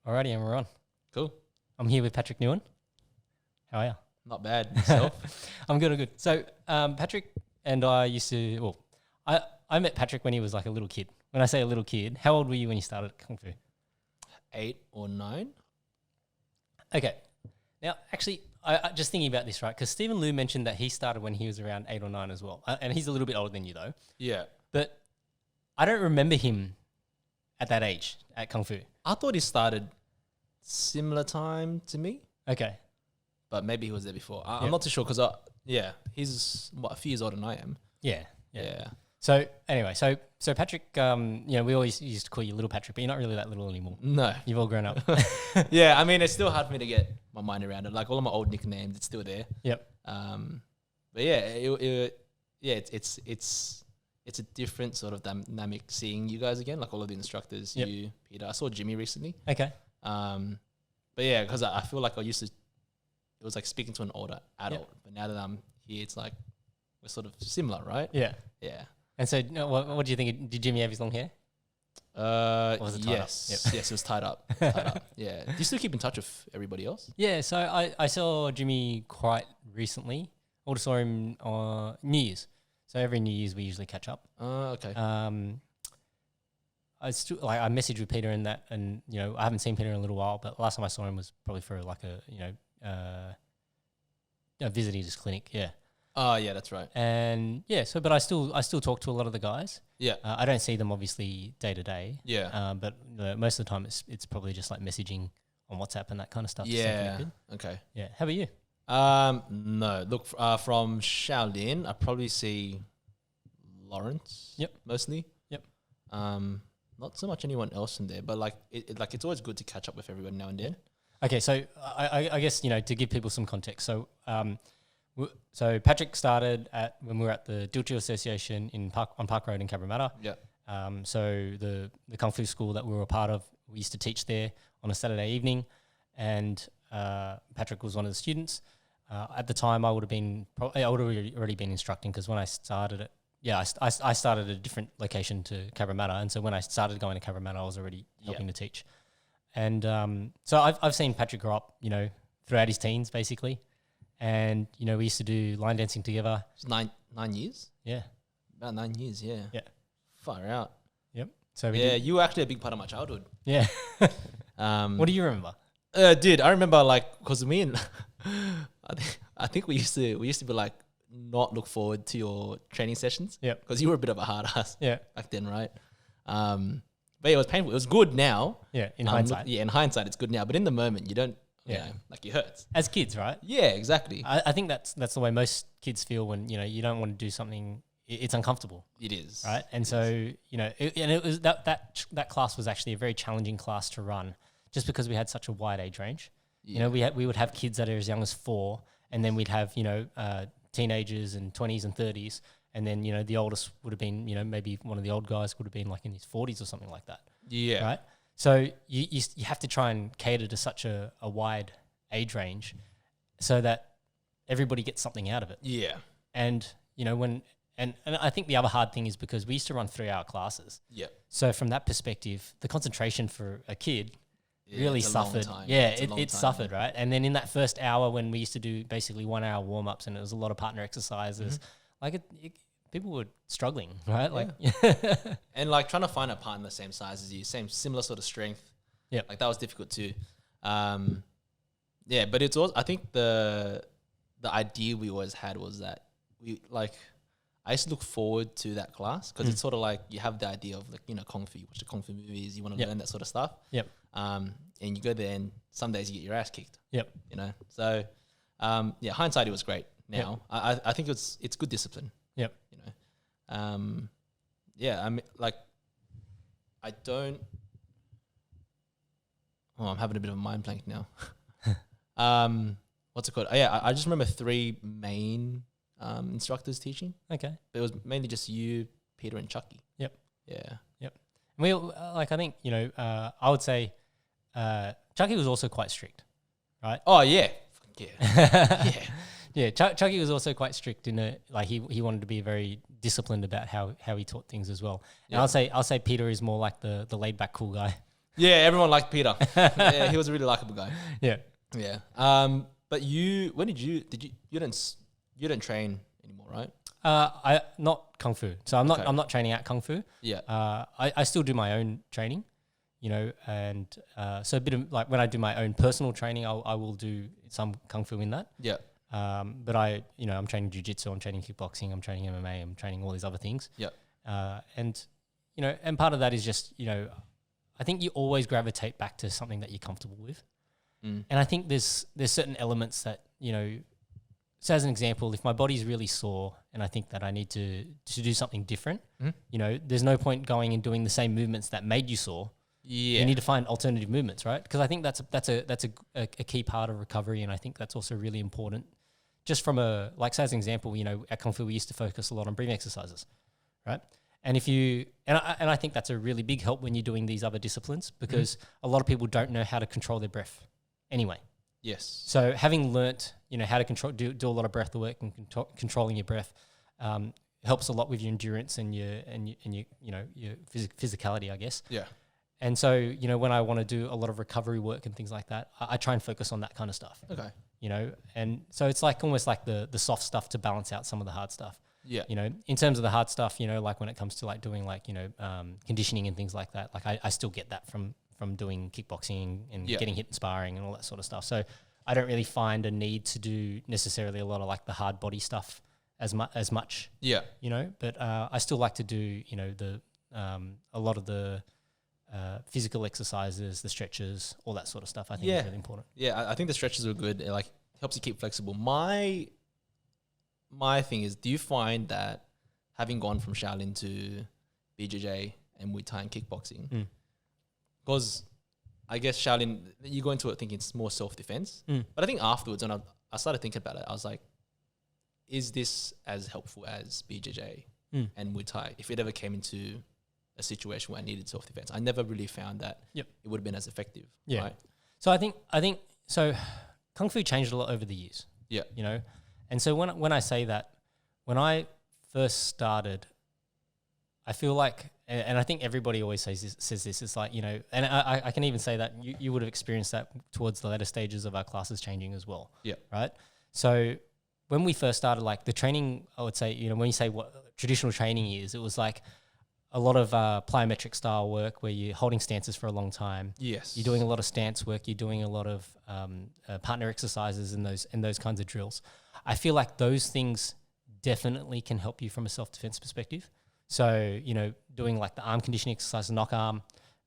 Alrighty, and we're on. Cool. I'm here with Patrick Nguyen. How are you? Not bad. Yourself? I'm good, I'm good. So Patrick and I used to, well, I met Patrick when he was like a little kid. When I say a little kid, how old were you when you started Kung Fu? 8 or 9. Okay. Now, actually, I just thinking about this, right? Because Stephen Liu mentioned that he started when he was around 8 or 9 as well. And he's a little bit older than you, though. Yeah. But I don't remember him at that age at Kung Fu. I thought he started similar time to me, Okay. but maybe he was there before. Yeah. I'm not too sure because, he's a few years older than I am. Yeah. Yeah. So anyway, so Patrick, we always used to call you Little Patrick, but you're not really that little anymore. No. You've all grown up. Yeah, I mean, it's still hard for me to get my mind around it. Like all of my old nicknames, it's still there. Yep. But yeah, it's a different sort of dynamic seeing you guys again, like all of the instructors, Yep. you, Peter. I saw Jimmy recently. Okay. But yeah, because I feel like it was like speaking to an older adult. Yep. But now that I'm here, it's like we're sort of similar, right? Yeah. Yeah. And so, what do you think? Did Jimmy have his long hair? Was it tied yes. up? Yep. Yes, it was tied up. Tied up. Yeah. Do you still keep in touch with everybody else? Yeah. So I saw Jimmy quite recently. I would have saw him on New Year's. So every New Year's we usually catch up. Okay. I messaged with Peter in that, and I haven't seen Peter in a little while. But last time I saw him was probably for like visiting his clinic. Yeah. Oh yeah, that's right. And yeah, but I still talk to a lot of the guys. Yeah. I don't see them obviously day to day. Yeah. But most of the time it's probably just like messaging on WhatsApp and that kind of stuff. to stay Yeah. connected. Okay. Yeah. How about you? No. Look, from Shaolin, I probably see Lawrence. Yep. Mostly. Yep. Not so much anyone else in there, but like it's always good to catch up with everyone now and then. Okay, so I guess to give people some context. So Patrick started when we were at the Dilchiu Association on Park Road in Cabramatta. Yeah. So the Kung Fu school that we were a part of, we used to teach there on a Saturday evening, and Patrick was one of the students. At the time, I would have already been instructing, because when I started it, I started at a different location to Cabramatta, and so when I started going to Cabramatta, I was already helping to teach. And so I've seen Patrick grow up, throughout his teens, basically. And, we used to do line dancing together. It's 9 years? Yeah. About 9 years, yeah. Yeah. Far out. Yep. So you were actually a big part of my childhood. Yeah. What do you remember? Dude, I remember because me and I think we used to be like not look forward to your training sessions. Yep. Because you were a bit of a hard ass Yeah. back then, right? But it was painful. It was good now. Yeah, in hindsight. In hindsight, it's good now. But in the moment, you don't. Yeah. Like it hurts. As kids, right? Yeah, exactly. I think that's the way most kids feel when, you don't want to do something. It's uncomfortable. It is. Right. And so, it was that class was actually a very challenging class to run, just because we had such a wide age range. Yeah. We would have kids that are as young as 4, and then we'd have, teenagers and 20s and 30s. And then, the oldest would have been, maybe one of the old guys would have been like in his 40s or something like that. Yeah. Right. So you have to try and cater to such a wide age range so that everybody gets something out of it. Yeah. And, and I think the other hard thing is because we used to run 3-hour classes. Yeah. So from that perspective, the concentration for a kid really suffered. Yeah, it suffered, right? And then in that first hour when we used to do basically 1-hour warm-ups, and it was a lot of partner exercises, like people were struggling, right? Yeah. Like, and like trying to find a partner the same size as you, similar sort of strength. Yeah. Like that was difficult too. But it's also, I think the idea we always had was that I used to look forward to that class because it's sort of like you have the idea of like, Kung Fu, you watch the Kung Fu movies, you want to learn that sort of stuff. Yep. And you go there and some days you get your ass kicked. Yep. So, hindsight, it was great now. Yep. I think it's good discipline. Yep. I mean, like, I don't. Oh, I'm having a bit of a mind blank now. What's it called? I just remember 3 main instructors teaching. Okay. But it was mainly just you, Peter, and Chucky. Yep. Yeah. Yep. We I think I would say Chucky was also quite strict, right? Oh yeah. Yeah. Yeah. Yeah, Chucky was also quite strict in he wanted to be very disciplined about how he taught things as well. And I'll say Peter is more like the laid back cool guy. Yeah, everyone liked Peter. Yeah, he was a really likable guy. Yeah. Yeah. But when did you you didn't train anymore, right? I not kung fu. So I'm Okay. not training at kung fu. Yeah. I still do my own training, and so a bit of like when I do my own personal training, I will do some kung fu in that. Yeah. But I'm training jiu-jitsu, I'm training kickboxing, I'm training MMA, I'm training all these other things. Yeah. And part of that is just, I think you always gravitate back to something that you're comfortable with. Mm. And I think there's certain elements that, so as an example, if my body's really sore and I think that I need to do something different, there's no point going and doing the same movements that made you sore. Yeah. You need to find alternative movements, right? Because I think that's a key part of recovery, and I think that's also really important. Just from say as an example, at Kung Fu we used to focus a lot on breathing exercises, right? And I think that's a really big help when you're doing these other disciplines, because a lot of people don't know how to control their breath anyway. Yes. So having learnt, how to do a lot of breath work and controlling your breath helps a lot with your endurance and your physicality, I guess. Yeah. And so, when I want to do a lot of recovery work and things like that, I try and focus on that kind of stuff. Okay. And so it's like almost like the soft stuff to balance out some of the hard stuff. Yeah. In terms of the hard stuff, like when it comes to like doing like, conditioning and things like that, like I still get that from doing kickboxing and getting hit in sparring and all that sort of stuff. So I don't really find a need to do necessarily a lot of like the hard body stuff as much. Yeah. But I still like to do, a lot of the physical exercises, the stretches, all that sort of stuff. I think is really important. Yeah, I think the stretches are good. It like helps you keep flexible. My thing is, do you find that having gone from Shaolin to BJJ and Muay Thai and kickboxing, because I guess Shaolin, you go into it thinking it's more self-defense. But I think afterwards, when I started thinking about it, I was like, is this as helpful as BJJ and Muay Thai if it ever came into a situation where I needed self-defense? I never really found that it would have been as effective. Yeah. Right? So I think so Kung Fu changed a lot over the years. Yeah. And so when I say that, when I first started, I feel like, and I think everybody always says this, it's like, and I can even say that you would have experienced that towards the later stages of our classes changing as well. Yeah. Right? So when we first started, like the training, I would say, when you say what traditional training is, it was like a lot of plyometric style work where you're holding stances for a long time. Yes. You're doing a lot of stance work. You're doing a lot of partner exercises and those kinds of drills. I feel like those things definitely can help you from a self-defense perspective. So, doing like the arm conditioning exercise, the knock arm,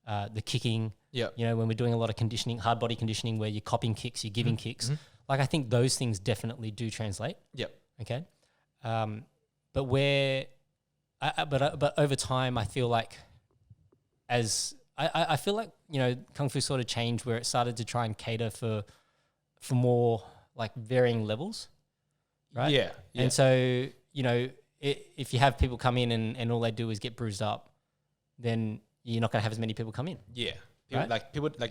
the kicking, when we're doing a lot of conditioning, hard body conditioning where you're copping kicks, you're giving kicks. Like I think those things definitely do translate. Yep. Okay. But but over time, I feel like I feel like, Kung Fu sort of changed where it started to try and cater for more like varying levels. Right. Yeah. And so, if you have people come in and all they do is get bruised up, then you're not going to have as many people come in. Yeah. Right?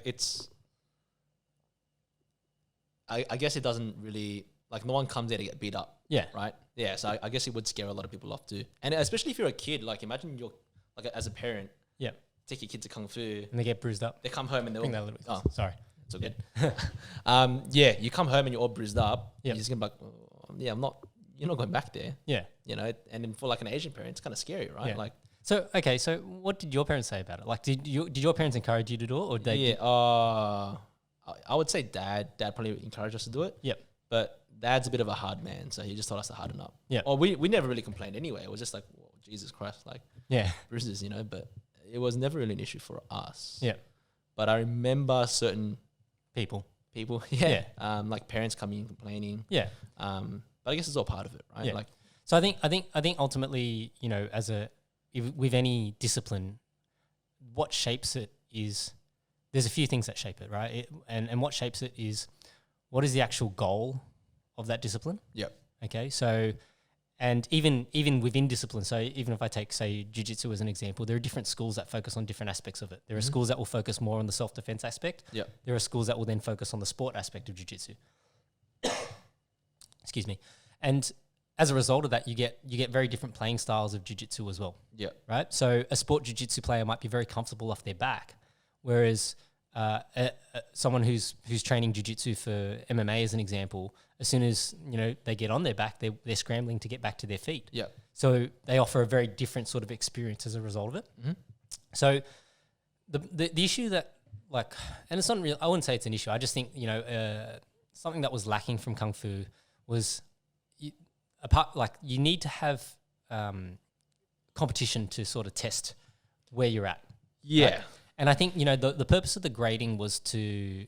It's, I guess it doesn't really, like no one comes there to get beat up. Yeah. Right. Yeah. So I guess it would scare a lot of people off too. And especially if you're a kid, like imagine you're like as a parent, Yeah. take your kid to Kung Fu And they get bruised up. they come home and they're Bring that a all, little bit. Sorry. it's all good. You come home and you're all bruised up. Yeah. You're just gonna be like, oh, you're not going back there. Yeah. And then for like an Asian parent, it's kind of scary, right? Yeah. Like, So what did your parents say about it? Like, did your parents encourage you to do it, or they? I would say dad probably encouraged us to do it. Yep. But dad's a bit of a hard man, so he just told us to harden up. Yeah. Or we never really complained anyway. It was just like, whoa, Jesus Christ, like Yeah. bruises, but it was never really an issue for us. Yeah. But I remember certain People. yeah, like parents coming and complaining. Yeah. But I guess it's all part of it, right? Yeah. Like, So I think ultimately, with any discipline, what shapes it is there's a few things that shape it, right? And what shapes it is what is the actual goal of that discipline? yep. Okay, so and even within discipline, so even if I take, say, jiu-jitsu as an example, there are different schools that focus on different aspects of it. There are schools that will focus more on the self-defense aspect. Yep. There are schools that will then focus on the sport aspect of jiu-jitsu. Excuse me. And as a result of that, you get very different playing styles of jiu-jitsu as well. Yeah. Right? So a sport jiu-jitsu player might be very comfortable off their back, Whereas someone who's training jiu-jitsu for MMA as an example, as soon as they get on their back, they're scrambling to get back to their feet. Yeah. So they offer a very different sort of experience as a result of it. Mm-hmm. So the issue that and it's not real. I wouldn't say it's an issue. I just think something that was lacking from Kung Fu was you need to have competition to sort of test where you're at. Yeah. Right? And I think, the purpose of the grading was to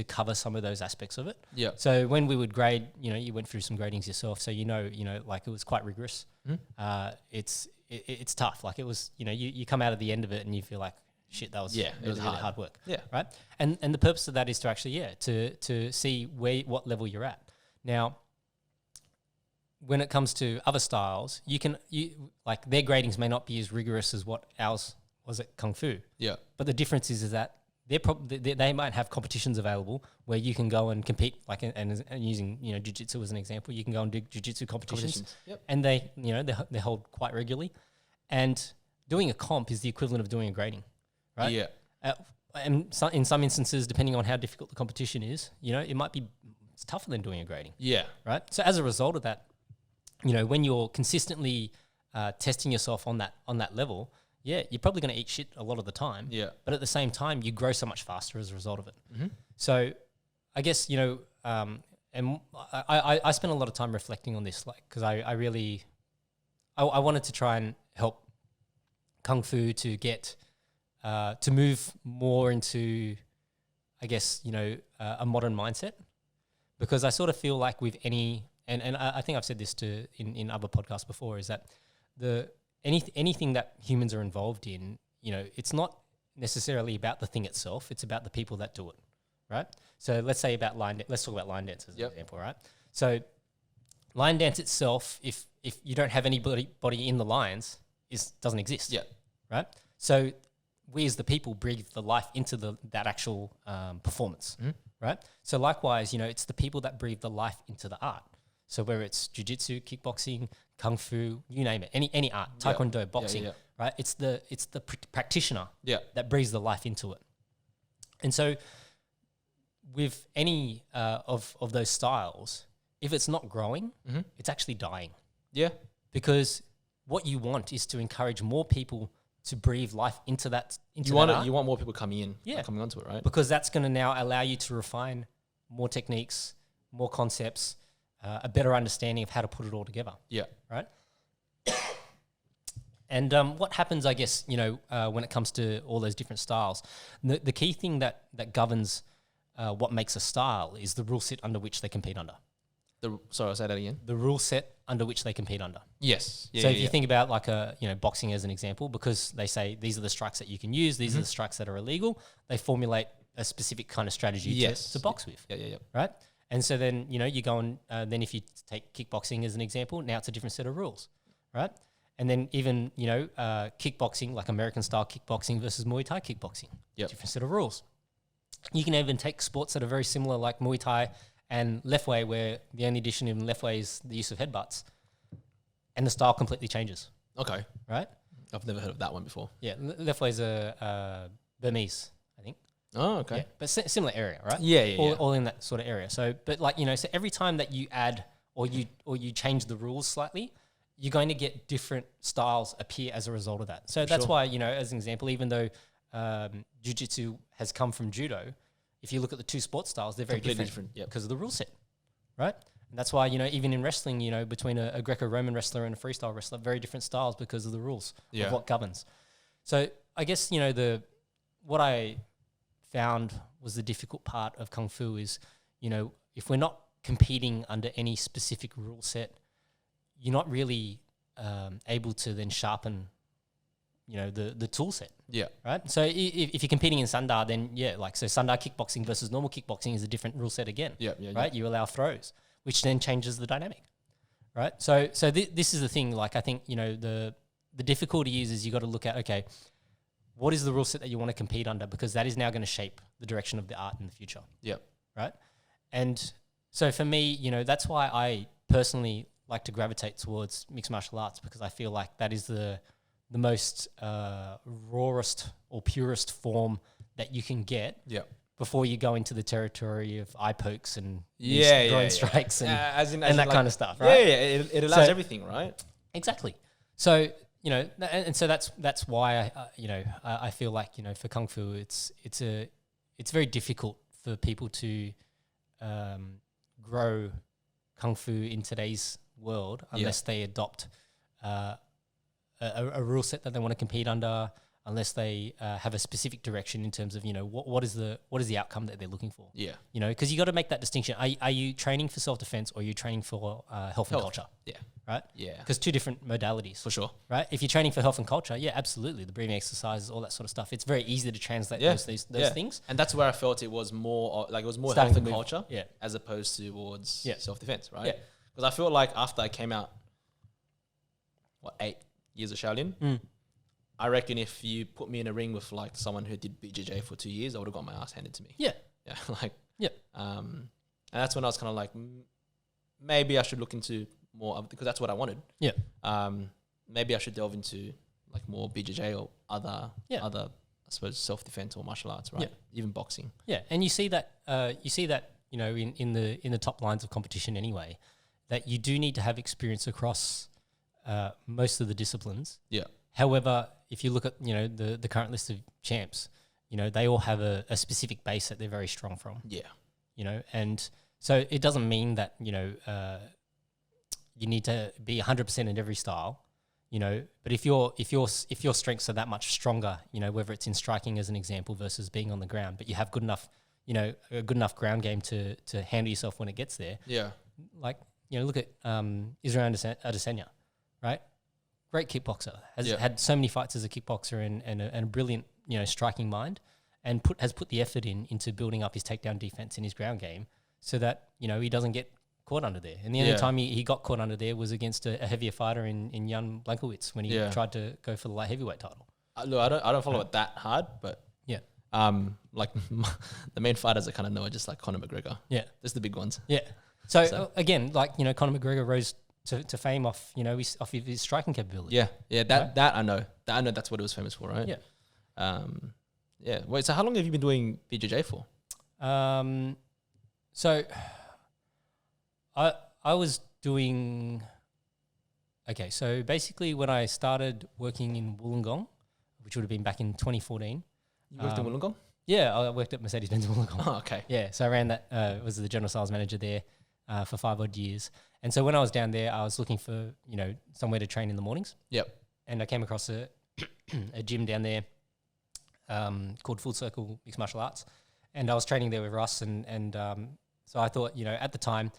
cover some of those aspects of it. Yeah. So when we would grade, you went through some gradings yourself. So, it was quite rigorous. Mm-hmm. It's tough. Like it was, you come out at the end of it and you feel like, shit, that was it was really hard work. Yeah. Right. And the purpose of that is to actually, to see what level you're at. Now, when it comes to other styles, their gradings may not be as rigorous as what ours was at Kung Fu. Yeah. But the difference is that they might have competitions available where you can go and compete, and using jiu-jitsu as an example, you can go and do jiu-jitsu competitions. Yep. And they they hold quite regularly, and doing a comp is the equivalent of doing a grading, right? Yeah. And in some instances, depending on how difficult the competition is, it's tougher than doing a grading. Yeah. Right. So as a result of that, when you're consistently testing yourself on that level, you're probably going to eat shit a lot of the time. Yeah. But at the same time, you grow so much faster as a result of it. Mm-hmm. So I guess, and I spent a lot of time reflecting on this, because I really wanted to try and help Kung Fu to get, to move more into, I guess, a modern mindset, because I sort of feel like with any, and I think I've said this in other podcasts before, is that anything that humans are involved in, it's not necessarily about the thing itself. It's about the people that do it, right? So let's say let's talk about line dance as an example, right? So line dance itself, if you don't have anybody in the lines, doesn't exist, right? So we as the people breathe the life into that actual performance, right? So likewise, it's the people that breathe the life into the art. So whether it's jiu-jitsu, kickboxing, kung fu, you name it, any art, taekwondo, boxing, right? It's the practitioner that breathes the life into it. And so with any of those styles, if it's not growing, it's actually dying. Yeah. Because what you want is to encourage more people to breathe life into that. You want more people coming onto it, right? Because that's going to now allow you to refine more techniques, more concepts, a better understanding of how to put it all together. Yeah. Right. And what happens, I guess, when it comes to all those different styles, the key thing that governs what makes a style is the rule set under which they compete under. Sorry, I'll say that again. The rule set under which they compete under. Yes. So if you think about boxing as an example, because they say these are the strikes that you can use, these are the strikes that are illegal, they formulate a specific kind of strategy to box with. Yeah. Right? And so then, you go and then if you take kickboxing as an example, now it's a different set of rules, right? And then even, kickboxing, like American style kickboxing versus Muay Thai kickboxing, different set of rules. You can even take sports that are very similar, like Muay Thai and left way, where the only addition in left way is the use of headbutts, and the style completely changes. Okay. Right? I've never heard of that one before. Yeah, left way is a Burmese, I think. Oh, okay. Yeah, but similar area, right? Yeah. All in that sort of area. So, but so every time that you add or you change the rules slightly, you're going to get different styles appear as a result of that. So that's why, as an example, even though jiu-jitsu has come from judo, if you look at the two sports styles, they're very different because of the rule set, right? And that's why, even in wrestling, between a Greco-Roman wrestler and a freestyle wrestler, very different styles because of the rules of what governs. So I guess, what I found was the difficult part of Kung Fu is, if we're not competing under any specific rule set, you're not really able to then sharpen, the tool set. Yeah. Right. So if you're competing in Sandar, then so Sandar kickboxing versus normal kickboxing is a different rule set again. Yeah. Right. You allow throws, which then changes the dynamic. Right. So this is the thing. I think the difficulty is you got to look at, okay, what is the rule set that you want to compete under, because that is now going to shape the direction of the art in the future. Yeah. Right. And so for me, that's why I personally like to gravitate towards mixed martial arts, because I feel like that is the most rawest or purest form that you can get Yeah. before you go into the territory of eye pokes and groin strikes and that like, kind of stuff, right? Yeah, it allows everything, right? Exactly. So, you know, and so that's why I feel like, you know, for Kung Fu, it's very difficult for people to grow Kung Fu in today's world unless they adopt a rule set that they want to compete under, unless they have a specific direction in terms of, you know, what is the outcome that they're looking for. Yeah. You know, because you got to make that distinction. Are you training for self-defense or are you training for health and culture? Yeah. Right? Yeah. Because two different modalities. For sure. Right? If you're training for health and culture, yeah, absolutely. The breathing exercises, all that sort of stuff. It's very easy to translate those things. And that's where I felt it was more Starting health to and move, culture yeah, as opposed towards self-defense, right? Yeah. Because I feel like after I came out, 8 years of Shaolin, I reckon if you put me in a ring with like someone who did BJJ for 2 years, I would have got my ass handed to me. Yeah. Yeah. Like, yeah. And that's when I was kind of like, maybe I should look into more of, because that's what I wanted. Yeah. Maybe I should delve into like more BJJ or other, I suppose, self-defense or martial arts, right? Yeah. Even boxing. Yeah. And you see that, you know, in the top lines of competition anyway, that you do need to have experience across most of the disciplines. Yeah. However, if you look at, you know, the current list of champs, you know, they all have a specific base that they're very strong from. Yeah. You know, and so it doesn't mean that, you know, you need to be 100% in every style, you know, but if your strengths are that much stronger, you know, whether it's in striking as an example versus being on the ground, but you have good enough, you know, a good enough ground game to handle yourself when it gets there. Yeah. Like, you know, look at Israel Adesanya, right? Great kickboxer, has had so many fights as a kickboxer and a brilliant, you know, striking mind, and has put the effort into building up his takedown defense and his ground game so that, you know, he doesn't get caught under there. And the only time he got caught under there was against a heavier fighter in Jan Blachowicz when he tried to go for the light heavyweight title. Look, I don't follow it that hard, but like the main fighters I kind of know are just like Conor McGregor. Yeah, just the big ones. Yeah. So again, like, you know, Conor McGregor rose to fame off, you know, off his striking capability. Yeah, that I know. I know that's what it was famous for, right? Yeah. Wait, so how long have you been doing BJJ for? So I was doing. Okay, so basically when I started working in Wollongong, which would have been back in 2014. You worked in Wollongong? Yeah, I worked at Mercedes-Benz in Wollongong. Oh, okay. Yeah, so I ran that. Was the general sales manager there for 5 odd years. And so when I was down there, I was looking for, you know, somewhere to train in the mornings. Yep. And I came across a gym down there called Full Circle Mixed Martial Arts. And I was training there with Russ. And so I thought, you know, at the time,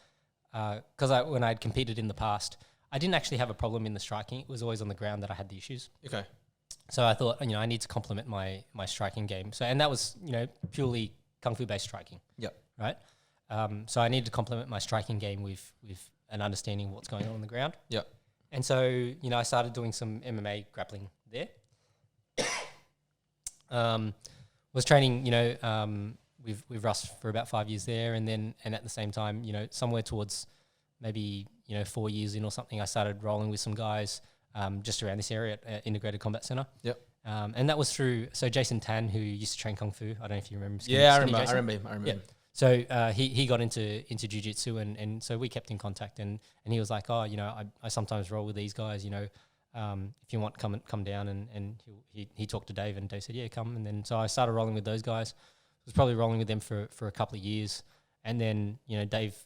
because when I'd competed in the past, I didn't actually have a problem in the striking. It was always on the ground that I had the issues. Okay. So I thought, you know, I need to complement my striking game. So, and that was, you know, purely Kung Fu based striking. Yep. Right. So I needed to complement my striking game with an understanding of what's going on the ground. Yep. And so, you know, I started doing some MMA grappling there. Was training, you know, with Russ for about 5 years there, and at the same time, you know, somewhere towards maybe, you know, 4 years in or something, I started rolling with some guys just around this area at Integrated Combat Center. Yep. And that was through Jason Tan, who used to train Kung Fu. I don't know if you remember. I remember him. So he got into jiu-jitsu and so we kept in contact and he was like, oh, you know, I sometimes roll with these guys, you know, if you want, come down and he talked to Dave and Dave said, yeah, come. And then so I started rolling with those guys. I was probably rolling with them for a couple of years. And then, you know, Dave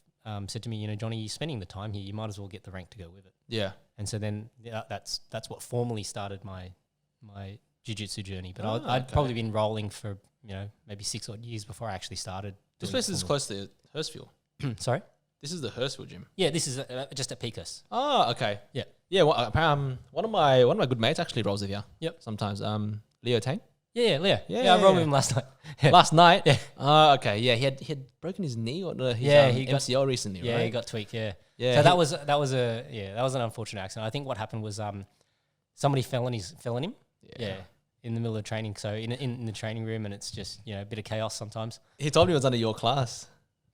said to me, you know, Johnny, you're spending the time here, you might as well get the rank to go with it. Yeah. And so then that's what formally started my jiu-jitsu journey. But I'd probably been rolling for, you know, maybe 6 odd years before I actually started. This place is close to Hurstville. Sorry? This is the Hurstville gym. Yeah, this is just at Pecos. Oh, okay. Yeah. Yeah, well, one of my good mates actually rolls with you. Yep. Sometimes. Leo Tang? Yeah, Leo. Yeah, I rolled with him last night. Yeah. Last night? Yeah. Oh, okay. Yeah, he had broken his knee or his he MCL recently, right? Yeah, he got tweaked, yeah. Yeah. So that was an unfortunate accident. I think what happened was somebody fell on him. Yeah. In the middle of training. So in the training room, and it's just, you know, a bit of chaos sometimes. He told me it was under your class.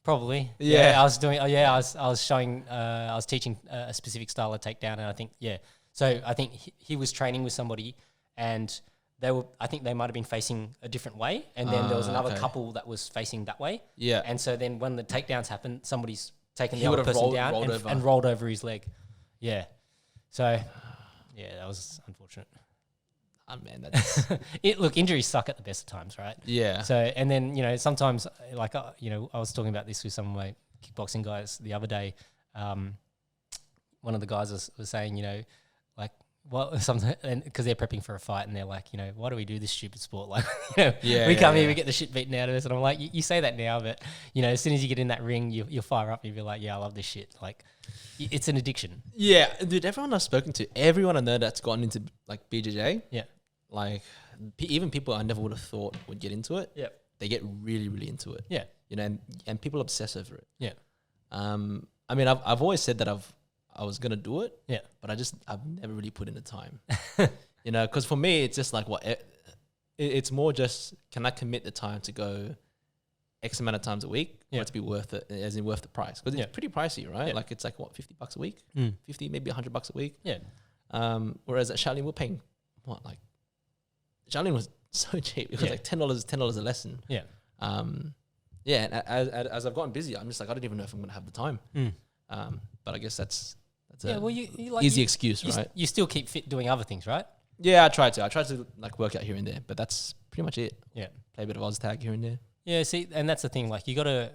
Probably. Yeah. I was doing, I was showing, I was teaching a specific style of takedown, and I think, so I think he was training with somebody, and I think they might have been facing a different way, and then there was another okay. couple that was facing that way. Yeah. And so then when the takedowns happened, somebody's taken He the other would've person rolled- down rolled and, over. and rolled over his leg. Yeah. So, yeah, that was unfortunate. Oh, man, that's Look, injuries suck at the best of times, right? yeah. So, and then, you know, sometimes, like, you know, I was talking about this with some of my kickboxing guys the other day. One of the guys was saying, you know, like, well, sometimes, and because they're prepping for a fight, and they're like, you know, why do we do this stupid sport? Like, you know, we come here, we get the shit beaten out of us, and I'm like, you say that now, but you know, as soon as you get in that ring, you'll fire up, and you'll be like, yeah, I love this shit. Like, it's an addiction. Yeah, dude. Everyone I've spoken to, everyone I know that's gotten into like BJJ, Yeah, like even people I never would have thought would get into it. yeah, They get really, really into it. yeah, You know, and people obsess over it. yeah, I mean, I've always said that I was gonna do it. yeah, But I've never really put in the time. You know, because for me, it's just like it's more just, can I commit the time to go X amount of times a week for Yeah. it to be worth it, as in worth the price? Because Yeah. it's pretty pricey, right? Yeah. Like it's like what, $50 a week, Mm. 50 maybe $100 a week. yeah, Whereas at Shaolin we're paying what, like Shaolin was so cheap. It was Yeah. like $10 a lesson. yeah. Yeah, and as I've gotten busy, I'm just like, I don't even know if I'm gonna have the time. Mm. But I guess that's Yeah, a well, you like easy you, excuse, you, right? you still keep fit doing other things, right? Yeah, I try to like work out here and there, but that's pretty much it. Yeah. Play a bit of Oz tag here and there. Yeah, see, and that's the thing. Like, you got to.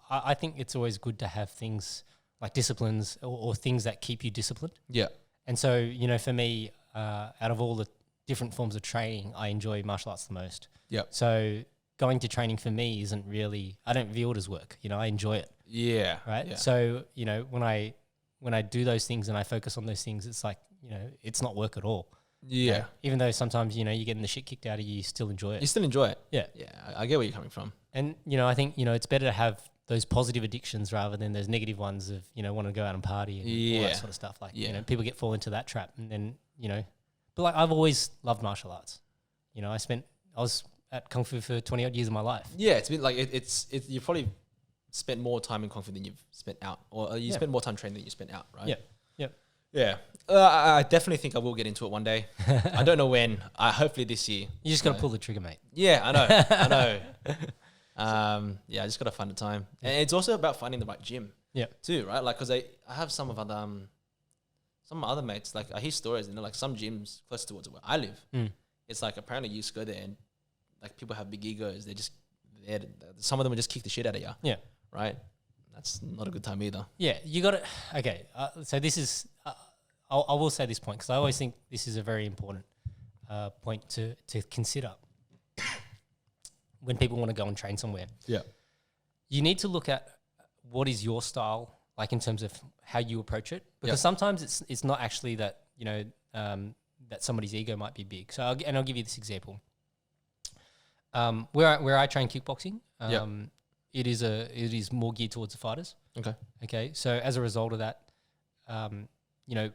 I think it's always good to have things like disciplines or things that keep you disciplined. Yeah. And so, you know, for me, out of all the different forms of training, I enjoy martial arts the most. Yeah. So going to training for me isn't really. I don't view it as work. You know, I enjoy it. Yeah. Right. Yeah. So, you know, when I do those things and I focus on those things, it's like, you know, it's not work at all. Yeah. Even though sometimes, you know, you're getting the shit kicked out of you, you still enjoy it. You still enjoy it. Yeah. Yeah. I get where you're coming from. And, you know, I think, you know, it's better to have those positive addictions rather than those negative ones of, you know, wanting to go out and party and all Yeah. that sort of stuff. Like, you Yeah. know, people fall into that trap and then, you know, but like I've always loved martial arts. You know, I was at Kung Fu for 20 odd years of my life. Yeah. It's been like, it's you've probably spent more time in Kung Fu than you've spent out, or you Yeah. spend more time training than you spent out, right? Yeah. Yeah. Yeah. I definitely think I will get into it one day. I don't know when. Hopefully this year. You just got to pull the trigger, mate. Yeah, I know. I know. Yeah, I just got to find the time. And it's also about finding the right gym. Yeah. Too, right? Like, because I have some of my other mates, like I hear stories, and they're like, some gyms close towards where I live, Mm. it's like apparently you just go there and like people have big egos. Some of them will just kick the shit out of you. Yeah. Right? That's not a good time either. Yeah. You got to, okay. So this is, I will say this point because I always think this is a very important point to consider when people want to go and train somewhere. Yeah. You need to look at what is your style, like in terms of how you approach it, because Yep. sometimes it's not actually that, you know, that somebody's ego might be big. So I'll give you this example. Where I train kickboxing, Yep. it is more geared towards the fighters. Okay. Okay, so as a result of that, you know,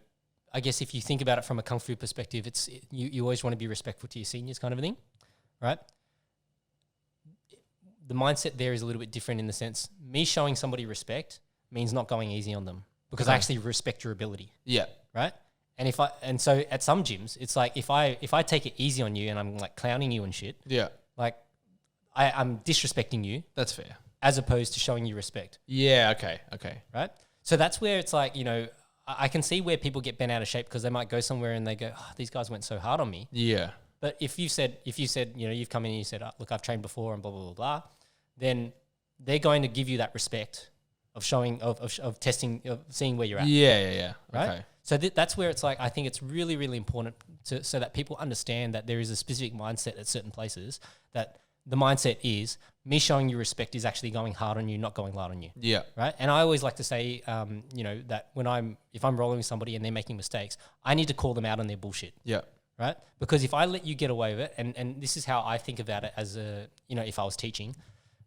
I guess if you think about it from a kung fu perspective, you always want to be respectful to your seniors, kind of a thing, right? The mindset there is a little bit different in the sense, me showing somebody respect means not going easy on them because I Okay. actually respect your ability, Yeah. right? And so at some gyms, it's like if I take it easy on you and I'm like clowning you and shit, Yeah. like I'm disrespecting you That's fair. as opposed to showing you respect. Yeah. Okay. Okay. Right? So that's where it's like, you know, I can see where people get bent out of shape because they might go somewhere and they go, oh, these guys went so hard on me. Yeah. But if you said, you know, you've come in and you said, look, I've trained before and blah, blah, blah, blah, then they're going to give you that respect of showing, of testing, of seeing where you're at. Yeah. Yeah. Right? Okay. So that's where it's like, I think it's really, really important so that people understand that there is a specific mindset at certain places, that the mindset is me showing you respect is actually going hard on you, not going light on you. Yeah. Right. And I always like to say, you know, that if I'm rolling with somebody and they're making mistakes, I need to call them out on their bullshit. Yeah. Right. Because if I let you get away with it, and this is how I think about it as you know, if I was teaching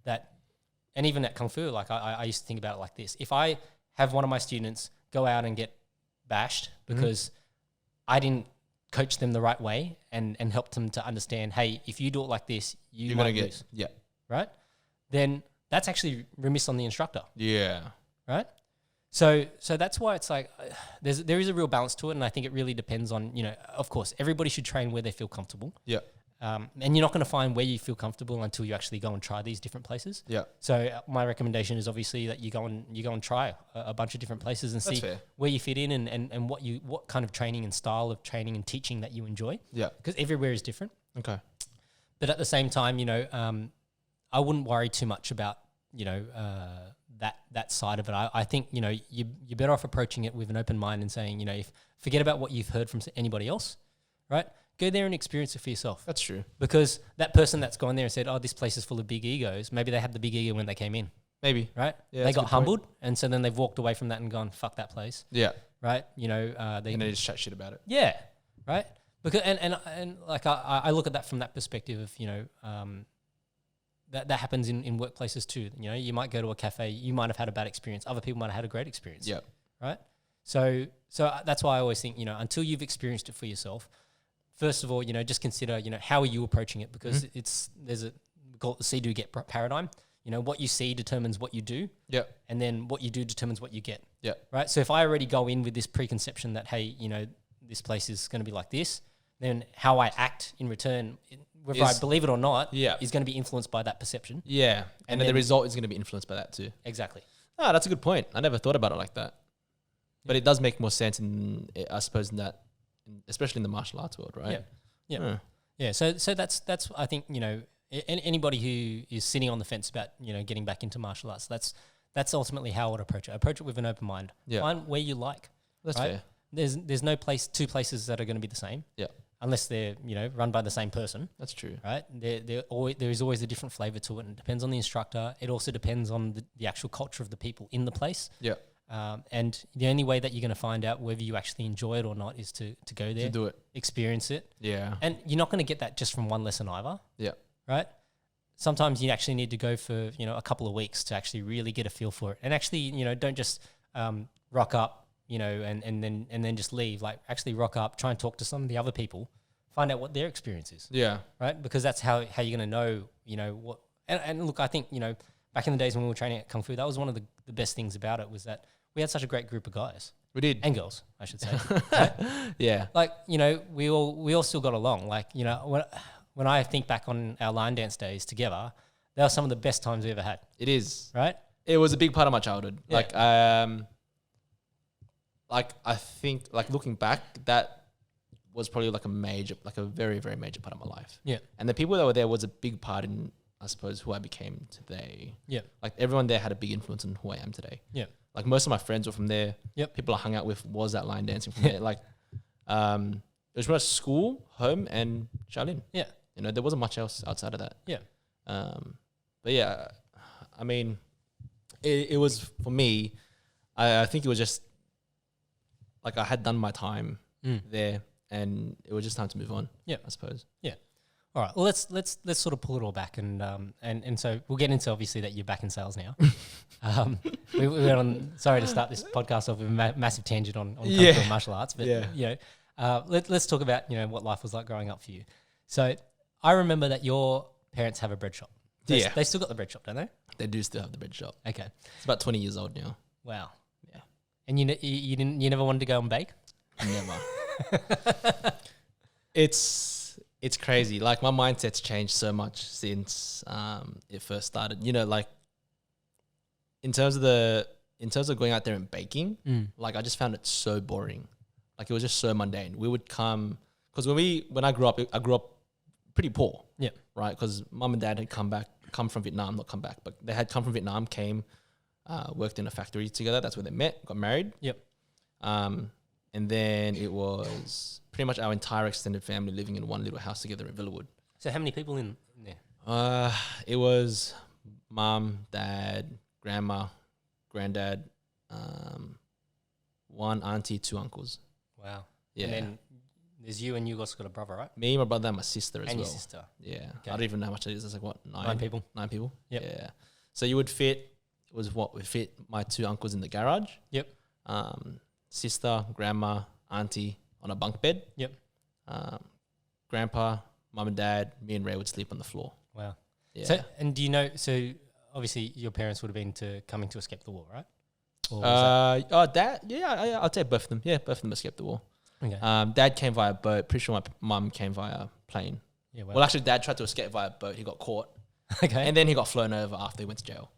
that, and even at Kung Fu, like I used to think about it like this. If I have one of my students go out and get bashed because I didn't coach them the right way and help them to understand, hey, if you do it like this, you're gonna might lose. Yeah. Right? Then that's actually remiss on the instructor, Yeah. right? So that's why it's like there is a real balance to it, and I think it really depends on, you know, of course, everybody should train where they feel comfortable. Yeah. And you're not going to find where you feel comfortable until you actually go and try these different places. Yeah. So my recommendation is obviously that you go and try a bunch of different places and That's see fair. where you fit in and what kind of training and style of training and teaching that you enjoy. Yeah. Because everywhere is different. Okay. But at the same time, I wouldn't worry too much about, that side of it. I think, you're better off approaching it with an open mind and saying, forget about what you've heard from anybody else, right? Go there and experience it for yourself. That's true. Because that person that's gone there and said, oh, this place is full of big egos, maybe they had the big ego when they came in, Maybe. right? Yeah, They that's a got good humbled, and so then they've walked away from that and gone, fuck that place, Yeah. right? They And they just chat shit about it. yeah, right. Because and like I look at that from that perspective of that happens in workplaces too. You might go to a cafe, you might have had a bad experience, other people might have had a great experience. Yeah. Right. So that's why I always think until you've experienced it for yourself, first of all just consider how are you approaching it, because we call it the see do get paradigm. What you see determines what you do. Yeah. And then what you do determines what you get. Yeah. Right. So if I already go in with this preconception that hey this place is going to be like this, then how I act in return, whether I believe it or not, is going to be influenced by that perception. Yeah. And then the result is going to be influenced by that too. Exactly. Ah, that's a good point. I never thought about it like that. But it does make more sense I suppose, especially in the martial arts world, right? Yeah. Huh. Yeah. So that's I think anybody who is sitting on the fence about getting back into martial arts, that's ultimately how I would approach it. Approach it with an open mind. Yeah. Find where you like. That's right? fair. There's no two places that are going to be the same. Yeah. Unless they're run by the same person. That's true. Right. There is always a different flavor to it, and it depends on the instructor. It also depends on the actual culture of the people in the place. Yeah. And the only way that you're going to find out whether you actually enjoy it or not is to go there, To do it. experience it. Yeah. And you're not going to get that just from one lesson either. Yeah. Right. Sometimes you actually need to go for a couple of weeks to actually really get a feel for it, and actually don't just rock up and then just leave. Like actually rock up, try and talk to some of the other people, find out what their experience is. Yeah. Right. Because that's how you're going to know what. And look, I think back in the days when we were training at Kung Fu, that was one of the best things about it, was that we had such a great group of guys. We did. And girls, I should say. Right? Yeah. Like, we all still got along. Like, when I think back on our line dance days together, they were some of the best times we ever had. It is. Right? It was a big part of my childhood. Yeah. I think looking back, that was probably a very, very major part of my life. Yeah. And the people that were there was a big part in, I suppose, who I became today. Yeah. Like everyone there had a big influence on who I am today. Yeah. Like most of my friends were from there. Yep. People I hung out with was that line dancing from there. Like, it was pretty much school, home, and Shaolin. Yeah. There wasn't much else outside of that. Yeah. But yeah, I mean, it was for me. I think it was just like I had done my time there, and it was just time to move on. Yeah, I suppose. Yeah. All right. Well, let's sort of pull it all back, and so we'll get into obviously that you're back in sales now. We went on. Sorry to start this podcast off with a massive tangent on Kung Fu and martial arts, but let's talk about what life was like growing up for you. So I remember that your parents have a bread shop. They still got the bread shop, don't they? They do still have the bread shop. Okay. It's about 20 years old now. Wow. Yeah. And you never wanted to go and bake? Never. It's crazy. Like my mindset's changed so much since it first started. Like in terms of going out there and baking, like I just found it so boring. Like it was just so mundane. We would come because when I grew up pretty poor. Yeah. Right. Because mum and dad had come from Vietnam, not come back, but they had come from Vietnam, worked in a factory together. That's where they met, got married. Yep. And then it was pretty much our entire extended family living in one little house together in Villawood. So how many people in there? It was mum, dad, grandma, granddad, one auntie, two uncles. Wow. Yeah. And then there's you, and you also got a brother, right? Me, my brother, and my sister as well. And your sister. Yeah. Okay. I don't even know how much it is. It's like what, 9 people? 9 people. Yep. Yeah. So you would fit, we fit my two uncles in the garage. Yep. Sister, grandma, auntie on a bunk bed. Yep. Grandpa, mum and dad, me and Ray would sleep on the floor. Wow. Yeah. So, and do you know, so obviously your parents would have been coming to escape the war, right? Dad, yeah, I'd say both of them. Yeah, both of them escaped the war. Okay. Dad came via boat. Pretty sure my mum came via plane. Yeah. Well. Well, actually, Dad tried to escape via boat. He got caught, Okay. and then he got flown over after he went to jail.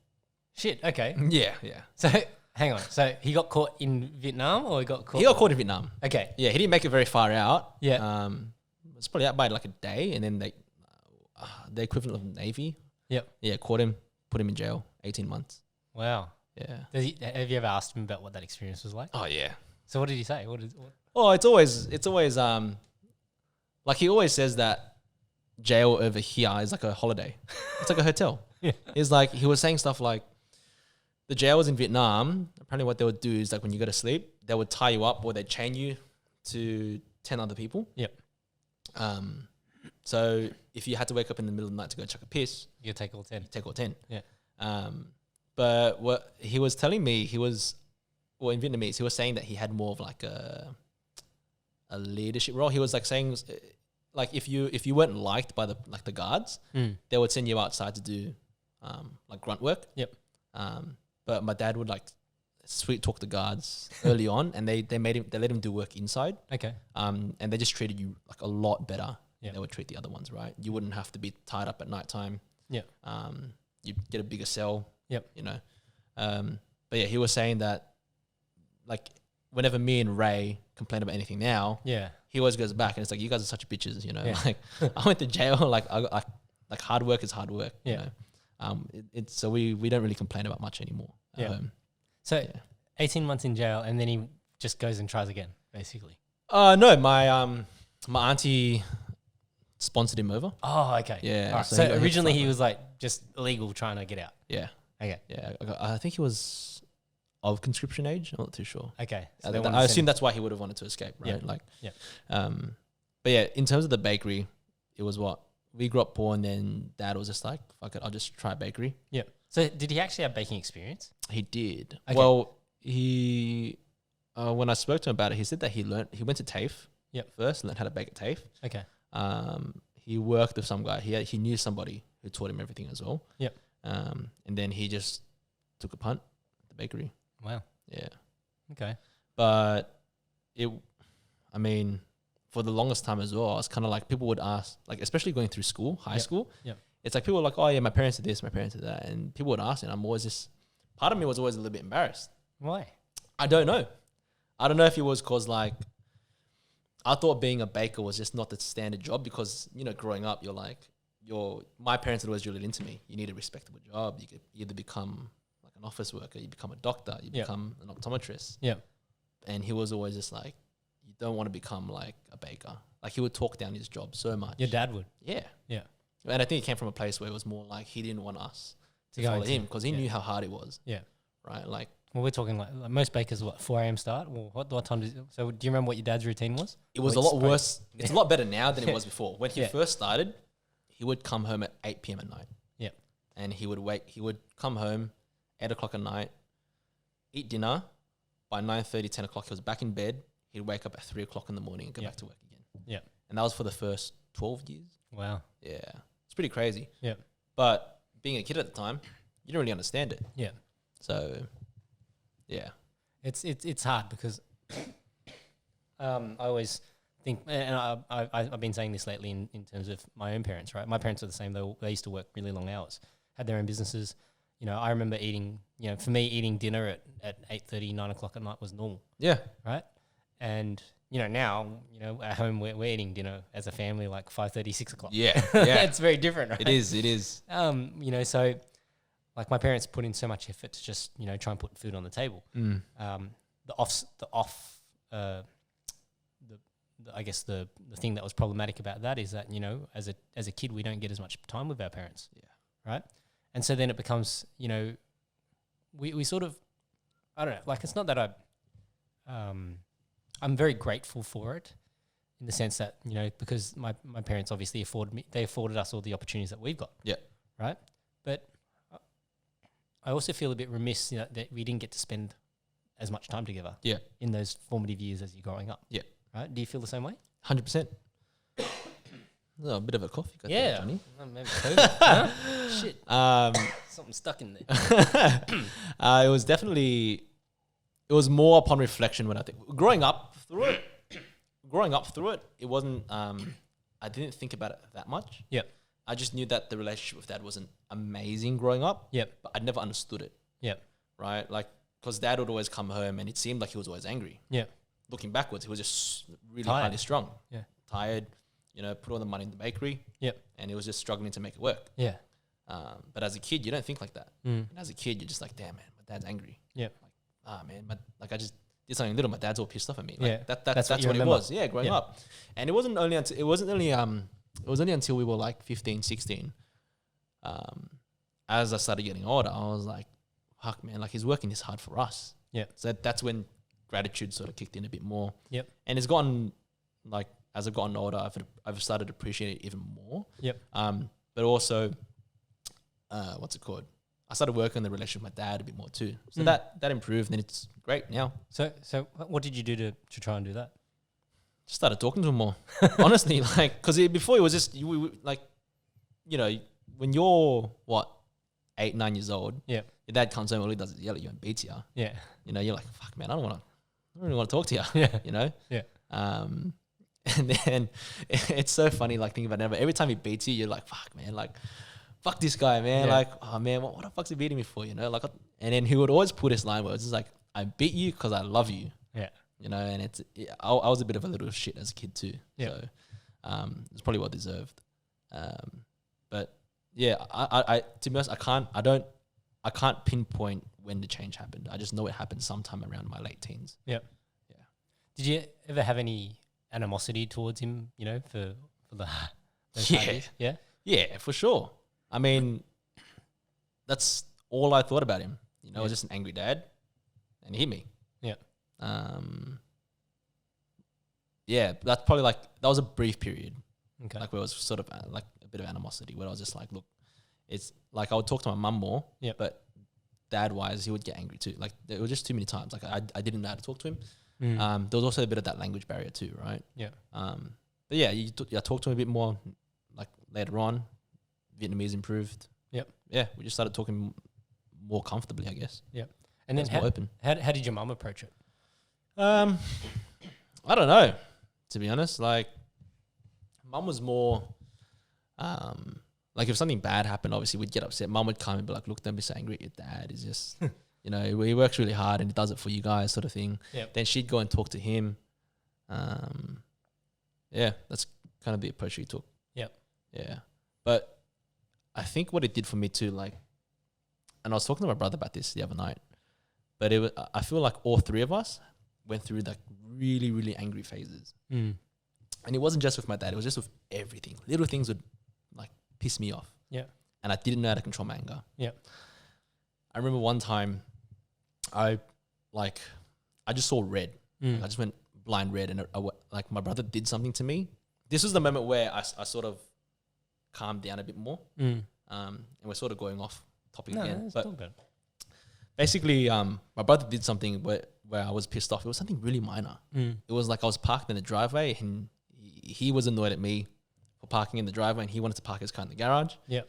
Shit. Okay. Yeah. So hang on. So he got caught in Vietnam, or he got caught? He got caught in Vietnam. Okay. Yeah, he didn't make it very far out. Yeah. It's probably out by like a day, and then the equivalent of Navy. Yep. Yeah, caught him, put him in jail, 18 months. Wow. Yeah. Have you ever asked him about what that experience was like? Oh yeah. So what did he say? Oh, it's always like he always says that jail over here is like a holiday. It's like a hotel. Yeah. It's like he was saying stuff like the jails in Vietnam. Apparently, what they would do is like when you go to sleep, they would tie you up or they'd chain you to 10 other people. Yep. So if you had to wake up in the middle of the night to go check a piss, You take all 10. take all 10. Yeah. But what he was telling me, in Vietnamese, he was saying that he had more of like a leadership role. He was like saying, like if you weren't liked by the guards, they would send you outside to do like grunt work. Yep. But my dad would like sweet talk the guards early on, and they let him do work inside. Okay. And they just treated you like a lot better Yep. than they would treat the other ones, right? You wouldn't have to be tied up at nighttime. Yeah. You get a bigger cell. Yep. You know. But yeah, he was saying that like whenever me and Ray complain about anything now, Yeah. he always goes back and it's like, you guys are such bitches, you know. Yeah. Like I went to jail, like like hard work is hard work. Yeah. You know? It's so we don't really complain about much anymore. Yeah. So yeah. 18 months in jail, and then he just goes and tries again, basically. No, my auntie sponsored him over. Oh, okay. Yeah, All right. so So, he got hit originally front he row. was like just illegal trying to get out. Yeah. Okay. Yeah. I think he was of conscription age. I'm not too sure. Okay. So I they wanted to assume send- that's why he would have wanted to escape, right? Yeah. Like, Yeah. But yeah, in terms of the bakery, it was what we grew up poor, and then Dad was just like, "Fuck it, I'll just try a bakery." Yeah. So did he actually have baking experience? He did. Okay. Well, he when I spoke to him about it, he said that he went to TAFE. Yep. First, learned how to bake at TAFE. Okay. He worked with some guy. He knew somebody who taught him everything as well. Yep. And then he just took a punt at the bakery. Wow. Yeah. Okay. But I mean, for the longest time as well, I was kind of like, people would ask, like, especially going through school, high Yep. school. Yep. It's like people were like, oh yeah, my parents did this, my parents did that. And people would ask, and I'm always just, part of me was always a little bit embarrassed. Why? I don't know. I don't know if it was because like, I thought being a baker was just not the standard job because, you know, growing up, my parents had always drilled it into me. You need a respectable job. You could either become like an office worker, you become a doctor, you Yep. become an optometrist. Yeah. And he was always just like, you don't want to become like a baker. Like he would talk down his job so much. Your dad would. Yeah. Yeah. And I think it came from a place where it was more like he didn't want us to go follow into him it. because he Yeah. knew how hard it was. Yeah. Right. Like, Well, we're talking like most bakers, what, 4 a.m. start? Well, what time does so do you remember what your dad's routine was? it was a Well, lot worse. It's a lot better now than it was before. When he Yeah. first started, he would come home at 8 p.m. at night. Yeah. And he would come home 8 o'clock at night, eat dinner. By 9:30, 10 o'clock, he was back in bed. He'd wake up at 3 o'clock in the morning and go Yeah. back to work again. Yeah. And that was for the first 12 years. Wow. Yeah. It's pretty crazy. Yeah. But being a kid at the time, you didn't really understand it. Yeah. So, yeah. It's hard because I always think, and I've been saying this lately in terms of my own parents, right? My parents are the same. They used to work really long hours, had their own businesses. You know, I remember eating, you know, for me, eating dinner at 8:30, 9 o'clock at night was normal, Yeah. right? And, you know, now, you know, at home we're eating dinner as a family like 5:30, 6 o'clock. Yeah. Yeah. It's very different, right? It is. You know, so like my parents put in so much effort to just, you know, try and put food on the table. I guess the thing that was problematic about that is that, you know, as a kid, we don't get as much time with our parents. Yeah. Right. And so then it becomes, you know, we sort of, I don't know, like it's not that I'm very grateful for it in the sense that, you know, because my parents obviously afforded us all the opportunities that we've got. Yeah. Right. But I also feel a bit remiss, you know, that we didn't get to spend as much time together. Yeah. In those formative years as you're growing up. Yeah. Right. Do you feel the same way? 100%. Oh, a bit of a coffee got there, Johnny. Maybe COVID. Huh? Shit. Something stuck in there. It was definitely, it was more upon reflection when I think growing up through it, it wasn't I didn't think about it that much. Yep. I just knew that the relationship with dad wasn't amazing growing up. Yep. But I never understood it. Yep. Right? Like, because dad would always come home and it seemed like he was always angry. Yep. Looking backwards, he was just really Tired. highly strung. Yeah. Tired, put all the money in the bakery. Yep. And he was just struggling to make it work. Yeah. But as a kid, you don't think like that. Mm. And as a kid, you're just like, damn, man, my dad's angry. Yep. Like, man, I just did something little. My dad's all pissed off at me. Like, Yeah. That's what it was. Yeah, growing up. And it wasn't only until we were like 15, 16. As I started getting older, I was like, fuck, man, like he's working this hard for us. Yeah. So that's when gratitude sort of kicked in a bit more. Yep. And it's gotten like, as I've gotten older, I've started to appreciate it even more. Yep. But also, what's it called? I started working on the relationship with my dad a bit more too. So that improved, and it's great now. So what did you do to try and do that? Just started talking to him more. Honestly, like, because before it was just, when you're, 8, 9 years old, Yeah. your dad comes home, all he does is yell at you and beats you. Yeah. You're like, fuck, man, I don't really want to talk to you. Yeah. Yeah. And then it's so funny, like, thinking about it. But every time he beats you, you're like, fuck, man, like, fuck this guy, man. Yeah. Like, oh, man, what the fuck's he beating me for, Like, and then he would always put his line where it's just like, I beat you because I love you. Yeah. And I was a bit of a little shit as a kid too. Yeah. So it's probably well deserved. But yeah, I to be honest, I can't pinpoint when the change happened. I just know it happened sometime around my late teens. Yep. Yeah. Did you ever have any animosity towards him, for the those Yeah. years? Yeah. Yeah, for sure. I mean, that's all I thought about him. I was just an angry dad, and he hit me. Yeah. Yeah, that's probably like, that was a brief period. Okay. Like where it was sort of like a bit of animosity, where I was just like, look, it's like I would talk to my mum more, but dad wise, he would get angry too. Like there were just too many times. Like I didn't know how to talk to him. There was also a bit of that language barrier too, right? Yeah. But yeah, I talked to him a bit more. Like later on, Vietnamese improved. Yep. Yeah, we just started talking more comfortably, I guess. Yep. And then more open. How did your mum approach it? I don't know, to be honest. Like, mum was more, like if something bad happened, obviously we'd get upset. Mum would come and be like, look, don't be so angry at your dad. He's just, he works really hard and he does it for you guys, sort of thing. Yep. Then she'd go and talk to him. Yeah, that's kind of the approach she took. Yep. Yeah. But I think what it did for me too, like, and I was talking to my brother about this the other night, but I feel like all three of us went through like really, really angry phases. And it wasn't just with my dad, it was just with everything. Little things would like piss me off. Yeah. And I didn't know how to control my anger. Yeah. I remember one time I just saw red. Like, I just went blind red, and like my brother did something to me. This was the moment where I sort of calmed down a bit more. And we're sort of going off topic again. But basically, my brother did something where I was pissed off. It was something really minor. It was like I was parked in the driveway, and he was annoyed at me for parking in the driveway, and he wanted to park his car in the garage. Yeah.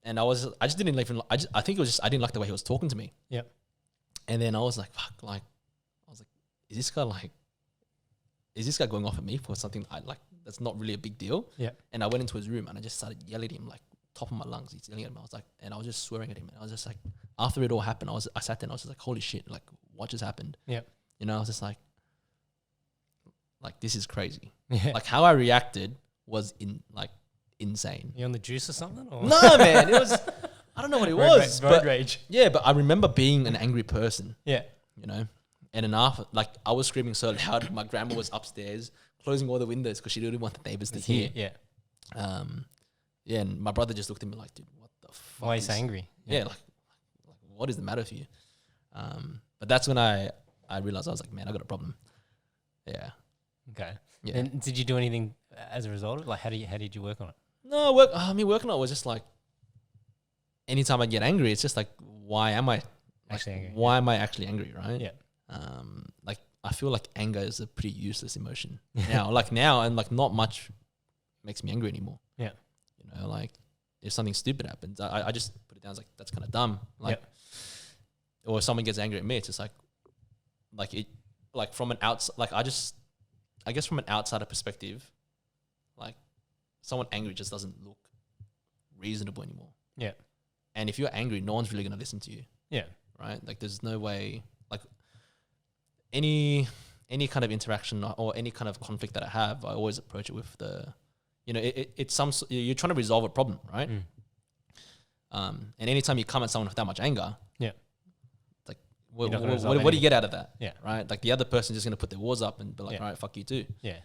And I think it was just, I didn't like the way he was talking to me. Yeah. And then I was like, fuck, like, I was like, is this guy going off at me for something that's not really a big deal? Yeah. And I went into his room and I just started yelling at him, like, top of my lungs. He's yelling at him. I was like, and I was just swearing at him. And I was just like, after it all happened, I sat there and I was just like, holy shit, like, what just happened? Yeah. I was just like, this is crazy. Yeah. Like, how I reacted was insane. You on the juice or something? Or? No, man, it was, I don't know what it was. Road rage. Yeah, but I remember being an angry person. Yeah. And then after, like, I was screaming so loud, my grandma was upstairs closing all the windows because she didn't want the neighbors to hear. Yeah. Yeah, and my brother just looked at me like, dude, what the fuck? Why are you so angry? Yeah, like, what is the matter with you? But that's when I realized, I was like, man, I got a problem. Yeah. Okay. Yeah. And did you do anything as a result of it? Like, how did you work on it? No, working on it was just like, anytime I get angry, it's just like, why am I Actually angry? Why am I actually angry, right? Yeah. Like, I feel like anger is a pretty useless emotion now, and like not much makes me angry anymore. Yeah. Like if something stupid happens, I just put it down as like, that's kind of dumb. Like, or if someone gets angry at me, it's just like from an outside, like I guess from an outsider perspective, like someone angry just doesn't look reasonable anymore. Yeah. And if you're angry, no one's really going to listen to you. Yeah. Right? Like there's no way, like any kind of interaction or any kind of conflict that I have, I always approach it with you're trying to resolve a problem, right? And anytime you come at someone with that much anger, yeah, like what do you get out of that? Yeah. Right? Like the other person's just going to put their walls up and be like, all right, fuck you too. Yeah.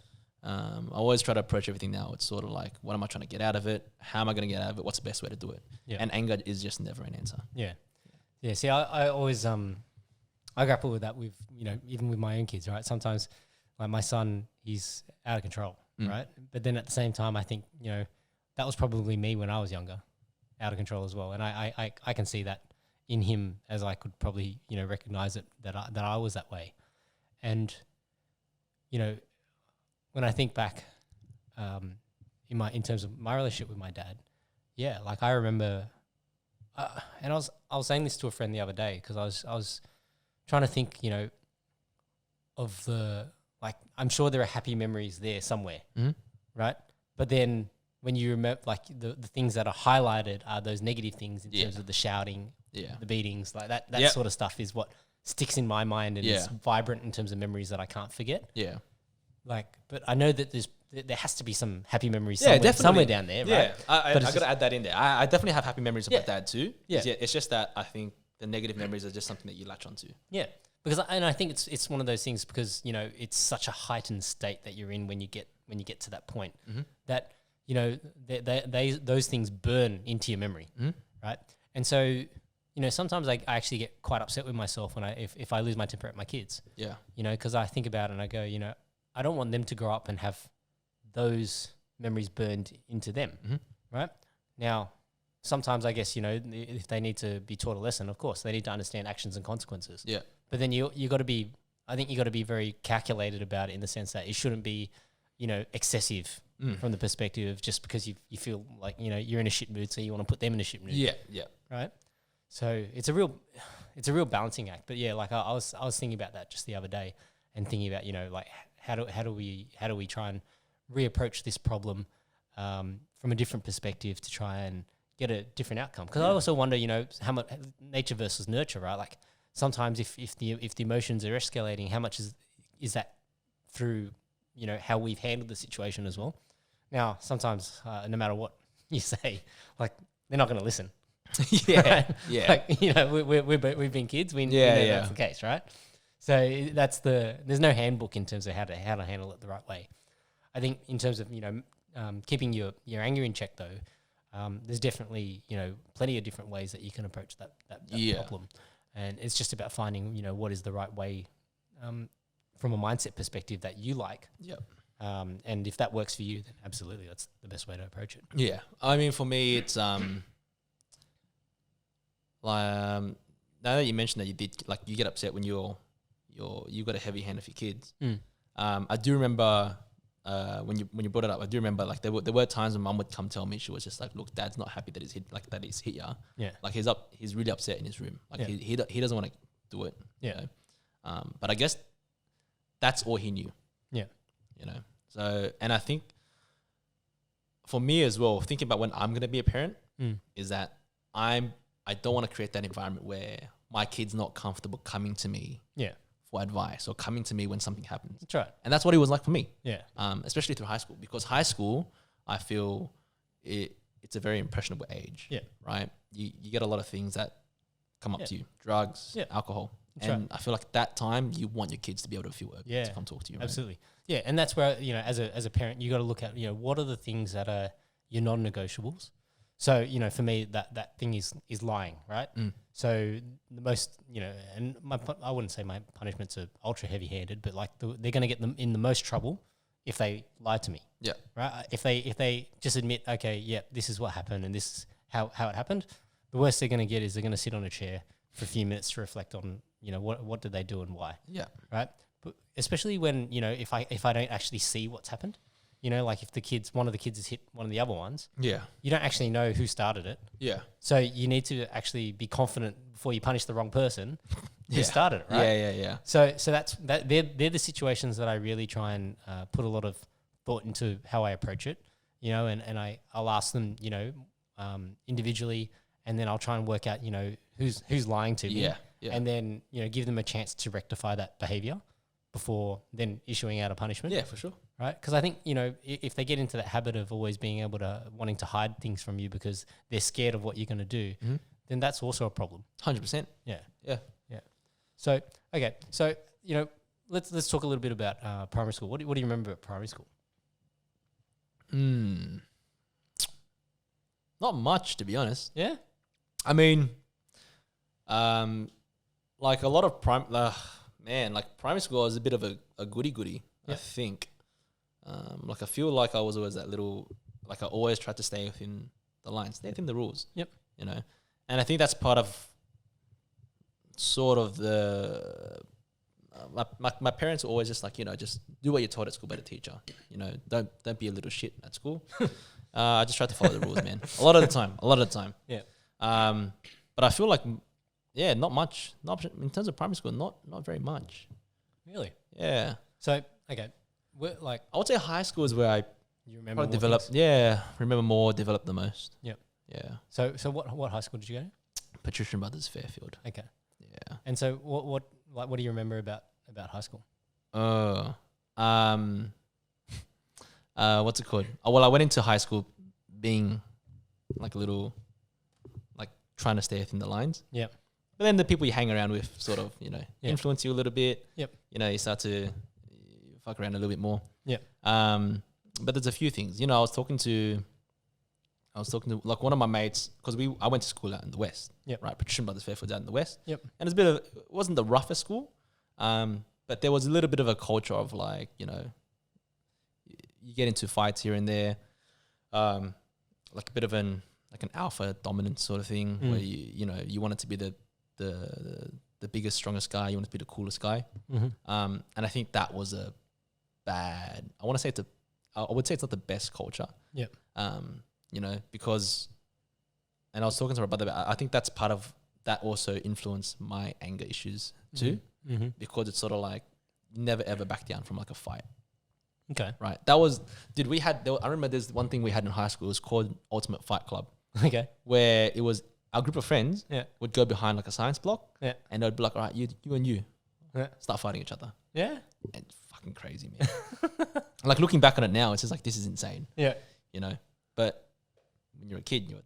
I always try to approach everything now. It's sort of like, what am I trying to get out of it? How am I going to get out of it? What's the best way to do it? Yeah. And anger is just never an answer. Yeah. Yeah. See, I always, I grapple with that with, even with my own kids, right? Sometimes like my son, he's out of control, right? But then at the same time, I think, that was probably me when I was younger, out of control as well. And I can see that in him as I could probably, recognize it, that I was that way. And, when I think back in terms of my relationship with my dad, yeah, like I remember, and I was saying this to a friend the other day because I was trying to think, of like I'm sure there are happy memories there somewhere, right? But then when you remember, like the things that are highlighted are those negative things in terms of the shouting, the beatings, like that sort of stuff is what sticks in my mind and is vibrant in terms of memories that I can't forget. Yeah. Like, but I know that there has to be some happy memories somewhere down there, right? I got to add that in there. I definitely have happy memories of my dad too. Yeah. It's just that I think the negative memories are just something that you latch onto. Yeah. Because I think it's one of those things because, it's such a heightened state that you're in when you get to that point that, those things burn into your memory, right? And so, sometimes I actually get quite upset with myself when if I lose my temper at my kids. Yeah. Because I think about it and I go, I don't want them to grow up and have those memories burned into them, right? Now, sometimes I guess, if they need to be taught a lesson, of course, they need to understand actions and consequences. Yeah. But then you got to be, I think you got to be very calculated about it in the sense that it shouldn't be, excessive from the perspective of just because you feel like, you're in a shit mood, so you want to put them in a shit mood. Yeah. Yeah. Right. So it's a real balancing act. But yeah, like I was thinking about that just the other day and thinking about, like how do we try and reapproach this problem from a different perspective to try and get a different outcome? Because I also wonder, how much nature versus nurture, right? Like sometimes if the emotions are escalating, how much is that through, how we've handled the situation as well? Now, sometimes no matter what you say, like they're not going to listen. Right? Yeah. Like, we've been kids. We know that's the case, right? So there's no handbook in terms of how to handle it the right way. I think in terms of, keeping your anger in check though, there's definitely, plenty of different ways that you can approach that problem. And it's just about finding, what is the right way from a mindset perspective that you like. Yep. And if that works for you, then absolutely, that's the best way to approach it. Yeah. I mean, for me, it's now that you mentioned that you did, like, you get upset when you got a heavy hand of your kids. I do remember when you brought it up, I do remember like there were times when Mum would come tell me, she was just like, "Look, Dad's not happy that he's hit ya. Yeah, like he's really upset in his room. Like he doesn't want to do it. Yeah, but I guess that's all he knew. Yeah, So, and I think for me as well, thinking about when I'm gonna be a parent, is that I don't want to create that environment where my kid's not comfortable coming to me. Yeah. For advice or coming to me when something happens. That's right. And that's what it was like for me. Yeah. Especially through high school, because high school, I feel it's a very impressionable age. Yeah. Right. You get a lot of things that come up to you, drugs, alcohol. That's and right. I feel like that time you want your kids to be able to feel to come talk to you. Absolutely. Right? Yeah. And that's where, as a parent, you got to look at, what are the things that are your non-negotiables? So, for me, that thing is lying, right? So the most, and I wouldn't say my punishments are ultra heavy-handed, but like they're going to get them in the most trouble if they lie to me. Yeah. Right. If they just admit, okay, yeah, this is what happened and this is how it happened. The worst they're going to get is they're going to sit on a chair for a few minutes to reflect on, what did they do and why. Yeah. Right. But especially when, if I don't actually see what's happened. Like if one of the kids has hit one of the other ones, you don't actually know who started it. Yeah. So you need to actually be confident before you punish the wrong person who started it, right? Yeah. So they're the situations that I really try and put a lot of thought into how I approach it. you know, and I'll ask them, you know, individually, and then I'll try and work out, you know, who's lying to me. Yeah. Yeah. And then, you know, give them a chance to rectify that behavior before then issuing out a punishment. Yeah, for sure. Right? Because I think, you know, if they get into that habit of always being able to wanting to hide things from you because they're scared of what you're going to do, then that's also a problem. 100%. Yeah. Yeah. Yeah. So, okay. So, you know, let's talk a little bit about primary school. What do you remember about primary school? Not much, to be honest. Yeah? I mean, like a lot of primary school was a bit of a goody, I think. Like I feel like I was always that little, like I always tried to stay within the lines, stay within the rules. Yep. You know, and I think that's part of sort of the, my parents were always just like, you know, just do what you're told at school by the teacher. You know, don't be a little shit at school. I just tried to follow the rules, man. A lot of the time. Yeah. But I feel like, yeah, not much. Not in terms of primary school, not very much. Really? Yeah. So, okay. Like, I would say high school is where you remember more developed. things? Yeah, remember more, developed the most. Yep. Yeah. So what high school did you go to? Patrick Brothers, Fairfield. Okay. Yeah. And so what do you remember about high school? What's it called? Oh, well, I went into high school being like a little, like trying to stay within the lines. Yep. But then the people you hang around with sort of, you know, influence you a little bit. Yep. You know, you start to fuck around a little bit more. Yep. But there's a few things. You know, I was talking to like one of my mates, because I went to school out in the West. Yep. Right, Patrician Brothers Fairfield's out in the West. Yep. And it wasn't the roughest school, but there was a little bit of a culture of like, you know, you get into fights here and there, like a bit of an alpha dominant sort of thing where you know you want it to be the biggest, strongest guy. You want it to be the coolest guy. And I think that was a bad. I would say it's not the best culture. Yep. You know, because, and I was talking to my brother about, I think that's part of that also influenced my anger issues too, because it's sort of like never ever back down from like a fight. Okay. Right. I remember there's one thing we had in high school. It was called Ultimate Fight Club. Okay. Where it was our group of friends would go behind like a science block and they'd be like, all right, you and you start fighting each other. Yeah. And it's fucking crazy, man. Like looking back on it now, it's just like, this is insane. Yeah. You know, but when you're a kid, you're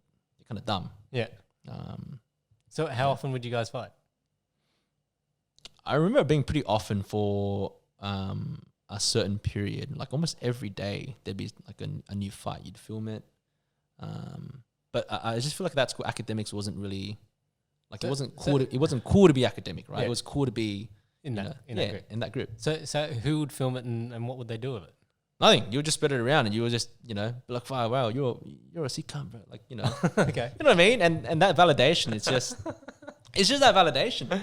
kind of dumb. Yeah. So how often would you guys fight? I remember it being pretty often for a certain period, like almost every day there'd be like a new fight. You'd film it. But I just feel like that school academics wasn't really like, it wasn't cool to be academic, right? Yeah. It was cool to be in that group. So who would film it and what would they do with it? Nothing. You would just spread it around and you would just, you know, be like, wow, you're a sick cunt, bro. Like, you know. Okay. You know what I mean? And that validation, it's just that validation.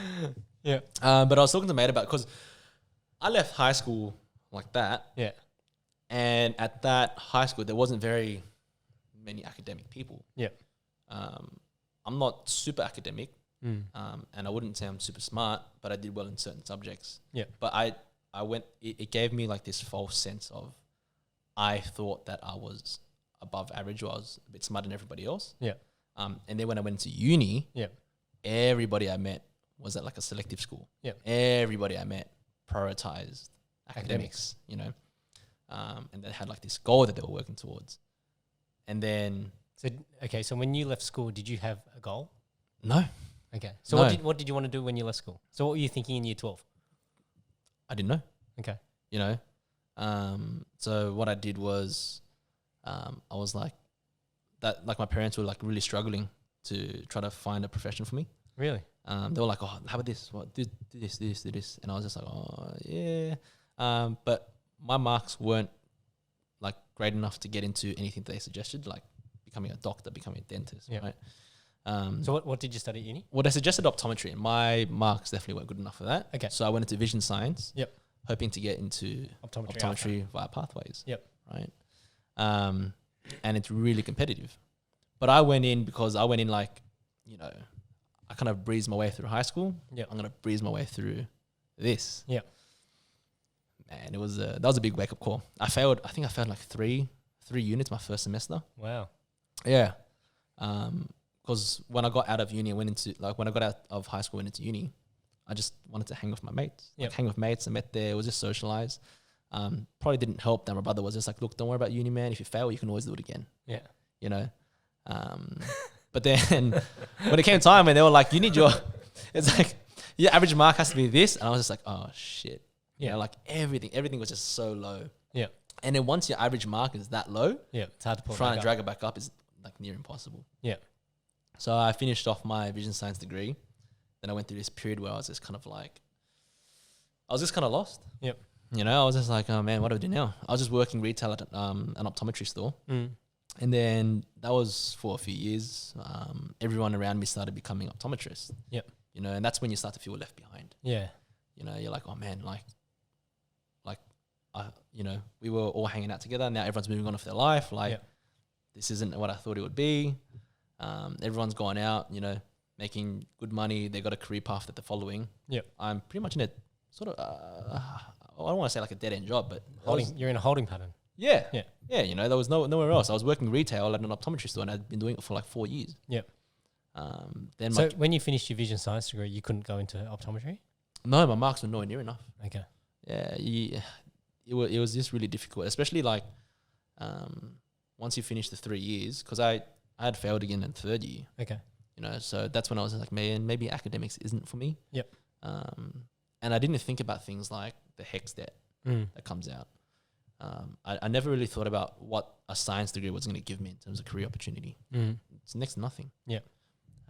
Yeah. But I was talking to a mate about it because I left high school like that. Yeah. And at that high school, there wasn't very many academic people. Yeah. I'm not super academic. And I wouldn't say I'm super smart, but I did well in certain subjects. Yeah. But I went, it gave me like this false sense of, I thought that I was above average, or I was a bit smarter than everybody else. Yeah. And then when I went to uni, everybody I met was at like a selective school. Yeah. Everybody I met prioritized academics, you know, and they had like this goal that they were working towards. And then, so when you left school, did you have a goal? No. Okay. So what did you want to do when you left school? So what were you thinking in year 12? I didn't know. Okay. You know, so what I did was, I was like, my parents were like really struggling to try to find a profession for me. Really? They were like, oh, how about this? What, do this. And I was just like, oh, yeah. But my marks weren't like great enough to get into anything they suggested, like becoming a doctor, becoming a dentist, right? So what did you study at uni? Well, they suggested optometry, and my marks definitely weren't good enough for that. Okay. So I went into vision science. Yep. Hoping to get into optometry via pathways. Yep. Right. And it's really competitive. But I went in because like, you know, I kind of breezed my way through high school. Yep. I'm going to breeze my way through this. Yep. Man, that was a big wake up call. I think I failed like three 3 units my first semester. Wow. Yeah. Because when I got out of uni, when I got out of high school and into uni, I just wanted to hang with my mates. Yep. Hang with mates. I met there. It was just socialize. Probably didn't help that my brother was just like, look, don't worry about uni, man. If you fail, you can always do it again. Yeah. You know? But then when it came time when they were like, you need it's like, your average mark has to be this. And I was just like, oh, shit. Yeah. You know, like everything was just so low. Yeah. And then once your average mark is that low, Yeah. It's hard to pull trying it to back drag it back up is like near impossible. Yeah. So I finished off my vision science degree. Then I went through this period where I was just kind of lost. Yep. You know, I was just like, oh man, what do I do now? I was just working retail at an optometry store. Mm. And then that was for a few years. Everyone around me started becoming optometrists. Yep. You know, and that's when you start to feel left behind. Yeah. You know, you're like, oh man, you know, we were all hanging out together. Now everyone's moving on with their life. Like, Yep. This isn't what I thought it would be. Everyone's gone out, you know, making good money. They got a career path that they're following. Yep. I'm pretty much in a sort of, I don't want to say like a dead end job, but You're in a holding pattern. yeah. Yeah. Yeah. You know, there was nowhere else. I was working retail at an optometry store and I'd been doing it for like 4 years. Yep. Then So when you finished your vision science degree, you couldn't go into optometry? my marks were nowhere near enough. Okay. Yeah. It was just really difficult, especially like, once you finish the 3 years, because I had failed again in third year. Okay. You know, so that's when I was like, man, maybe academics isn't for me. Yep. And I didn't think about things like the HECS debt that comes out. I never really thought about what a science degree was going to give me in terms of career opportunity. It's next to nothing. Yeah.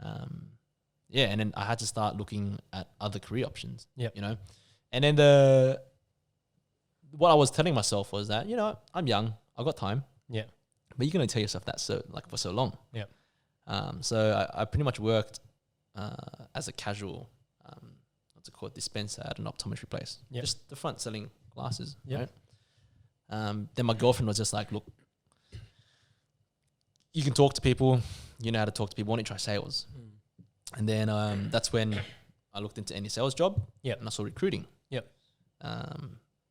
And then I had to start looking at other career options. Yep. You know, and then what I was telling myself was that, you know, I'm young, I've got time. Yeah. But you're going to tell yourself that for so long. Yeah. So I pretty much worked as a casual, what's it called, dispenser at an optometry place. Yep. Just the front selling glasses. Yep. Right? Then my girlfriend was just like, look, you can talk to people. You know how to talk to people. Why don't you try sales? And then that's when I looked into any sales job. Yep. And I saw recruiting. Yep.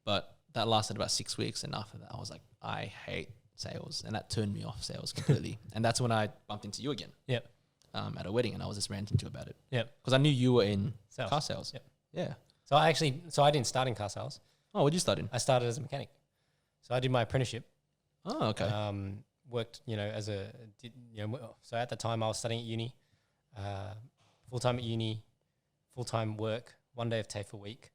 But that lasted about 6 weeks. And after that, I was like, I hate sales. And that turned me off sales completely. And that's when I bumped into you again. Yep. At a wedding, and I was just ranting to you about it. Yep. Because I knew you were in Sales. car sales. Yep. Yeah. So I didn't start in car sales. Oh, what'd you start in? I started as a mechanic. So I did my apprenticeship. Oh, okay. Worked, you know, so at the time I was studying at uni, full-time at uni, full-time work, 1 day of TAFE a week,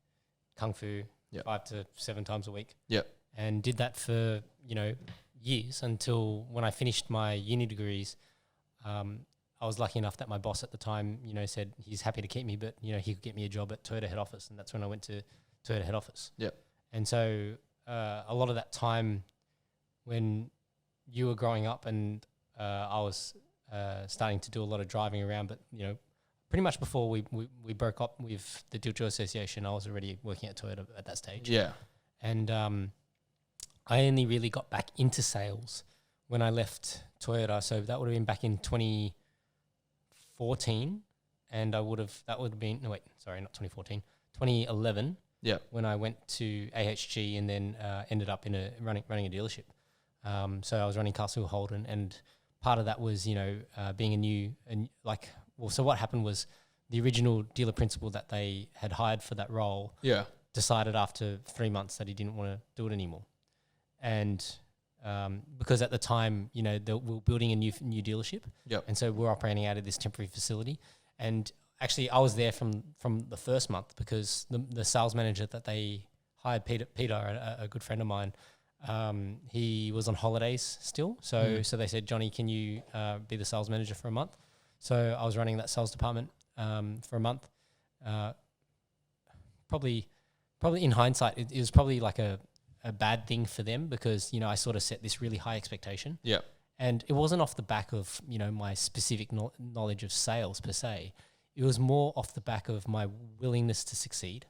Kung Fu, 5 to 7 times a week. Yep. And did that for, you know, years until when I finished my uni degrees. I was lucky enough that my boss at the time, you know, said he's happy to keep me, but, you know, he could get me a job at Toyota head office. And that's when I went to Toyota head office. Yep. And so a lot of that time when you were growing up and I was starting to do a lot of driving around, but, you know, pretty much before we broke up with the Deal Joy Association, I was already working at Toyota at that stage. Yeah. And I only really got back into sales when I left Toyota. So that would have been back in 2014. And that would have been, not 2014, 2011. Yeah. When I went to AHG and then ended up in running a dealership. So I was running Castle Holden, and part of that was, you know, being so what happened was the original dealer principal that they had hired for that role decided after 3 months that he didn't want to do it anymore. And because at the time, you know, we were building a new dealership. Yep. And so we're operating out of this temporary facility. And actually I was there from the first month because the sales manager that they hired, Peter, a good friend of mine, he was on holidays still. So they said, Johnny, can you be the sales manager for a month? So I was running that sales department for a month. Probably in hindsight, it was probably like a bad thing for them because, you know, I sort of set this really high expectation. Yeah. And it wasn't off the back of, you know, my specific knowledge of sales per se. It was more off the back of my willingness to succeed.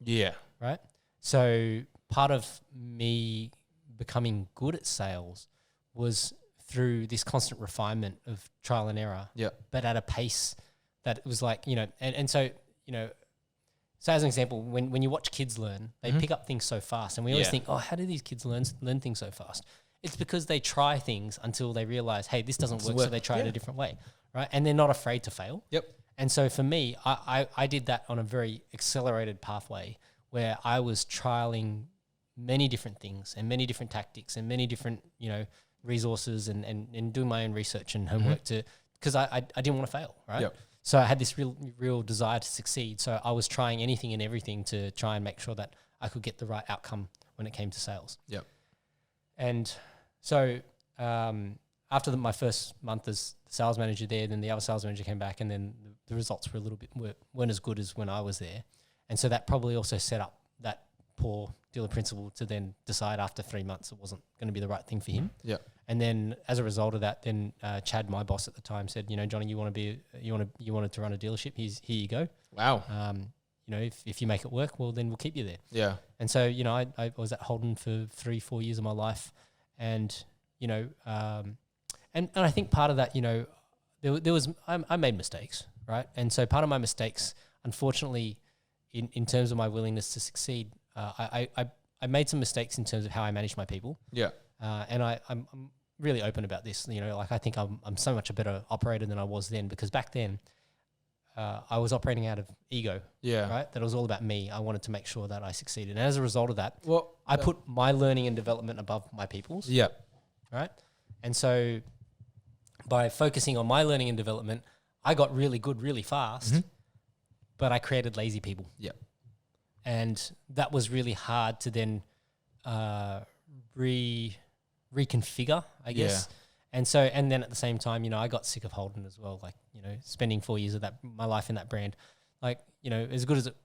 Yeah. Right? So part of me becoming good at sales was through this constant refinement of trial and error. Yeah. But at a pace that it was like, you know, and so, you know, so as an example, when you watch kids learn, they pick up things so fast. And we always think, oh, how do these kids learn things so fast? It's because they try things until they realize, hey, this doesn't work, so they try it Yeah. a different way, right? And they're not afraid to fail. Yep. And so for me, I did that on a very accelerated pathway where I was trialing many different things and many different tactics and many different, resources and doing my own research and homework because I didn't want to fail, right? Yep. So I had this real desire to succeed. So I was trying anything and everything to try and make sure that I could get the right outcome when it came to sales. Yep. And so after my first month as sales manager there, then the other sales manager came back, and then the results were weren't as good as when I was there. And so that probably also set up that poor dealer principal to then decide after 3 months it wasn't going to be the right thing for him. Yeah. And then as a result of that, then Chad, my boss at the time, said, Johnny, you wanted to run a dealership. Here you go. Wow. If you make it work, well, then we'll keep you there. Yeah. And so, I was at Holden for 3-4 years of my life. And, and I think part of that, there was, I made mistakes, right? And so part of my mistakes, unfortunately, in terms of my willingness to succeed, I made some mistakes in terms of how I managed my people. Yeah. And I'm really open about this. I think I'm so much a better operator than I was then, because back then I was operating out of ego. Yeah. Right. That it was all about me. I wanted to make sure that I succeeded. And as a result of that, Well, I put my learning and development above my people's. Yeah. Right. And so by focusing on my learning and development, I got really good really fast, but I created lazy people. Yeah. And that was really hard to then reconfigure, I guess. And so, and then at the same time, I got sick of Holden as well. Like, spending 4 years of my life in that brand, like, as good as it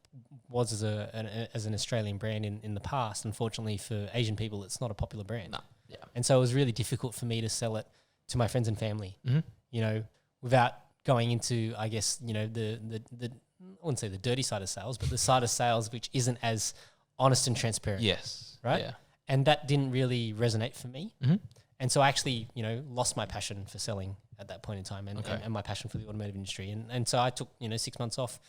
was as an Australian brand in the past, unfortunately for Asian people, it's not a popular brand. No. Yeah. And so it was really difficult for me to sell it to my friends and family, without going into, I guess, the I wouldn't say the dirty side of sales, but the side of sales which isn't as honest and transparent. Yes. Right? Yeah. And that didn't really resonate for me. And so I actually, lost my passion for selling at that point in time and my passion for the automotive industry. And so I took, 6 months off,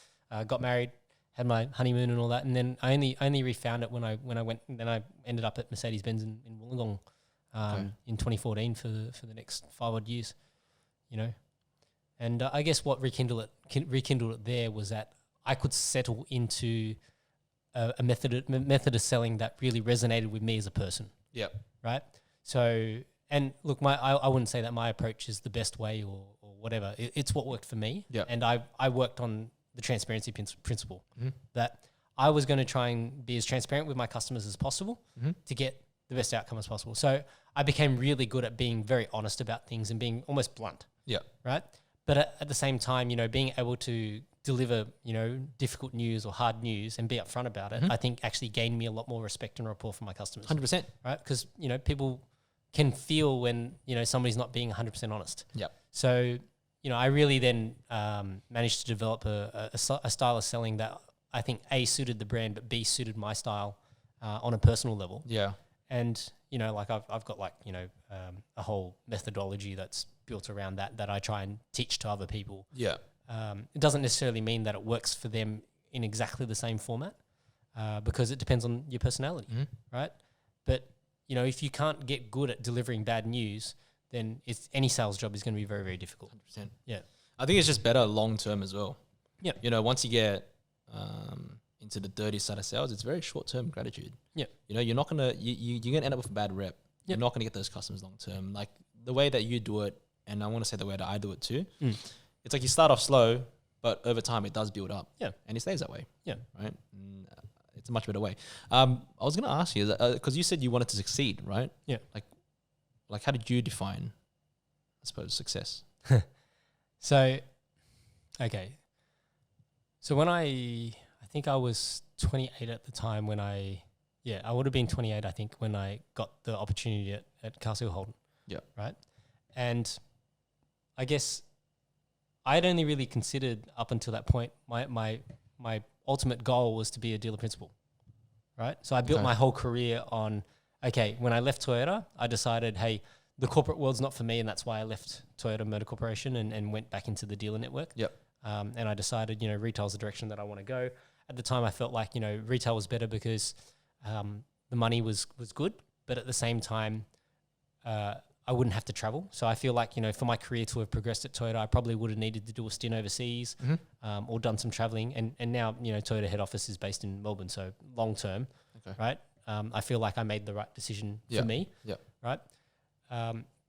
got married, had my honeymoon and all that. And then I only refound it when I went, and then I ended up at Mercedes-Benz in Wollongong in 2014 for the next 5 odd years, And I guess what rekindled it there was that I could settle into a method of selling that really resonated with me as a person. Yep. Right. So, and look, I wouldn't say that my approach is the best way or whatever. It's what worked for me. Yep. And I worked on the transparency principle that I was going to try and be as transparent with my customers as possible to get the best outcome as possible. So I became really good at being very honest about things and being almost blunt. Yeah. Right. But at the same time, being able to deliver, difficult news or hard news and be upfront about it, I think actually gained me a lot more respect and rapport from my customers. 100%. Right? Because, people can feel when, somebody's not being 100% honest. Yeah. So, I really then managed to develop a style of selling that I think A, suited the brand, but B, suited my style on a personal level. Yeah. And, I've got a whole methodology that's built around that I try and teach to other people. Yeah. It doesn't necessarily mean that it works for them in exactly the same format because it depends on your personality, right? But, if you can't get good at delivering bad news, then any sales job is going to be very, very difficult. 100%. Yeah. I think it's just better long term as well. Yeah. Once you get into the dirty side of sales, it's very short term gratitude. Yeah. You're not gonna you're gonna end up with a bad rep. You're not gonna get those customers long term. Like the way that you do it, and I want to say the way that I do it too. It's like you start off slow, but over time it does build up. Yeah. And it stays that way. Yeah. Right. And, it's a much better way. I was gonna ask you because you said you wanted to succeed, right? Yeah. Like how did you define, I suppose, success? So, okay. So when I think I was 28 at the time when I would have been 28, I think, when I got the opportunity at Castle Holden. Yeah. Right. And I guess I'd only really considered up until that point, my ultimate goal was to be a dealer principal. Right. So I built my whole career on, when I left Toyota, I decided, hey, the corporate world's not for me. And that's why I left Toyota Motor Corporation and went back into the dealer network. Yep. And I decided, retail's the direction that I want to go. At the time, I felt like, retail was better because the money was good. But at the same time, I wouldn't have to travel. So I feel like, for my career to have progressed at Toyota, I probably would have needed to do a stint overseas, or done some traveling. And now, Toyota head office is based in Melbourne. So long term, right? I feel like I made the right decision for me, right?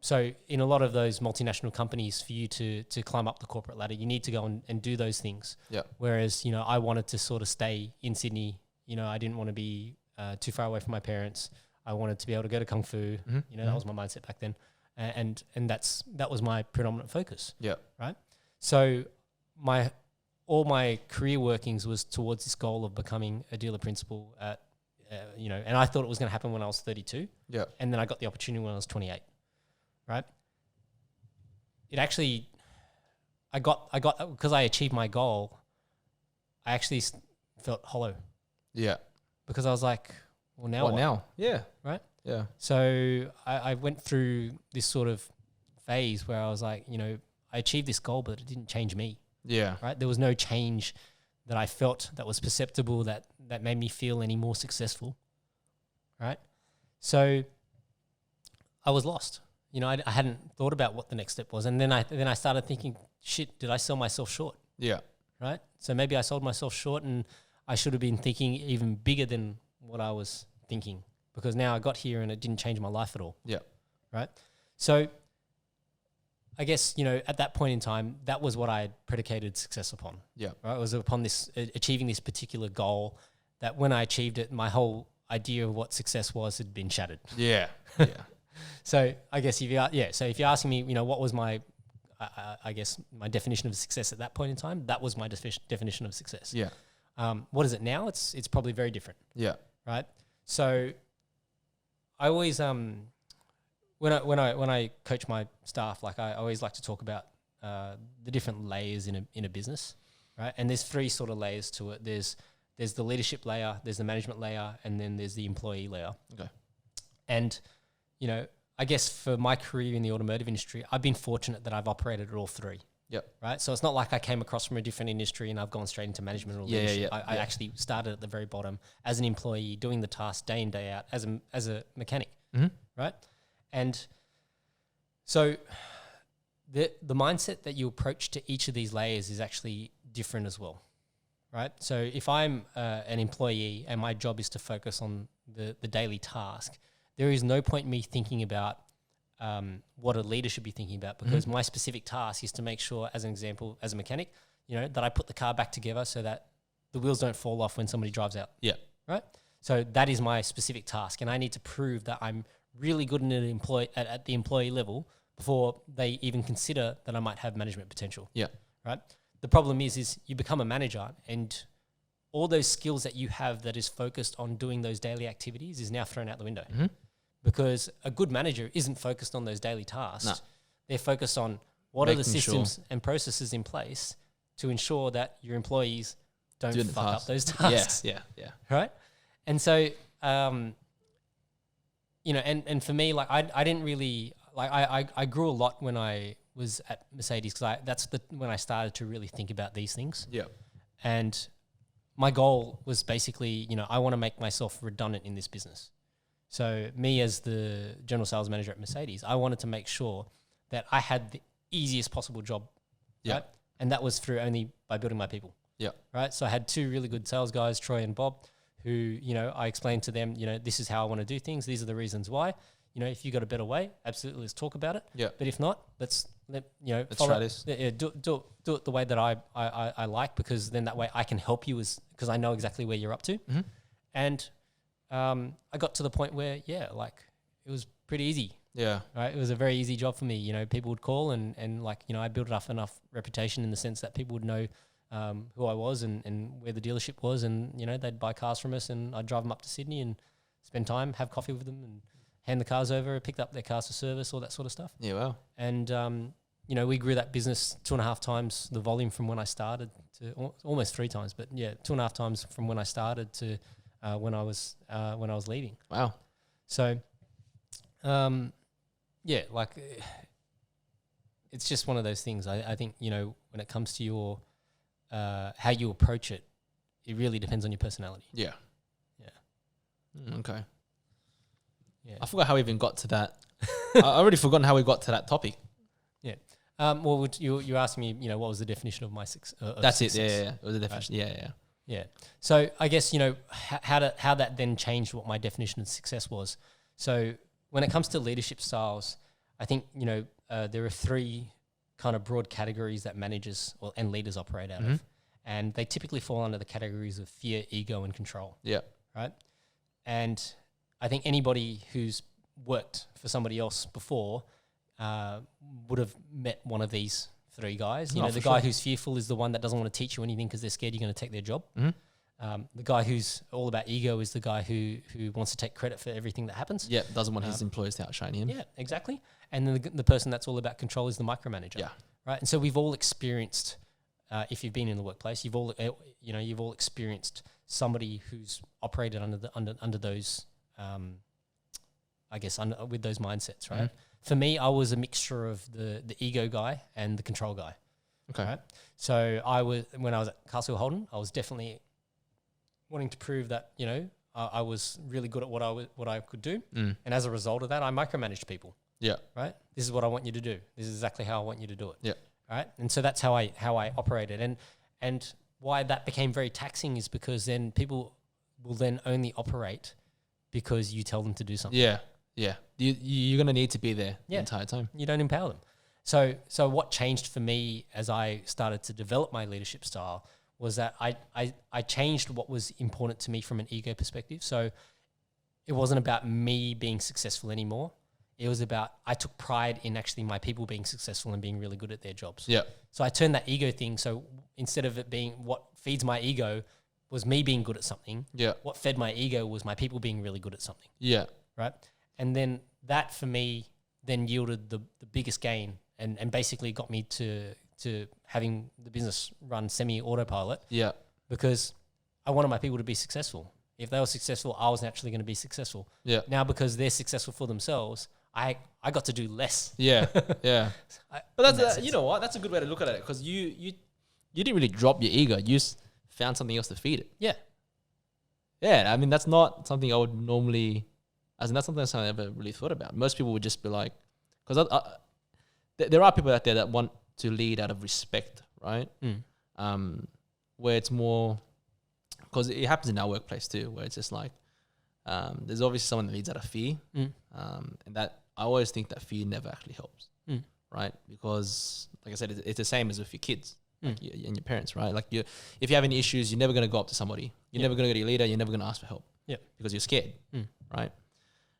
So in a lot of those multinational companies, for you to climb up the corporate ladder, you need to go and do those things. Whereas, I wanted to sort of stay in Sydney. I didn't want to be too far away from my parents. I wanted to be able to go to Kung Fu. That was my mindset back then. And that was my predominant focus. Right. So all my career workings was towards this goal of becoming a dealer principal at, and I thought it was going to happen when I was 32. And then I got the opportunity when I was 28. Right. It actually, because I achieved my goal, I actually felt hollow. Because I was like, well, now what? Now? Yeah. Right? Yeah. So I went through this sort of phase where I was like, I achieved this goal, but it didn't change me. Right? There was no change that I felt that was perceptible that made me feel any more successful. Right? So I was lost. I hadn't thought about what the next step was. And then I started thinking, shit, did I sell myself short? Right? So maybe I sold myself short, and I should have been thinking even bigger than what I was thinking, because now I got here and it didn't change my life at all. Right. So I guess, at that point in time, that was what I had predicated success upon. Right. It was upon this achieving this particular goal that when I achieved it, my whole idea of what success was had been shattered. So I guess if you're asking me, what was my, I guess my definition of success at that point in time, that was my definition of success. What is it now? It's probably very different. Right. So I always, when I coach my staff, like I always like to talk about the different layers in a business, right? And there's 3 sort of layers to it. There's the leadership layer, there's the management layer, and then there's the employee layer. And I guess for my career in the automotive industry, I've been fortunate that I've operated at all 3. Right. So it's not like I came across from a different industry and I've gone straight into management or leadership. I actually started at the very bottom as an employee, doing the task day in, day out as a mechanic. Right. And so the mindset that you approach to each of these layers is actually different as well. Right. So if I'm an employee and my job is to focus on the daily task, there is no point in me thinking about what a leader should be thinking about, because my specific task is to make sure, as an example, as a mechanic, that I put the car back together so that the wheels don't fall off when somebody drives out. Right. So that is my specific task, and I need to prove that I'm really good at the employee level before they even consider that I might have management potential. Right. The problem is you become a manager, and all those skills that you have that is focused on doing those daily activities is now thrown out the window. Because a good manager isn't focused on those daily tasks. They're focused on what are the systems and processes in place to ensure that your employees don't fuck up those tasks. Right? And so, and for me, like I didn't really, like I grew a lot when I was at Mercedes, because that's when I started to really think about these things. And my goal was basically, I want to make myself redundant in this business. So me as the general sales manager at Mercedes, I wanted to make sure that I had the easiest possible job. Right? And that was through only by building my people. Right. So I had 2 really good sales guys, Troy and Bob, who, I explained to them, this is how I want to do things. These are the reasons why. If you got a better way, absolutely, let's talk about it. But if not, let's try this. Do it the way that I like, because then that way I can help you, because I know exactly where you're up to. And I got to the point where, it was pretty easy. Right. It was a very easy job for me. People would call and I built up enough reputation in the sense that people would know who I was and where the dealership was, and, they'd buy cars from us, and I'd drive them up to Sydney and spend time, have coffee with them, and hand the cars over, picked up their cars for service, all that sort of stuff. Wow. And, we grew that business 2.5 times the volume from when I started to almost 3 times, but 2.5 times from when I started to when I was leaving. Wow. So, it's just one of those things. I think, when it comes to your, how you approach it, it really depends on your personality. Okay. I forgot how we even got to that I already forgotten how we got to that topic. Yeah. Well, you asked me, what was the definition of my success? That's it. Yeah. It was a definition. Right. Yeah. Yeah. So I guess, how that then changed what my definition of success was. So when it comes to leadership styles, I think, there are three kind of broad categories that managers and leaders operate out of. And they typically fall under the categories of fear, ego, and control. Yeah. Right. And I think anybody who's worked for somebody else before would have met one of these three guys. The guy who's fearful is the one that doesn't want to teach you anything because they're scared you're going to take their job. The guy who's all about ego is the guy who wants to take credit for everything that happens. Yeah, doesn't want his employees to outshine him. Yeah, exactly. And then the person that's all about control is the micromanager. Yeah. Right. And so we've all experienced, if you've been in the workplace, you've all experienced somebody who's operated under those, with those mindsets, right? For me, I was a mixture of the ego guy and the control guy. Okay. Right? So when I was at Castle Holden, I was definitely wanting to prove that, I was really good at what I could do. And as a result of that, I micromanaged people. Yeah. Right? This is what I want you to do. This is exactly how I want you to do it. Yeah. Right? And so that's how I operated. And why that became very taxing is because then people will then only operate because you tell them to do something. Yeah. Yeah. You're going to need to be there the entire time. You don't empower them. So what changed for me as I started to develop my leadership style was that I changed what was important to me from an ego perspective. So it wasn't about me being successful anymore. It was about, I took pride in actually my people being successful and being really good at their jobs. Yeah. So I turned that ego thing. So instead of it being what feeds my ego was me being good at something. Yeah. What fed my ego was my people being really good at something. Yeah. Right. And then that for me then yielded the biggest gain and basically got me to having the business run semi-autopilot. Yeah. Because I wanted my people to be successful. If they were successful, I was naturally going to be successul. Yeah. Now because they're successful for themselves, I got to do less. Yeah. Yeah. But that's you know what? That's a good way to look at it because you didn't really drop your ego. You just found something else to feed it. Yeah. Yeah. I mean, that's not something I would normally, that's something I never really thought about. Most people would just be like, because there are people out there that want to lead out of respect, right? Where it's more, because it happens in our workplace too, where it's just like, there's obviously someone that leads out of fear. And that I always think that fear never actually helps, right? Because like I said, it's the same as with your kids and your parents, right? Like if you have any issues, you're never going to go up to somebody. You're never going to go to your leader. You're never going to ask for help because you're scared, right?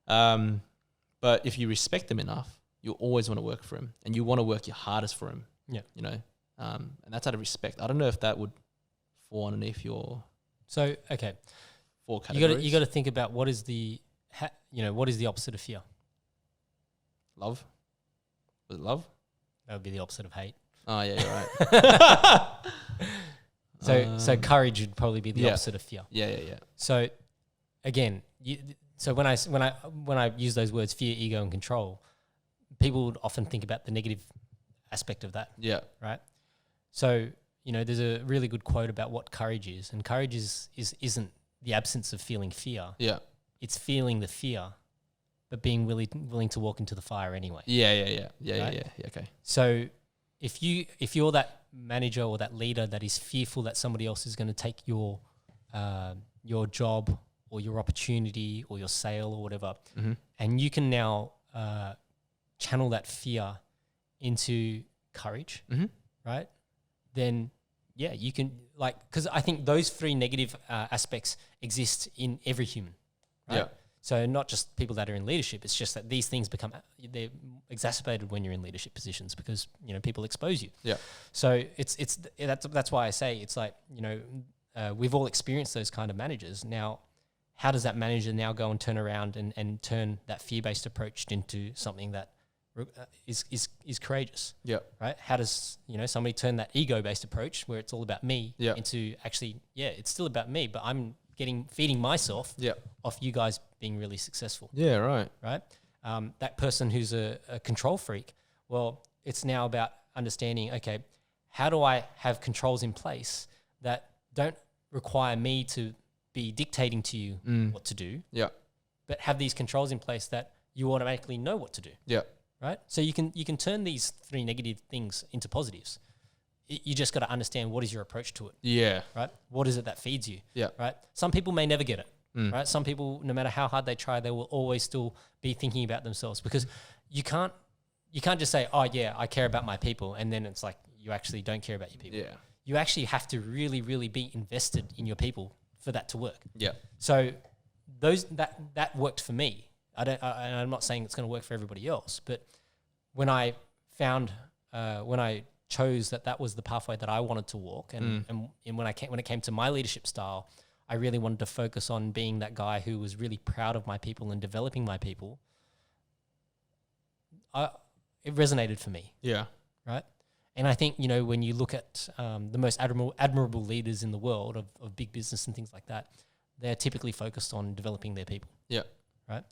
But if you respect them enough, you always want to work for him and you want to work your hardest for him. Yeah. And that's out of respect. I don't know if that would fall underneath your four categories. You got to think about what is the opposite of fear? Love. Was it love? That would be the opposite of hate. Oh yeah, you're right. So courage would probably be the opposite of fear. Yeah. So again, when I use those words fear, ego, and control, people would often think about the negative aspect of that. Yeah. Right. So there's a really good quote about what courage is, and courage isn't the absence of feeling fear. Yeah. It's feeling the fear, but being willing to walk into the fire anyway. Yeah. Okay. So if you're that manager or that leader that is fearful that somebody else is going to take your job or your opportunity or your sale or whatever, and you can now channel that fear into courage, right? Then you can because I think those three negative aspects exist in every human, right? Yeah. So not just people that are in leadership. It's just that these things they're exacerbated when you're in leadership positions because people expose you. Yeah. So that's why I say it's like we've all experienced those kind of managers. Now, how does that manager now go and turn around and turn that fear-based approach into something that is courageous? Yeah. Right. How does somebody turn that ego-based approach where it's all about me into actually it's still about me, but I'm feeding myself off you guys being really successful. Yeah. Right. Right. That person who's a control freak. Well, it's now about understanding. Okay, how do I have controls in place that don't require me to be dictating to you what to do? Yeah. But have these controls in place that you automatically know what to do. Yeah. Right? So you can turn these 3 negative things into positives. You just got to understand what is your approach to it. Yeah. Right? What is it that feeds you? Yeah. Right? Some people may never get it. Right? Some people, no matter how hard they try, they will always still be thinking about themselves, because you can't just say, oh yeah, I care about my people, and then it's like you actually don't care about your people. Yeah. You actually have to really, really be invested in your people for that to work. Yeah. So that worked for me. I'm not saying it's going to work for everybody else, but when I chose that was the pathway that I wanted to walk, and when it came to my leadership style, I really wanted to focus on being that guy who was really proud of my people and developing my people. It resonated for me. Yeah. Right. And I think, when you look at the most admirable leaders in the world of big business and things like that, they're typically focused on developing their people. Yeah. Right.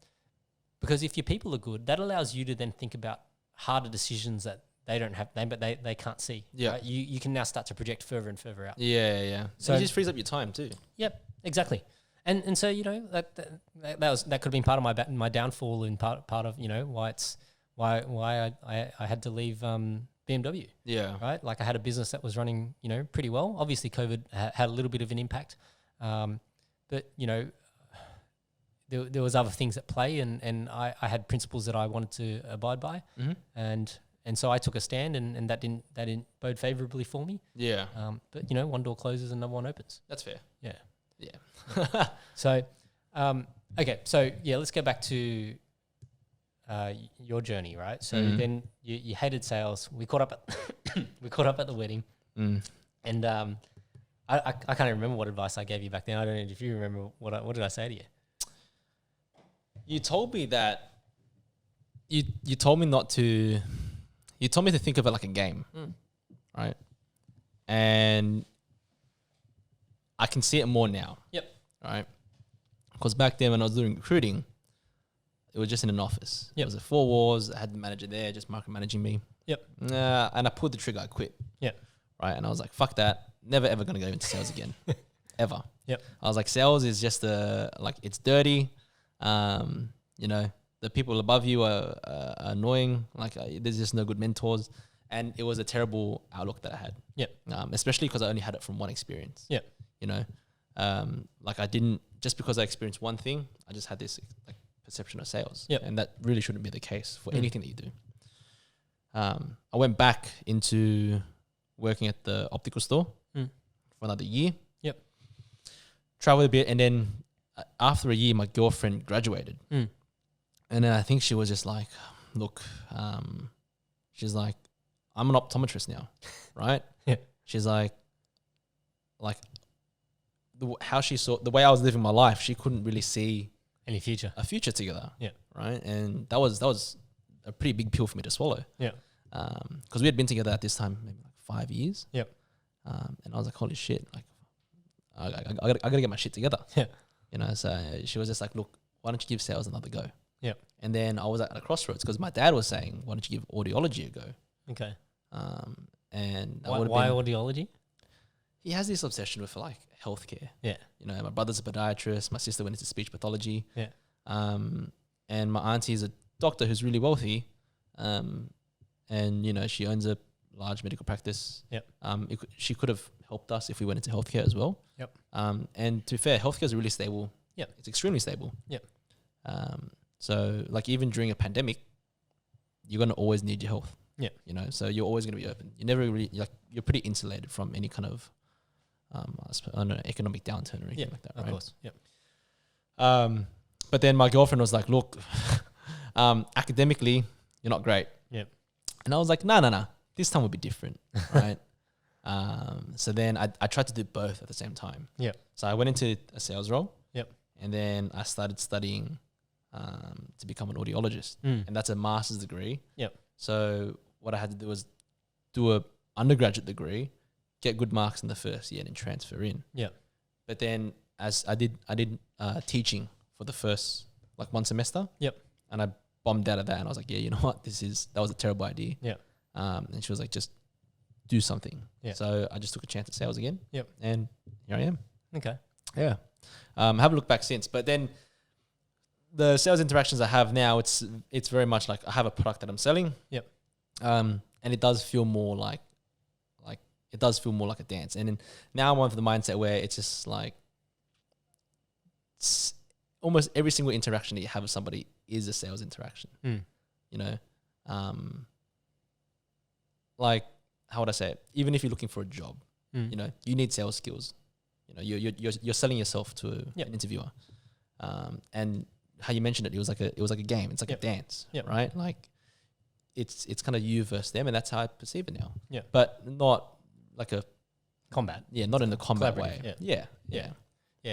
Because if your people are good, that allows you to then think about harder decisions that they don't have, but they can't see. Yeah. Right? You can now start to project further and further out. Yeah, yeah. So it just frees up your time too. Yep, exactly. And so that could have been part of my downfall, and part of why I had to leave BMW. Yeah. Right. Like I had a business that was running pretty well. Obviously, COVID had a little bit of an impact, but there was other things at play, and I had principles that I wanted to abide by, and so I took a stand, and that didn't bode favorably for me. Yeah. But one door closes and another one opens. That's fair. Yeah. Yeah. So, okay. So yeah, let's go back to your journey, right? So then you hated sales. We caught up at the wedding, and I can't remember what advice I gave you back then. I don't know if you remember what did I say to you. You told me that you told me not to. You told me to think of it like a game, right? And I can see it more now. Yep. Right. Because back then when I was doing recruiting, it was just in an office. Yep. It was at 4 walls. I had the manager there just micromanaging me. Yep. And I pulled the trigger. I quit. Yep. Right. And I was like, fuck that. Never ever going to go into sales again. Ever. Yep. I was like, sales is just it's dirty. The people above you are annoying. There's just no good mentors. And it was a terrible outlook that I had. Yep. Especially because I only had it from one experience. Yep. I didn't, just because I experienced one thing, I just had this perception of sales. Yep. And that really shouldn't be the case for anything that you do. I went back into working at the optical store for another year. Yep. Traveled a bit, and then after a year, my girlfriend graduated. And then I think she was just like, look, she's like, I'm an optometrist now, right? Yeah. She's like how she saw the way I was living my life, she couldn't really see Any future. a future together. Yeah. Right. And that was a pretty big pill for me to swallow. Yeah. Because we had been together at this time maybe 5 years. Yep. And I was like, holy shit, I gotta get my shit together. Yeah. So she was just like, look, why don't you give sales another go? Yep. And then I was at a crossroads because my dad was saying, why don't you give audiology a go? Okay. And why audiology? He has this obsession with healthcare. Yeah. My brother's a podiatrist. My sister went into speech pathology. Yeah. And my auntie is a doctor who's really wealthy. And she owns a large medical practice. Yep. She could have helped us if we went into healthcare as well. Yep. And to be fair, healthcare is really stable. Yep. It's extremely stable. Yep. So even during a pandemic, you're going to always need your health. Yeah. So you're always going to be open. You never really you're pretty insulated from any kind of economic downturn or anything like that. Of right? course. Yep. But then my girlfriend was like, look, academically, you're not great. Yep. And I was like, no. This time will be different. Right. So then I tried to do both at the same time. Yep. So I went into a sales role. Yep. And then I started studying to become an audiologist. And that's a master's degree. Yep. So what I had to do was do a undergraduate degree, get good marks in the first year, and then transfer in. Yep. But then as I did teaching for the first 1 semester. Yep. And I bombed out of that, and I was like, yeah, you know what, that was a terrible idea. Yeah. And she was like, just do something. Yeah. So I just took a chance at sales again. Yep. And here I am. Okay. Yeah. Haven't looked back since. But then the sales interactions I have now, it's very much like I have a product that I'm selling. Yep. And it does feel more like it does feel more like a dance. And then now I'm on for the mindset where it's just like almost every single interaction that you have with somebody is a sales interaction. You know, like how would I say it? Even if you're looking for a job, you know, you need sales skills. You know, you're selling yourself to an interviewer. And how you mentioned it, it was like a game. It's like a dance, right? Like it's kind of you versus them, and that's how I perceive it now. Yeah, but not like a combat. Yeah, not in the combat way. Yeah.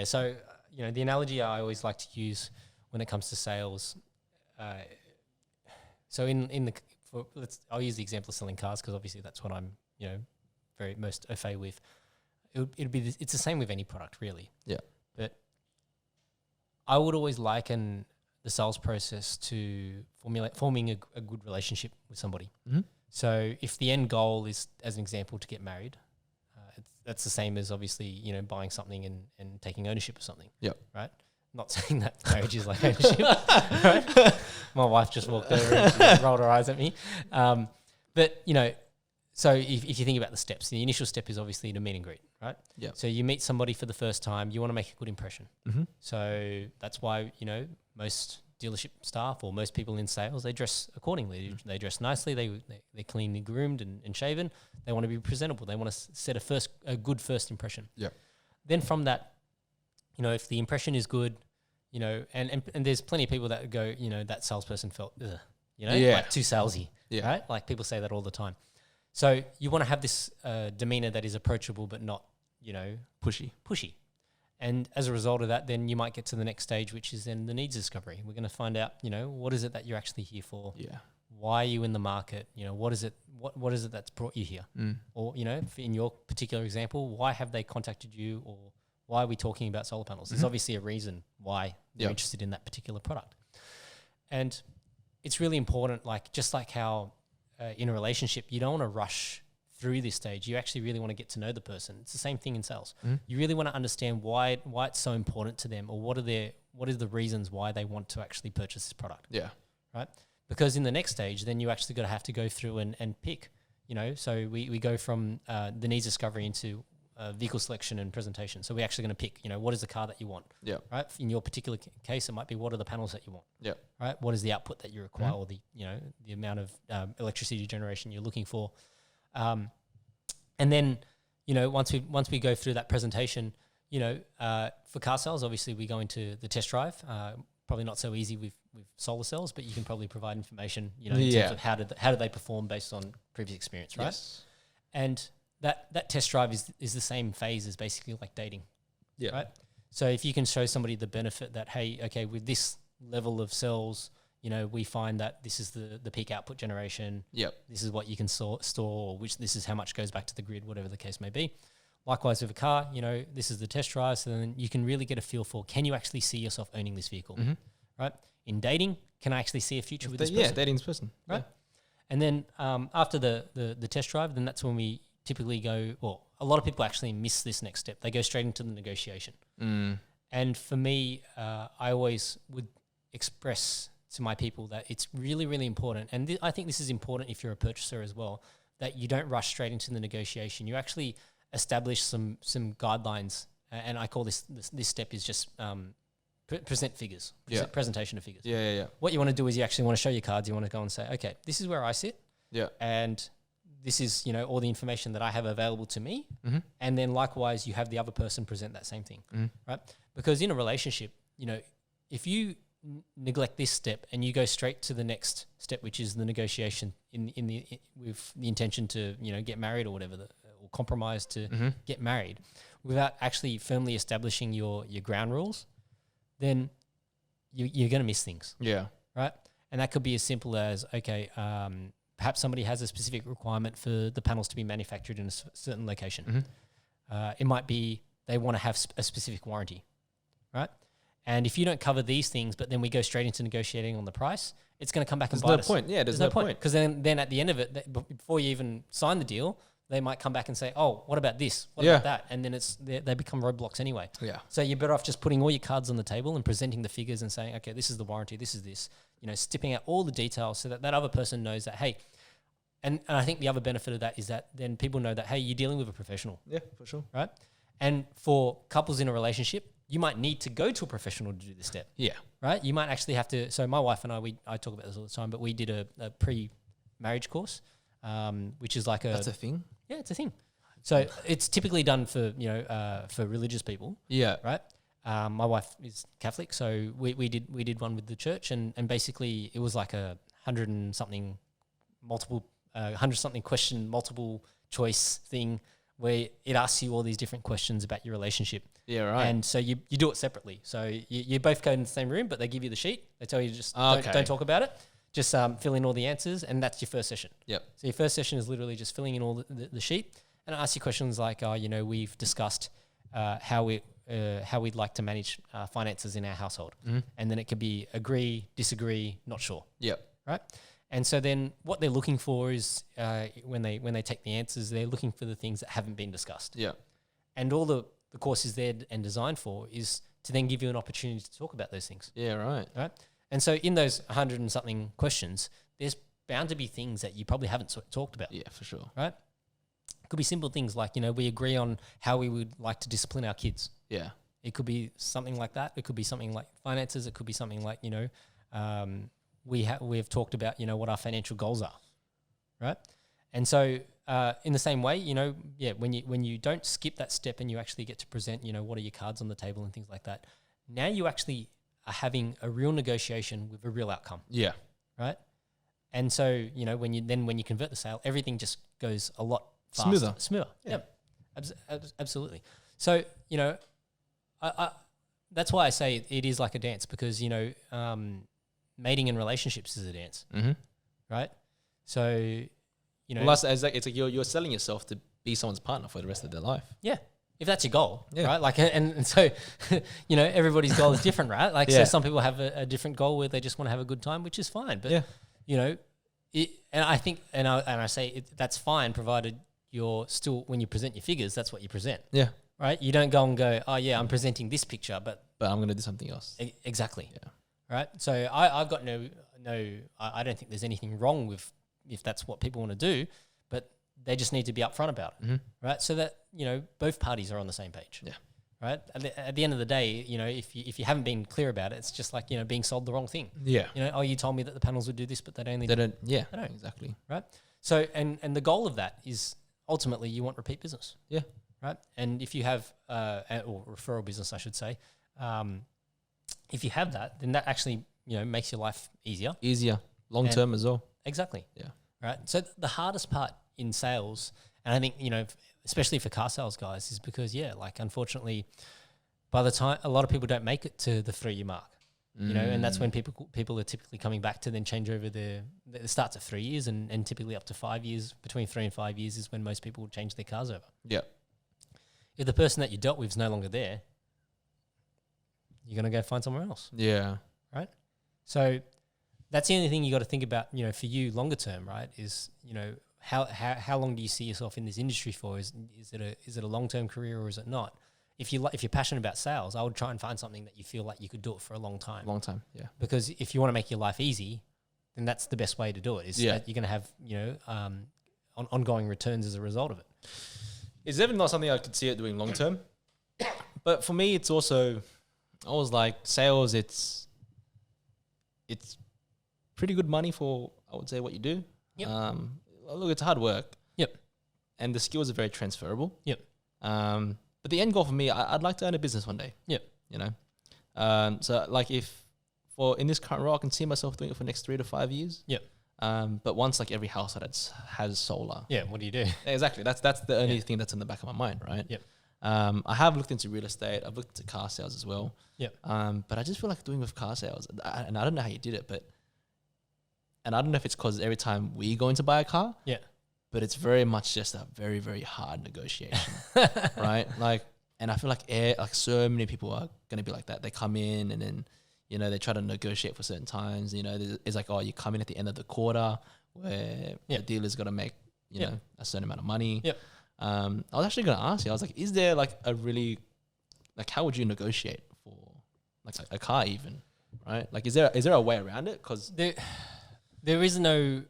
So you know, the analogy I always like to use when it comes to sales. So I'll use the example of selling cars because obviously that's what I'm very most au fait with. It's the same with any product really. Yeah, but I would always liken the sales process to forming a good relationship with somebody. So if the end goal is, as an example, to get married, that's the same as obviously, buying something and taking ownership of something. Yeah. Right? Not saying that marriage is like ownership. Right? My wife just walked over and she rolled her eyes at me. But, so if you think about the steps, the initial step is obviously to meet and greet, right? Yeah. So you meet somebody for the first time, you want to make a good impression. So that's why, most dealership staff or most people in sales, they dress accordingly. They dress nicely. They're cleanly groomed and shaven. They want to be presentable. They want to set a good first impression. Yeah. Then from that, if the impression is good, and there's plenty of people that go, that salesperson felt, like too salesy, right? Like people say that all the time. So you want to have this demeanor that is approachable but not, pushy. And as a result of that, then you might get to the next stage, which is then the needs discovery. We're going to find out, what is it that you're actually here for? Yeah. Why are you in the market? What is it? What is it that's brought you here? Or, in your particular example, why have they contacted you, or why are we talking about solar panels? There's obviously a reason why they're interested in that particular product. And it's really important, just like how in a relationship, you don't want to rush through this stage. You actually really want to get to know the person. It's the same thing in sales. You really want to understand why it's so important to them, or what are the reasons why they want to actually purchase this product. Yeah. Right? Because in the next stage, then you actually have to go through and pick, so we go from the needs discovery into vehicle selection and presentation. So we're actually going to pick, what is the car that you want? Yeah. Right? In your particular case, it might be what are the panels that you want? Yeah. Right? What is the output that you require, or the amount of electricity generation you're looking for? And then, once we go through that presentation, for car sales, obviously we go into the test drive. Probably not so easy with solar cells, but you can probably provide information, in terms of how did they perform based on previous experience, right? Yes. And that test drive is the same phase as basically like dating. Yeah. Right. So if you can show somebody the benefit that, hey, okay, with this level of cells, we find that this is the peak output generation. Yep. This is what you can store, or this is how much goes back to the grid, whatever the case may be. Likewise with a car, this is the test drive. So then you can really get a feel for, can you actually see yourself owning this vehicle, right? In dating, can I actually see a future with this person? Yeah, dating this person. Right. Yeah. And then after the test drive, then that's when we typically go, well, a lot of people actually miss this next step. They go straight into the negotiation. And for me, I always would express to my people that it's really, really important. And I think this is important if you're a purchaser as well, that you don't rush straight into the negotiation. You actually establish some guidelines. And I call this step is just present figures, presentation of figures. Yeah. What you want to do is you actually want to show your cards. You want to go and say, okay, this is where I sit. Yeah. And this is, all the information that I have available to me. And then likewise, you have the other person present that same thing, right? Because in a relationship, if you neglect this step and you go straight to the next step, which is the negotiation with the intention to, get married or whatever, or compromise to get married, without actually firmly establishing your ground rules, then you're going to miss things. Yeah. Right. And that could be as simple as, okay, perhaps somebody has a specific requirement for the panels to be manufactured in a certain location. It might be they want to have a specific warranty, right? And if you don't cover these things, but then we go straight into negotiating on the price, it's going to come back and bite us. There's no point. Yeah, there's no point. Because then at the end of it, before you even sign the deal, they might come back and say, oh, what about this? What Yeah. about that? And then they become roadblocks anyway. Yeah. So you're better off just putting all your cards on the table and presenting the figures and saying, okay, this is the warranty, this is this, stipping out all the details so that that other person knows that, hey, and I think the other benefit of that is that then people know that, hey, you're dealing with a professional, Yeah, for sure. right? And for couples in a relationship, you might need to go to a professional to do this step, Yeah. right? You might actually have to. So my wife and I talk about this all the time, but we did a pre-marriage course, which is like That's a thing. yeah, it's a thing. So it's typically done for for religious people, Yeah. right? My wife is Catholic, so we did one with the church, and basically it was like 100 something question multiple choice thing where it asks you all these different questions about your relationship. Yeah, right. And so you do it separately. So you both go in the same room, but they give you the sheet. They tell you just Okay. don't talk about it. Just fill in all the answers, and that's your first session. Yep. So your first session is literally just filling in all the sheet, and it asks you questions like, we've discussed how we'd like to manage finances in our household. Mm-hmm. And then it could be agree, disagree, not sure, Yep. right? And so then what they're looking for is when they take the answers, they're looking for the things that haven't been discussed. Yeah. And all the course is there and designed for is to then give you an opportunity to talk about those things, Yeah, right. right? And so in those 100 and something questions, there's bound to be things that you probably haven't talked about, Yeah, for sure. right? It could be simple things like, we agree on how we would like to discipline our kids. Yeah. It could be something like that. It could be something like finances. It could be something like, we've talked about, what our financial goals are, right? And so in the same way, when you don't skip that step and you actually get to present, what are your cards on the table and things like that, now you actually are having a real negotiation with a real outcome, Yeah. right? And so, when you convert the sale, everything just goes a lot faster. Smoother. Yeah. Absolutely. So, I that's why I say it is like a dance because, mating in relationships is a dance, Mm-hmm. right? So, Well, it's like you're selling yourself to be someone's partner for the rest of their life. yeah, if that's your goal, Yeah. right? Like, and so, everybody's goal is different, right? Like, Yeah. so some people have a different goal where they just want to have a good time, which is fine. But, and I think, and I say that's fine, provided you're still, when you present your figures, that's what you present, Yeah. right? You don't go and go, oh yeah, I'm presenting this picture, but But I'm going to do something else. exactly. Yeah. Right. So I've got I don't think there's anything wrong with if that's what people want to do, but they just need to be upfront about it. Mm-hmm. Right. So that, both parties are on the same page. Yeah. Right. At the end of the day, if you haven't been clear about it, it's just like, being sold the wrong thing. Yeah. You told me that the panels would do this, but they don't. They don't. Yeah. They don't. Exactly. Right. So, and the goal of that is ultimately you want repeat business. Yeah. Right. And if you have, or referral business, I should say, if you have that, then that actually, makes your life easier. Easier. Long term as well. Exactly. Yeah. Right. So the hardest part in sales, and I think, especially for car sales guys, is because, unfortunately, by the time a lot of people don't make it to the 3-year mark, and that's when people are typically coming back to then change over it starts at 3 years and typically up to 5 years, between 3 and 5 years is when most people will change their cars over. Yeah. If the person that you dealt with is no longer there, you're going to go find somewhere else. Yeah. Right. So that's the only thing you got to think about, for you longer term, right? Is, how long do you see yourself in this industry for? Is it a long-term career or is it not? If you're passionate about sales, I would try and find something that you feel like you could do it for a long time. Long time. Yeah. Because if you want to make your life easy, then that's the best way to do it. Is that you're going to have, ongoing returns as a result of it. It's definitely not something I could see it doing long term. But for me, it's also, I was like, sales, it's pretty good money for, I would say, what you do. Yep. Look, it's hard work. Yep. And the skills are very transferable. Yep. But the end goal for me, I'd like to own a business one day. Yep. So like in this current role, I can see myself doing it for the next 3 to 5 years. Yep. But once like every household has solar. Yeah. What do you do? Exactly. That's the only thing that's in the back of my mind, right? Yep. I have looked into real estate. I've looked into car sales as well. Yep. But I just feel like doing with car sales, and I don't know how you did it, and I don't know if it's because every time we go in to buy a car, but it's very much just a very, very hard negotiation, right? Like, and I feel like so many people are going to be like that. They come in and then, they try to negotiate for certain times. It's like, oh, you come in at the end of the quarter where the dealer's got to make you know, a certain amount of money. Yep. I was actually going to ask you, I was like, is there like a really, like, how would you negotiate for like a car even, right? Like, is there a way around it? Because there is no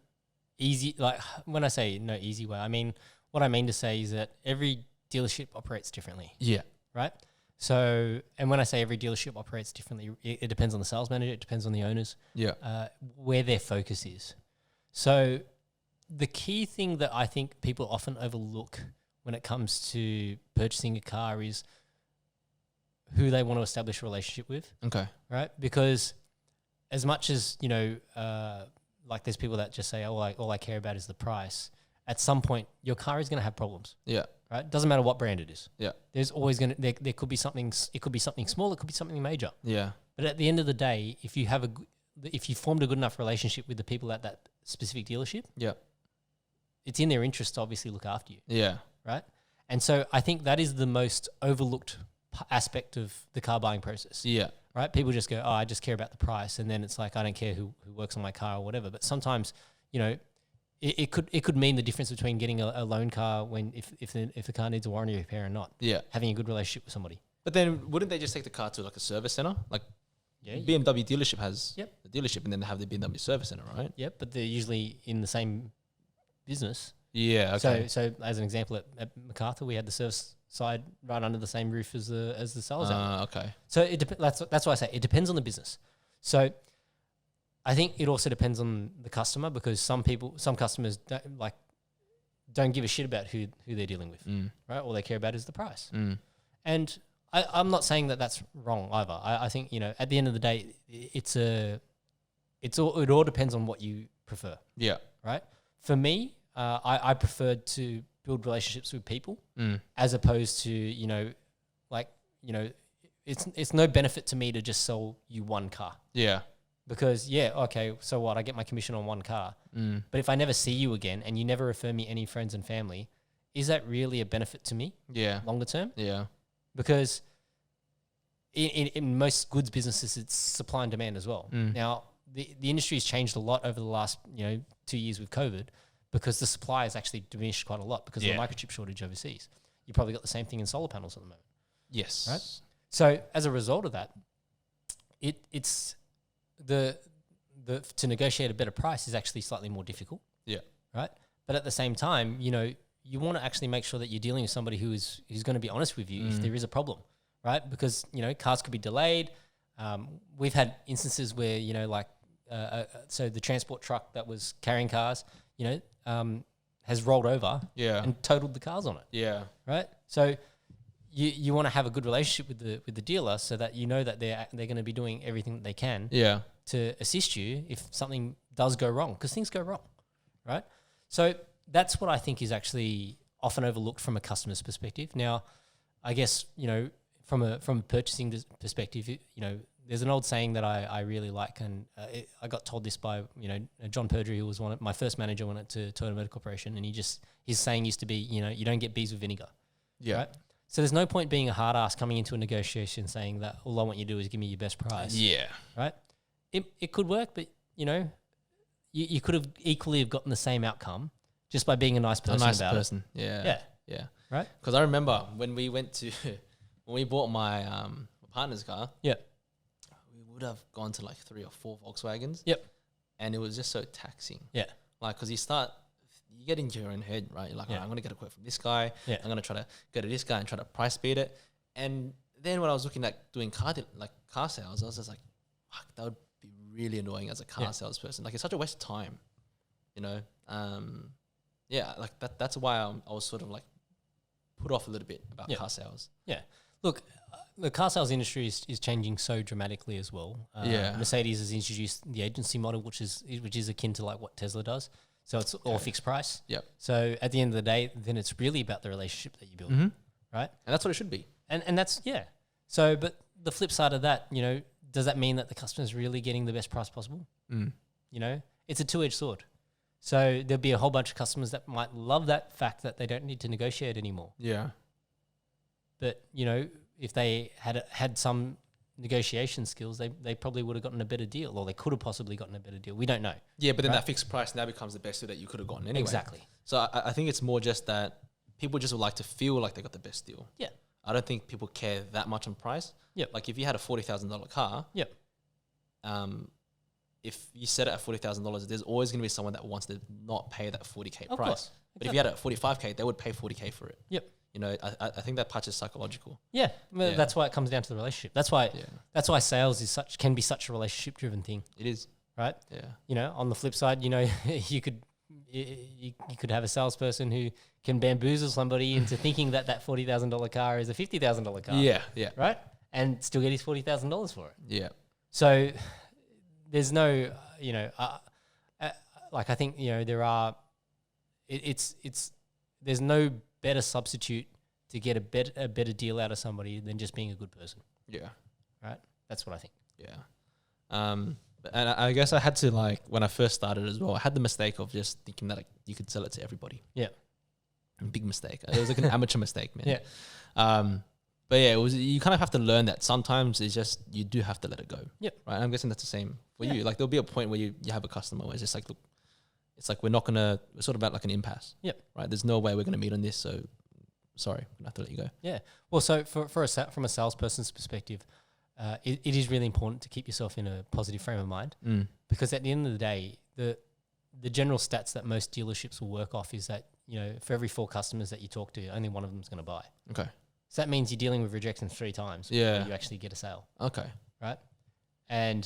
easy, like when I say no easy way, I mean, what I mean to say is that every dealership operates differently. Yeah. Right? So, and when I say every dealership operates differently, it depends on the sales manager, it depends on the owners, where their focus is. So the key thing that I think people often overlook when it comes to purchasing a car is who they want to establish a relationship with. Okay. Right? Because as much as, you know, like there's people that just say, oh, all I care about is the price. At some point, your car is going to have problems. Yeah. Right? Doesn't matter what brand it is. Yeah. There's always going to, there could be something, it could be something small, it could be something major. Yeah. But at the end of the day, if you formed a good enough relationship with the people at that specific dealership, yeah, it's in their interest to obviously look after you. Yeah. Right? And so I think that is the most overlooked aspect of the car buying process. Yeah. Right? People just go, oh, I just care about the price. And then it's like, I don't care who works on my car or whatever. But sometimes, you know, it could mean the difference between getting a loan car when if the car needs a warranty repair or not. Yeah. Having a good relationship with somebody. But then wouldn't they just take the car to like a service center? Like Yeah. BMW dealership has Yep. the dealership and then they have the BMW service center, right? Yep, but they're usually in the same business. Yeah. Okay. So as an example, at MacArthur, we had the service side right under the same roof as the sales outlet. Okay. So that's why I say it depends on the business. So I think it also depends on the customer because some customers don't give a shit about who they're dealing with, right? All they care about is the price. And I'm not saying that that's wrong either. I think, you know, at the end of the day, it all depends on what you prefer. Yeah. Right. For me, I preferred to build relationships with people as opposed to, it's no benefit to me to just sell you one car. Yeah. Because, okay, so what? I get my commission on one car. But if I never see you again and you never refer me any friends and family, is that really a benefit to me? Yeah. Longer term? Yeah. Because in most goods businesses, it's supply and demand as well. Now, the industry has changed a lot over the last 2 years with COVID because the supply has actually diminished quite a lot because of the microchip shortage overseas. You probably got the same thing in solar panels at the moment. Yes. Right? So as a result of that, it's to negotiate a better price is actually slightly more difficult. Yeah. Right. But at the same time, you want to actually make sure that you're dealing with somebody who's going to be honest with you if there is a problem, right? Because cars could be delayed. We've had instances where so the transport truck that was carrying cars, has rolled over and totaled the cars on it. Yeah. Right. So you want to have a good relationship with the dealer so that you know that they're going to be doing everything that they can to assist you if something does go wrong, because things go wrong, right? So that's what I think is actually often overlooked from a customer's perspective. Now, I guess, from a purchasing perspective, there's an old saying that I really like, and I got told this by, John Perdry, who was my first manager when I went to Toyota Motor Corporation, and his saying used to be, you don't get bees with vinegar. Yeah. Right? So there's no point being a hard ass coming into a negotiation saying that all I want you to do is give me your best price. Yeah. Right? It could work, but, you could have equally have gotten the same outcome just by being a nice person about it. Yeah. Yeah. Right? Because I remember when we bought my partner's car. Yeah. We would have gone to like 3 or 4 Volkswagens. Yep. And it was just so taxing. Yeah. Like, because you get into your own head, right? You're like, I'm going to get a quote from this guy. Yeah. I'm going to try to go to this guy and try to price beat it. And then when I was looking at doing car sales, I was just like, fuck, that would be really annoying as a car salesperson. Like, it's such a waste of time, like that's why I was sort of like put off a little bit about car sales. Yeah. Look, the car sales industry is changing so dramatically as well. Mercedes has introduced the agency model, which is akin to like what Tesla does. So it's all fixed price. Yep. So at the end of the day, then it's really about the relationship that you build, right? And that's what it should be. And that's, So, but the flip side of that, does that mean that the customer is really getting the best price possible? It's a two-edged sword. So there'll be a whole bunch of customers that might love that fact that they don't need to negotiate anymore. Yeah. But, if they had some negotiation skills, they probably would have gotten a better deal, or they could have possibly gotten a better deal. We don't know. Yeah, but then Right? that fixed price now becomes the best deal that you could have gotten anyway. Exactly. So I think it's more just that people just would like to feel like they got the best deal. Yeah. I don't think people care that much on price. Yep. Like if you had a $40,000 car, Yep. If you set it at $40,000, there's always going to be someone that wants to not pay that 40K Of price. course. But if you had it at 45K, they would pay 40K for it. Yep. You know, I think that part is psychological. Yeah. Well, Yeah. that's why it comes down to the relationship. That's why Yeah, that's why sales can be such a relationship driven thing, it is. right? Yeah. You know, on the flip side, you know, you could have a salesperson who can bamboozle somebody into thinking that $40,000 car is a $50,000 car. Yeah. Yeah. Right. And still get his $40,000 for it. Yeah. So there's no, you know, like I think, you know, there are, there's no better substitute to get a better deal out of somebody than just being a good person. Yeah. Right. That's what I think. Yeah. And I guess I had to, like, when I first started as well, I had the mistake of just thinking that you could sell it to everybody. Yeah. Big mistake. It was like an amateur mistake, man. Yeah. But yeah, you kind of have to learn that sometimes it's just, you do have to let it go. Yep. Right. And I'm guessing that's the same for Yeah. you. Like there'll be a point where you have a customer where it's just like, look, it's like we're sort of at like an impasse. Yep. Right. There's no way we're going to meet on this. So sorry, I'm going to have to let you go. Yeah. Well, so from a salesperson's perspective, it is really important to keep yourself in a positive frame of mind, because at the end of the day, the general stats that most dealerships will work off is that, you know, for every 4 customers that you talk to, only one of them is going to buy. Okay. So that means you're dealing with rejections 3 times Yeah. before you actually get a sale. Okay. Right? And,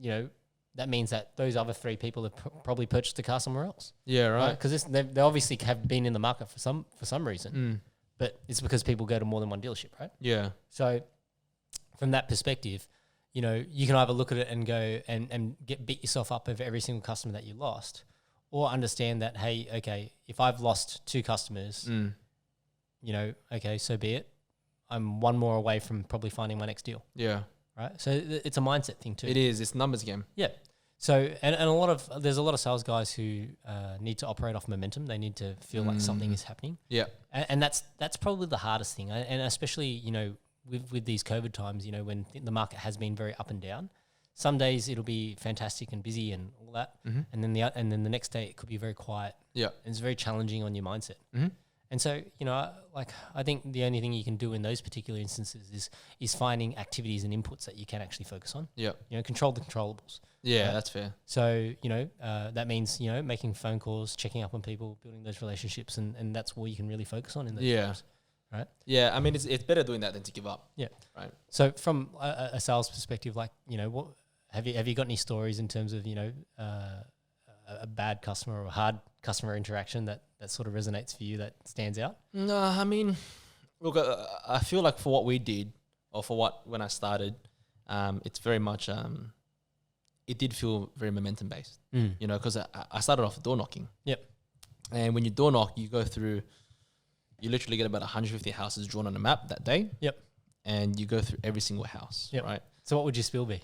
you know, that means that those other 3 people have probably purchased a car somewhere else. Yeah. Right. Because they obviously have been in the market for some reason, but it's because people go to more than one dealership, right? Yeah. So from that perspective, you know, you can either look at it and go and beat yourself up over every single customer that you lost, or understand that, hey, okay, if I've lost 2 customers, you know, okay, so be it. I'm one more away from probably finding my next deal. Yeah. Right. So it's a mindset thing too. It is. It's a numbers game. Yeah. So and there's a lot of sales guys who need to operate off momentum. They need to feel like something is happening. Yeah. And that's probably the hardest thing. And especially, you know, with these COVID times, you know, when the market has been very up and down, some days it'll be fantastic and busy and all that. And then the next day it could be very quiet. Yeah. And it's very challenging on your mindset. And so, you know, like I think the only thing you can do in those particular instances is finding activities and inputs that you can actually focus on. Yeah. You know, control the controllables. Yeah, Right. that's fair. So, you know, that means, you know, making phone calls, checking up on people, building those relationships, and that's all you can really focus on in those times. Right? Yeah, I mean, it's better doing that than to give up. Yeah. Right. So from a sales perspective, like, you know, what have you got any stories in terms of, you know, a bad customer or a hard customer interaction that sort of resonates for you, that stands out? No, I mean, look, I feel like for what we did, or when I started, it's very much, it did feel very momentum based, you know, because I started off door knocking. Yep. And when you door knock, you literally get about 150 houses drawn on a map that day. Yep. And you go through every single house, Yep. right? So what would your spiel be?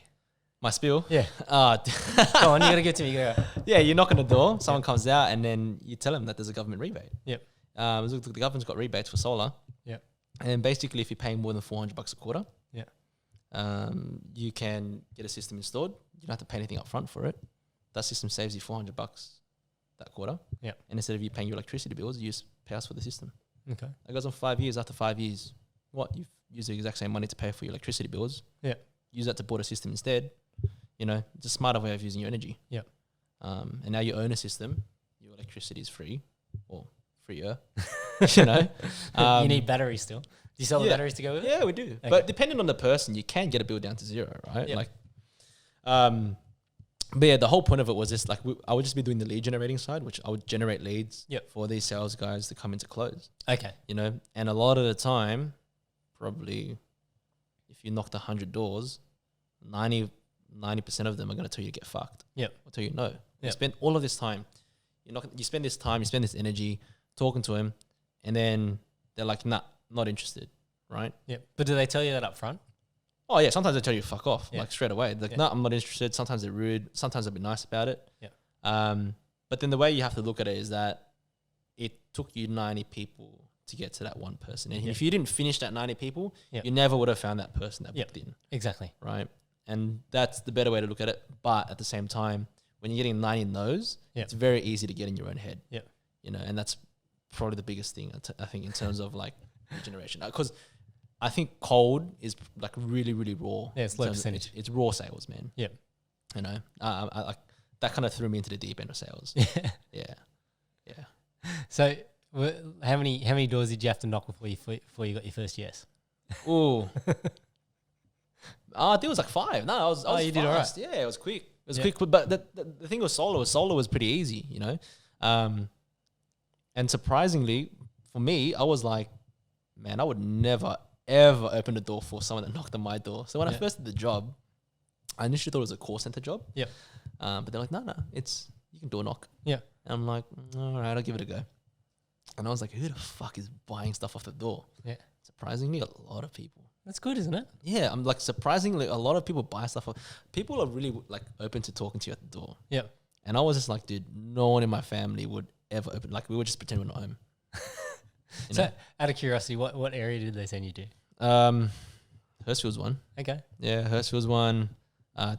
My spiel? Yeah. Go on, you got to give it to me. Go. Yeah, you knock on the door, someone comes out, and then you tell them that there's a government rebate. Yep. Look, the government's got rebates for solar. Yep. And basically, if you're paying more than $400 a quarter, yeah, you can get a system installed. You don't have to pay anything up front for it. That system saves you $400 that quarter. Yeah. And instead of you paying your electricity bills, you just pay us for the system. Okay. That goes on for 5 years. After 5 years, you've used the exact same money to pay for your electricity bills. Yeah. Use that to board a system instead. You know, it's a smarter way of using your energy. Yeah. And now you own a system. Your electricity is free, or freer. You know, you need batteries still. Do you sell the batteries to go with it? Yeah, we do. Okay. But depending on the person, you can get a bill down to 0, right? Yep. Like, but yeah, the whole point of it was just like I would just be doing the lead generating side, which I would generate leads for these sales guys to come into close. Okay. You know, and a lot of the time, probably if you knocked 100 doors, 90% of them are going to tell you to get fucked. Yep. Or tell you no. You Yep. spend all of this time. You spend this time, you spend this energy talking to him, and then they're like, nah, not interested, right? Yeah. But do they tell you that up front? Oh yeah, sometimes they tell you fuck off, Yeah. like straight away. Like, no, I'm not interested. Sometimes they're rude. Sometimes they'll be nice about it. Yeah. But then the way you have to look at it is that it took you 90 people to get to that one person. And if you didn't finish that 90 people, Yep. you never would have found that person that Yep. booked in, Exactly. right? And that's the better way to look at it. But at the same time, when you're getting 90 no's, Yep. it's very easy to get in your own head. Yep. You know, and that's probably the biggest thing I think in terms of like lead generation. Because I think cold is like really, really raw. Yeah, it's in low terms of- percentage. It's raw sales, man. Yep. You know, I that kind of threw me into the deep end of sales. Yeah. Yeah. So how many doors did you have to knock before you got your first yes? Ooh. I think it was like 5. No, I was you did all right. fast. Yeah, it was quick. It was Yeah. quick. But the thing with solar was pretty easy, you know. And surprisingly, for me, I was like, man, I would never, ever open the door for someone that knocked on my door. So when I first did the job, I initially thought it was a call center job. Yep. But they're like, no, you can door knock. Yeah. And I'm like, all right, I'll give it a go. And I was like, who the fuck is buying stuff off the door? Yeah. Surprisingly, a lot of people. That's good, isn't it? Yeah, I'm like, surprisingly, a lot of people buy stuff. People are really like open to talking to you at the door. Yeah. And I was just like, dude, no one in my family would ever open. Like, we would just pretend we're not home. You So know? out of curiosity, what area did they send you to? Hurstville's one. Okay. Yeah, Hurstville's one.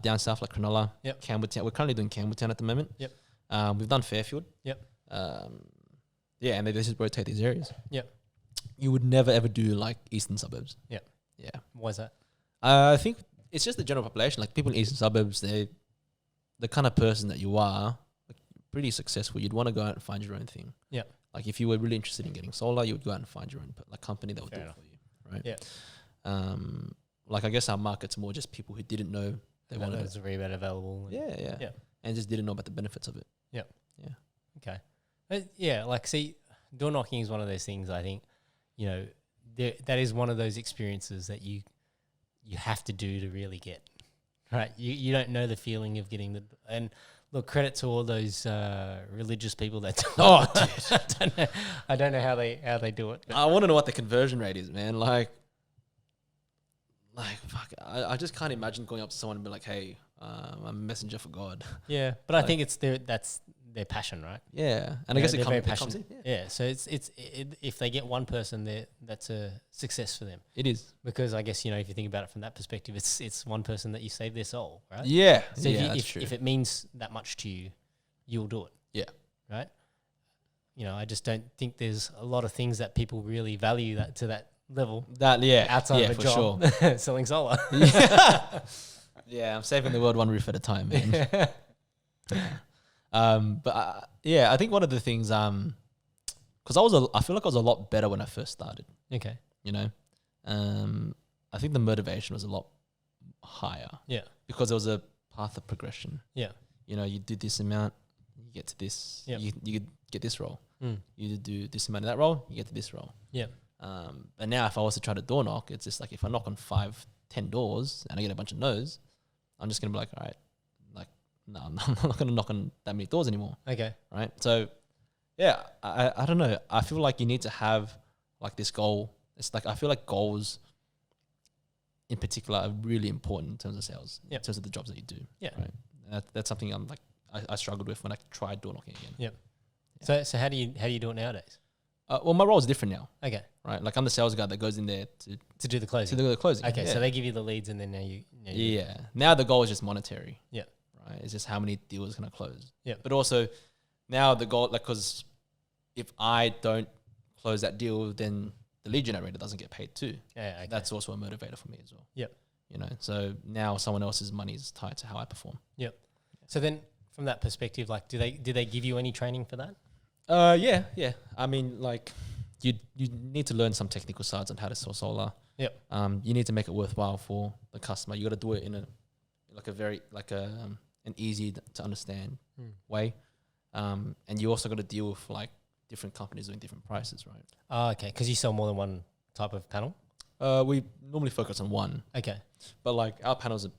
Down south, like Cronulla. Yep. Campbelltown. We're currently doing Campbelltown at the moment. Yep. We've done Fairfield. Yep. Yeah, and they just rotate these areas. Yep. You would never ever do like eastern suburbs. Yep. Yeah. Why is that? I think it's just the general population. Like people in eastern suburbs, they the kind of person that you are, like, pretty successful. You'd want to go out and find your own thing. Yeah. Like if you were really interested in getting solar, you would go out and find your own like company that would Fair do enough. it for you, right? Yeah. Like I guess our market's more just people who didn't know they That wanted was it. a rebate available. and- Yeah, and just didn't know about the benefits of it. Okay. Yeah, like see, door knocking is one of those things. I think, you know, that is one of those experiences that you have to do to really get right. You don't know the feeling of getting the and look, credit to all those religious people that do it. Dude. I don't know how they do it. But I want to know what the conversion rate is, man. Like fuck, I just can't imagine going up to someone and be like, hey, I'm a messenger for God. yeah, but I think it's that's their passion, right? Yeah, and I Yeah, guess they're it very comes in. passionate. Yeah, so it's if they get one person there, that's a success for them. It is. Because I guess, you know, if you think about it from that perspective, it's one person that you save their soul, right? Yeah, So yeah, if it means that much to you, you'll do it. Yeah. Right? You know, I just don't think there's a lot of things that people really value that to that level outside of a for job sure. selling solar. Yeah, I'm saving the world one roof at a time, man. I think one of the things, because I feel like I was a lot better when I first started. Okay. You know, I think the motivation was a lot higher. Yeah. Because there was a path of progression. Yeah. You know, you do this amount, you get to this. Yep. You get this role. Mm. You do this amount of that role, you get to this role. Yeah. And now if I was to try to door knock, it's just like if I knock on 5-10 doors and I get a bunch of no's, I'm just gonna be like, all right, like no, I'm not gonna knock on that many doors anymore. Okay. Right. So yeah, I don't know. I feel like you need to have like this goal. It's like I feel like goals in particular are really important in terms of sales, Yep. in terms of the jobs that you do. Yeah. Right. And that's something I'm like I struggled with when I tried door knocking again. Yep. Yeah. So how do you do it nowadays? Well, my role is different now. Okay. Right. Like I'm the sales guy that goes in there To do the closing. to do the closing. Okay, Yeah. so they give you the leads and then now you Yeah. Now the goal is just monetary. Yeah. Right. It's just how many deals can I close. Yeah. But also now the goal, like, because if I don't close that deal, then the lead generator doesn't get paid too. Yeah, okay. That's also a motivator for me as well. Yep. You know, so now someone else's money is tied to how I perform. Yep. So then from that perspective, like do they give you any training for that? Yeah. I mean, like you need to learn some technical sides on how to sell solar. Yep. You need to make it worthwhile for the customer. You got to do it in a very an easy to understand way. And you also got to deal with like different companies doing different prices, right? Oh, okay, because you sell more than one type of panel. We normally focus on one, Okay. but like our panels are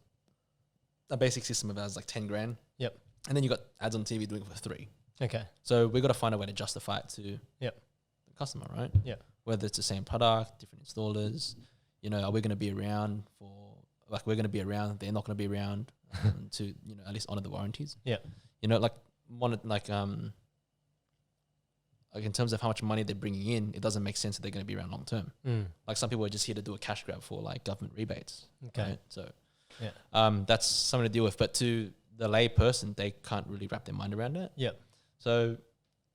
a basic system of ours like 10 grand. Yep. And then you got ads on TV doing it for 3. Okay. So we got to find a way to justify it to Yep. the customer, right? Yep. Whether it's the same product, different installers, you know, are we going to be around for, like, we're going to be around, they're not going to be around to, you know, at least honor the warranties. Yeah. You know, like, like in terms of how much money they're bringing in, it doesn't make sense that they're going to be around long term. Like some people are just here to do a cash grab for like government rebates. Okay. Right? So Yeah. that's something to deal with. But to the lay person, they can't really wrap their mind around it. Yep. So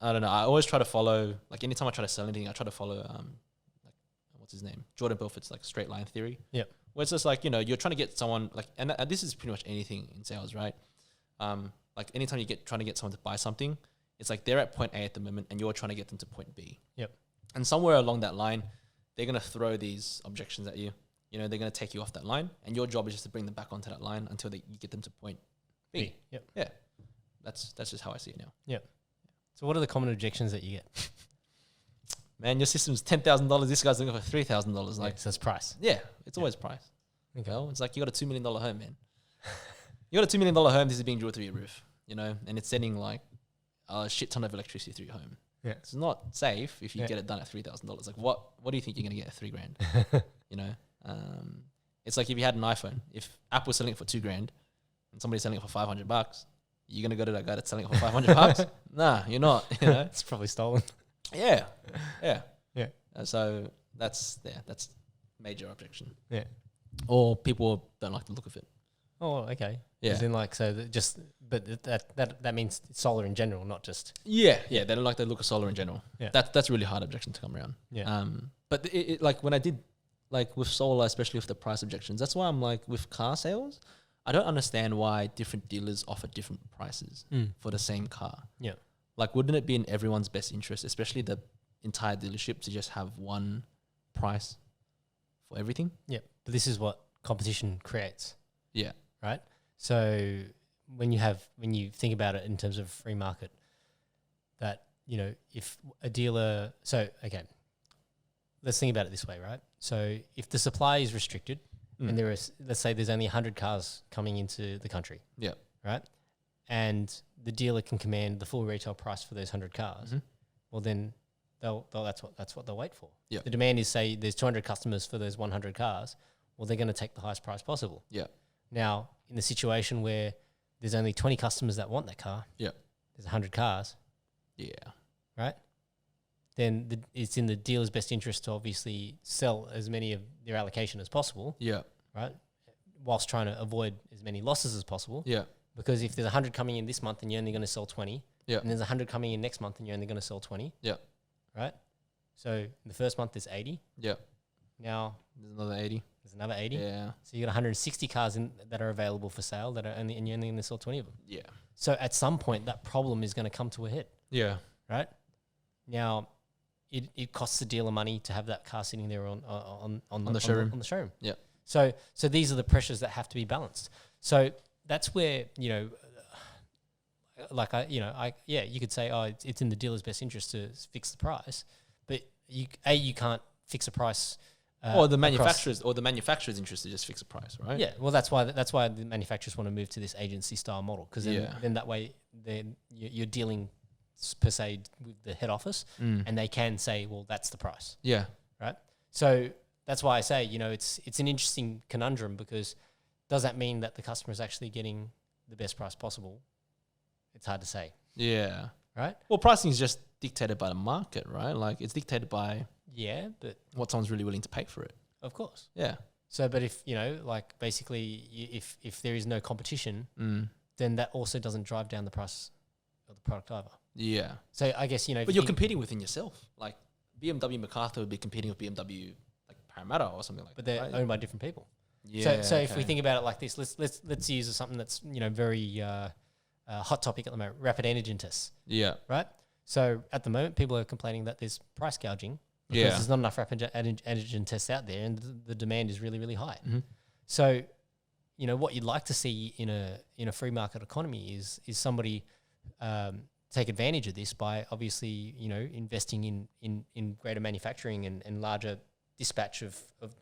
I don't know. I always try to follow, like anytime I try to sell anything, I try to follow like what's his name? Jordan Belfort's like straight line theory. Yep. Where it's just like, you know, you're trying to get someone like, and this is pretty much anything in sales, right? Like anytime you trying to get someone to buy something, it's like they're at point A at the moment and you're trying to get them to point B. Yep. And somewhere along that line, they're going to throw these objections at you. You know, they're going to take you off that line, and your job is just to bring them back onto that line until you get them to point B. Yep. Yeah. That's just how I see it now. Yep. So what are the common objections that you get? Man, your system's $10,000. This guy's looking for $3,000. Like, so it's price. yeah, it's always price. Okay. You know, it's like you got a $2 million home, man. You got a $2 million home. This is being drilled through your roof, you know, and it's sending like a shit ton of electricity through your home. Yeah. It's not safe if you get it done at $3,000. Like what do you think you're going to get at $3,000? You know, it's like if you had an iPhone, if Apple was selling it for $2,000 and somebody's selling it for $500, you're going to go to that guy that's selling it for $500? Nah, you're not, you know. It's probably stolen. Yeah. So that's major objection. Yeah. Or people don't like the look of it. Oh, okay. Yeah. As in like, so but that means solar in general, not just. Yeah. They don't like the look of solar in general. Yeah. That's a really hard objection to come around. Yeah. But it like when I did like with solar, especially with the price objections, that's why I'm like with car sales, I don't understand why different dealers offer different prices for the same car. Yeah. Like, wouldn't it be in everyone's best interest, especially the entire dealership, to just have one price for everything? Yeah. But this is what competition creates. Yeah. Right. So when you think about it in terms of free market, that, you know, if a dealer, so, okay, let's think about it this way, right? So if the supply is restricted and there is, let's say there's only 100 cars coming into the country. Yeah. Right. And the dealer can command the full retail price for those 100 cars. Well, then that's what they'll wait for. Yeah. The demand is, say there's 200 customers for those 100 cars. Well, they're going to take the highest price possible. Yeah. Now, in the situation where there's only 20 customers that want that car, Yeah. there's 100 cars. Yeah. Right? Then it's in the dealer's best interest to obviously sell as many of their allocation as possible. Yeah. Right? Whilst trying to avoid as many losses as possible. Yeah. Because if there's 100 coming in this month and you're only going to sell 20, Yeah. and there's 100 coming in next month and you're only going to sell 20, Yeah. right? So in the first month there's 80. Yeah. Now There's another 80. there's another 80. Yeah. So you got 160 cars that are available for sale and you're only going to sell 20 of them. Yeah. So at some point that problem is going to come to a head, Yeah. right? Now it costs the dealer money to have that car sitting there on the showroom. On the showroom. Yeah. So these are the pressures that have to be balanced. So that's where, you know, you could say, oh, it's in the dealer's best interest to fix the price, but you can't fix a price. Or the manufacturer's interest to just fix a price, right? Yeah, well, that's why the manufacturers want to move to this agency style model, because then that way you're dealing per se with the head office, and they can say, well, that's the price. Yeah. Right. So that's why I say, you know, it's an interesting conundrum, because does that mean that the customer is actually getting the best price possible? It's hard to say. Yeah. Right. Well, pricing is just dictated by the market, right? Like it's dictated by but what someone's really willing to pay for it. Of course. Yeah. So, but if, you know, like basically if there is no competition, then that also doesn't drive down the price of the product either. Yeah. So I guess, you know, but you're competing within yourself. Like BMW MacArthur would be competing with BMW like Parramatta or something like that. But they're owned by different people. Yeah. So if we think about it like this, let's use something that's, you know, very hot topic at the moment, rapid antigen tests. Yeah. Right? So at the moment, people are complaining that there's price gouging because there's not enough rapid antigen tests out there, and the demand is really, really high. So, you know, what you'd like to see in a free market economy is somebody take advantage of this by obviously, you know, investing in greater manufacturing and larger dispatch of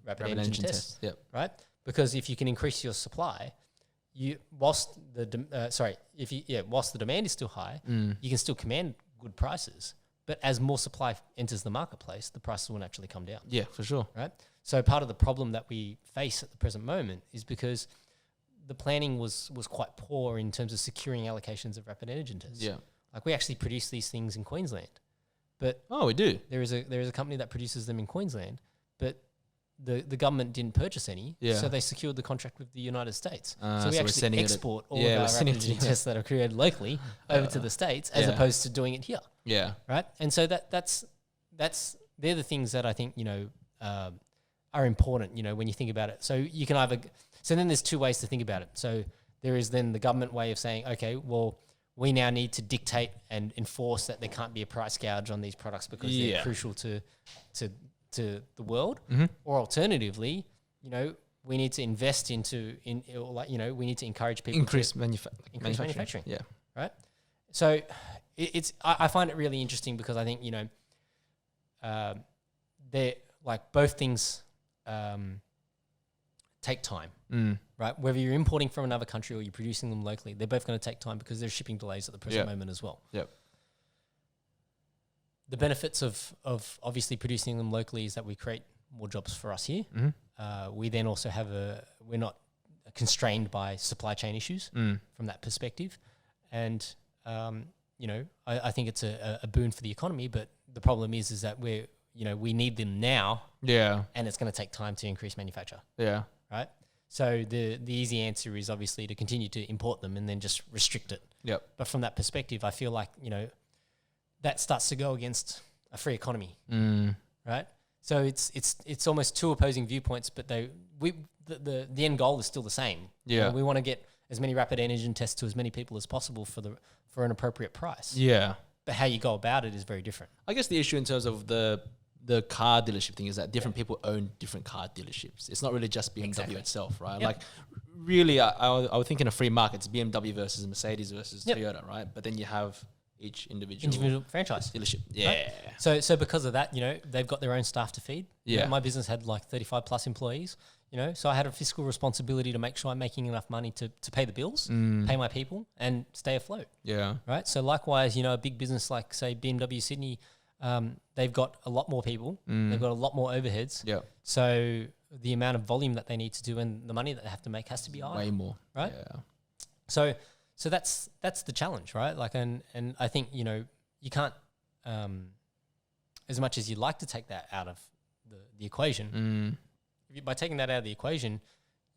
rapid antigen tests. Yep. Right? Because if you can increase your supply, whilst the demand is still high, you can still command good prices. But as more supply enters the marketplace, the prices will naturally come down. Yeah, for sure. Right. So part of the problem that we face at the present moment is because the planning was quite poor in terms of securing allocations of rapid antigen tests. Yeah. Like we actually produce these things in Queensland, but we do. there is a company that produces them in Queensland, but the government didn't purchase any, so they secured the contract with the United States. So we actually export all of our rapid antigen tests that are created locally over to the States, as opposed to doing it here. Yeah. Right. And so that's they're the things that I think, are important, when you think about it. So you can so then there's two ways to think about it. So there is then the government way of saying, okay, well, we now need to dictate and enforce that there can't be a price gouge on these products because they're crucial to the world. Or alternatively, we need to invest we need to encourage people increase to manufacturing. Yeah. Right. So I find it really interesting because I think, they're like both things take time, right? Whether you're importing from another country or you're producing them locally, they're both going to take time because there's shipping delays at the present moment as well. Yep. The benefits of obviously producing them locally is that we create more jobs for us here. We then also we're not constrained by supply chain issues from that perspective. And, I think it's a boon for the economy, but the problem is that we need them now. Yeah. And it's going to take time to increase manufacture. Yeah. Right. So the easy answer is obviously to continue to import them and then just restrict it. Yep. But from that perspective, I feel like, that starts to go against a free economy. Right. So it's almost two opposing viewpoints, but the end goal is still the same. Yeah. We want to get as many rapid antigen tests to as many people as possible for an appropriate price. Yeah. But how you go about it is very different. I guess the issue in terms of the car dealership thing is that different people own different car dealerships. It's not really just BMW itself, right? Yep. Like, really, I would think in a free market, it's BMW versus Mercedes versus Toyota, right? But then you have each individual franchise dealership. Yeah. Right? So because of that, they've got their own staff to feed. Yeah. My business had like 35 plus employees, so I had a fiscal responsibility to make sure I'm making enough money to pay the bills, pay my people, and stay afloat. Yeah. Right. So likewise, a big business like say BMW Sydney, they've got a lot more people. They've got a lot more overheads. Yeah. So the amount of volume that they need to do and the money that they have to make has to be higher. Way more. Right. Yeah. So that's the challenge, right? Like, and I think, you can't, as much as you'd like to take that out of the equation, by taking that out of the equation,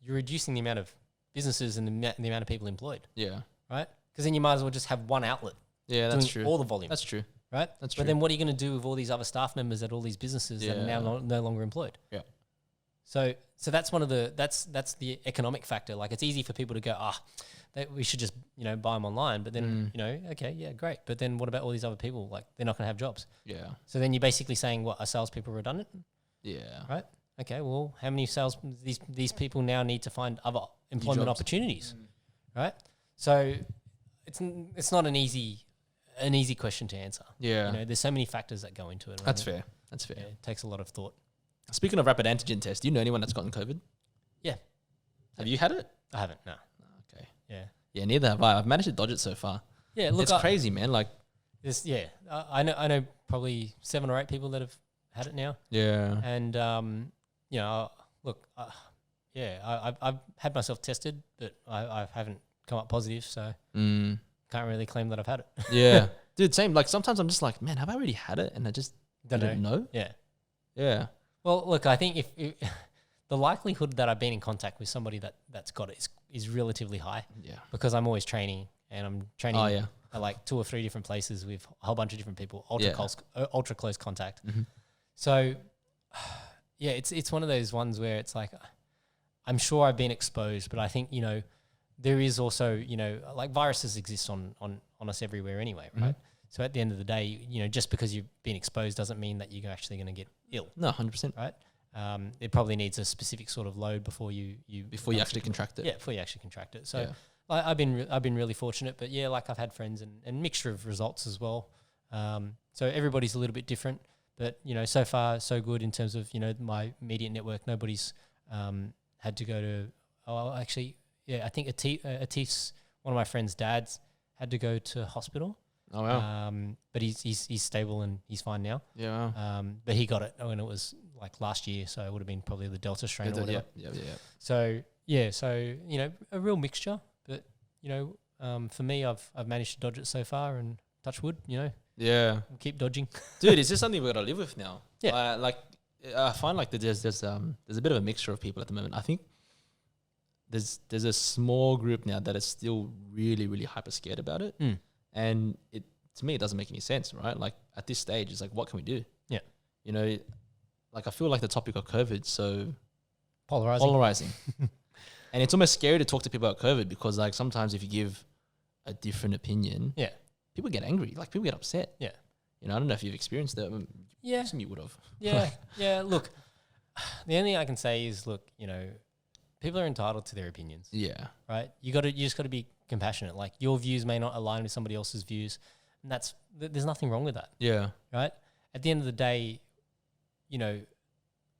you're reducing the amount of businesses and the amount of people employed. Yeah. Right. Because then you might as well just have one outlet. Yeah, that's true. All the volume. That's true. Right. That's true. But then what are you going to do with all these other staff members at all these businesses that are now no longer employed? Yeah. So that's one of that's the economic factor. Like, it's easy for people to go, we should just, buy them online. But then, okay, yeah, great. But then what about all these other people? Like, they're not going to have jobs. Yeah. So then you're basically saying, what, are salespeople redundant? Yeah. Right. Okay. Well, how many these people now need to find other employment opportunities? Right. So it's not an easy question to answer. Yeah. There's so many factors that go into it. That's fair. That's fair. Yeah, it takes a lot of thought. Speaking of rapid antigen tests, do you know anyone that's gotten COVID? Yeah. Have you had it? I haven't, no. Okay. Yeah. Yeah, neither have I. I've managed to dodge it so far. Yeah, look, it's crazy, man. Like, I know probably 7 or 8 people that have had it now. Yeah. And look, I've had myself tested, but I haven't come up positive, so can't really claim that I've had it. Yeah, dude, same. Like, sometimes I'm just like, man, have I already had it? And I just don't know. Yeah. Yeah. Well, look, I think if the likelihood that I've been in contact with somebody that's got it is relatively high. Yeah. Because I'm always training, and I'm training at like 2 or 3 different places with a whole bunch of different people, ultra close contact. So, yeah, it's one of those ones where it's like, I'm sure I've been exposed, but I think, there is also, like, viruses exist on us everywhere anyway, right? So at the end of the day, just because you've been exposed doesn't mean that you're actually going to get ill. No, 100%. Right? It probably needs a specific sort of load before you actually contract it. Yeah, before you actually contract it. So I've been really fortunate, but yeah, like, I've had friends and mixture of results as well. So everybody's a little bit different, but so far so good in terms of my immediate network. Nobody's had to go to. Oh, actually, yeah, I think Atif's one of my friend's dads had to go to hospital. Oh wow! But he's stable and he's fine now. Yeah. But he got it when it was like last year, so it would have been probably the Delta strain or whatever. Yeah. So a real mixture. But for me, I've managed to dodge it so far, and touch wood. Yeah. We'll keep dodging. Dude, it's just something we gotta live with now. Yeah. Like I find like that there's a bit of a mixture of people at the moment. I think there's a small group now that is still really, really hyper scared about it. And it, to me, it doesn't make any sense, right? Like at this stage, it's like, what can we do? Yeah. You know, like I feel like the topic of COVID so Polarizing. And it's almost scary to talk to people about COVID because like sometimes if you give a different opinion, Yeah. people get angry, like people get upset. Yeah. You know, I don't know if you've experienced that. Yeah. I assume you would have. Yeah. Yeah. Look, the only thing I can say is, look, people are entitled to their opinions, Yeah. right? You just got to be compassionate. Like your views may not align with somebody else's views, and there's nothing wrong with that, Yeah. right? At the end of the day,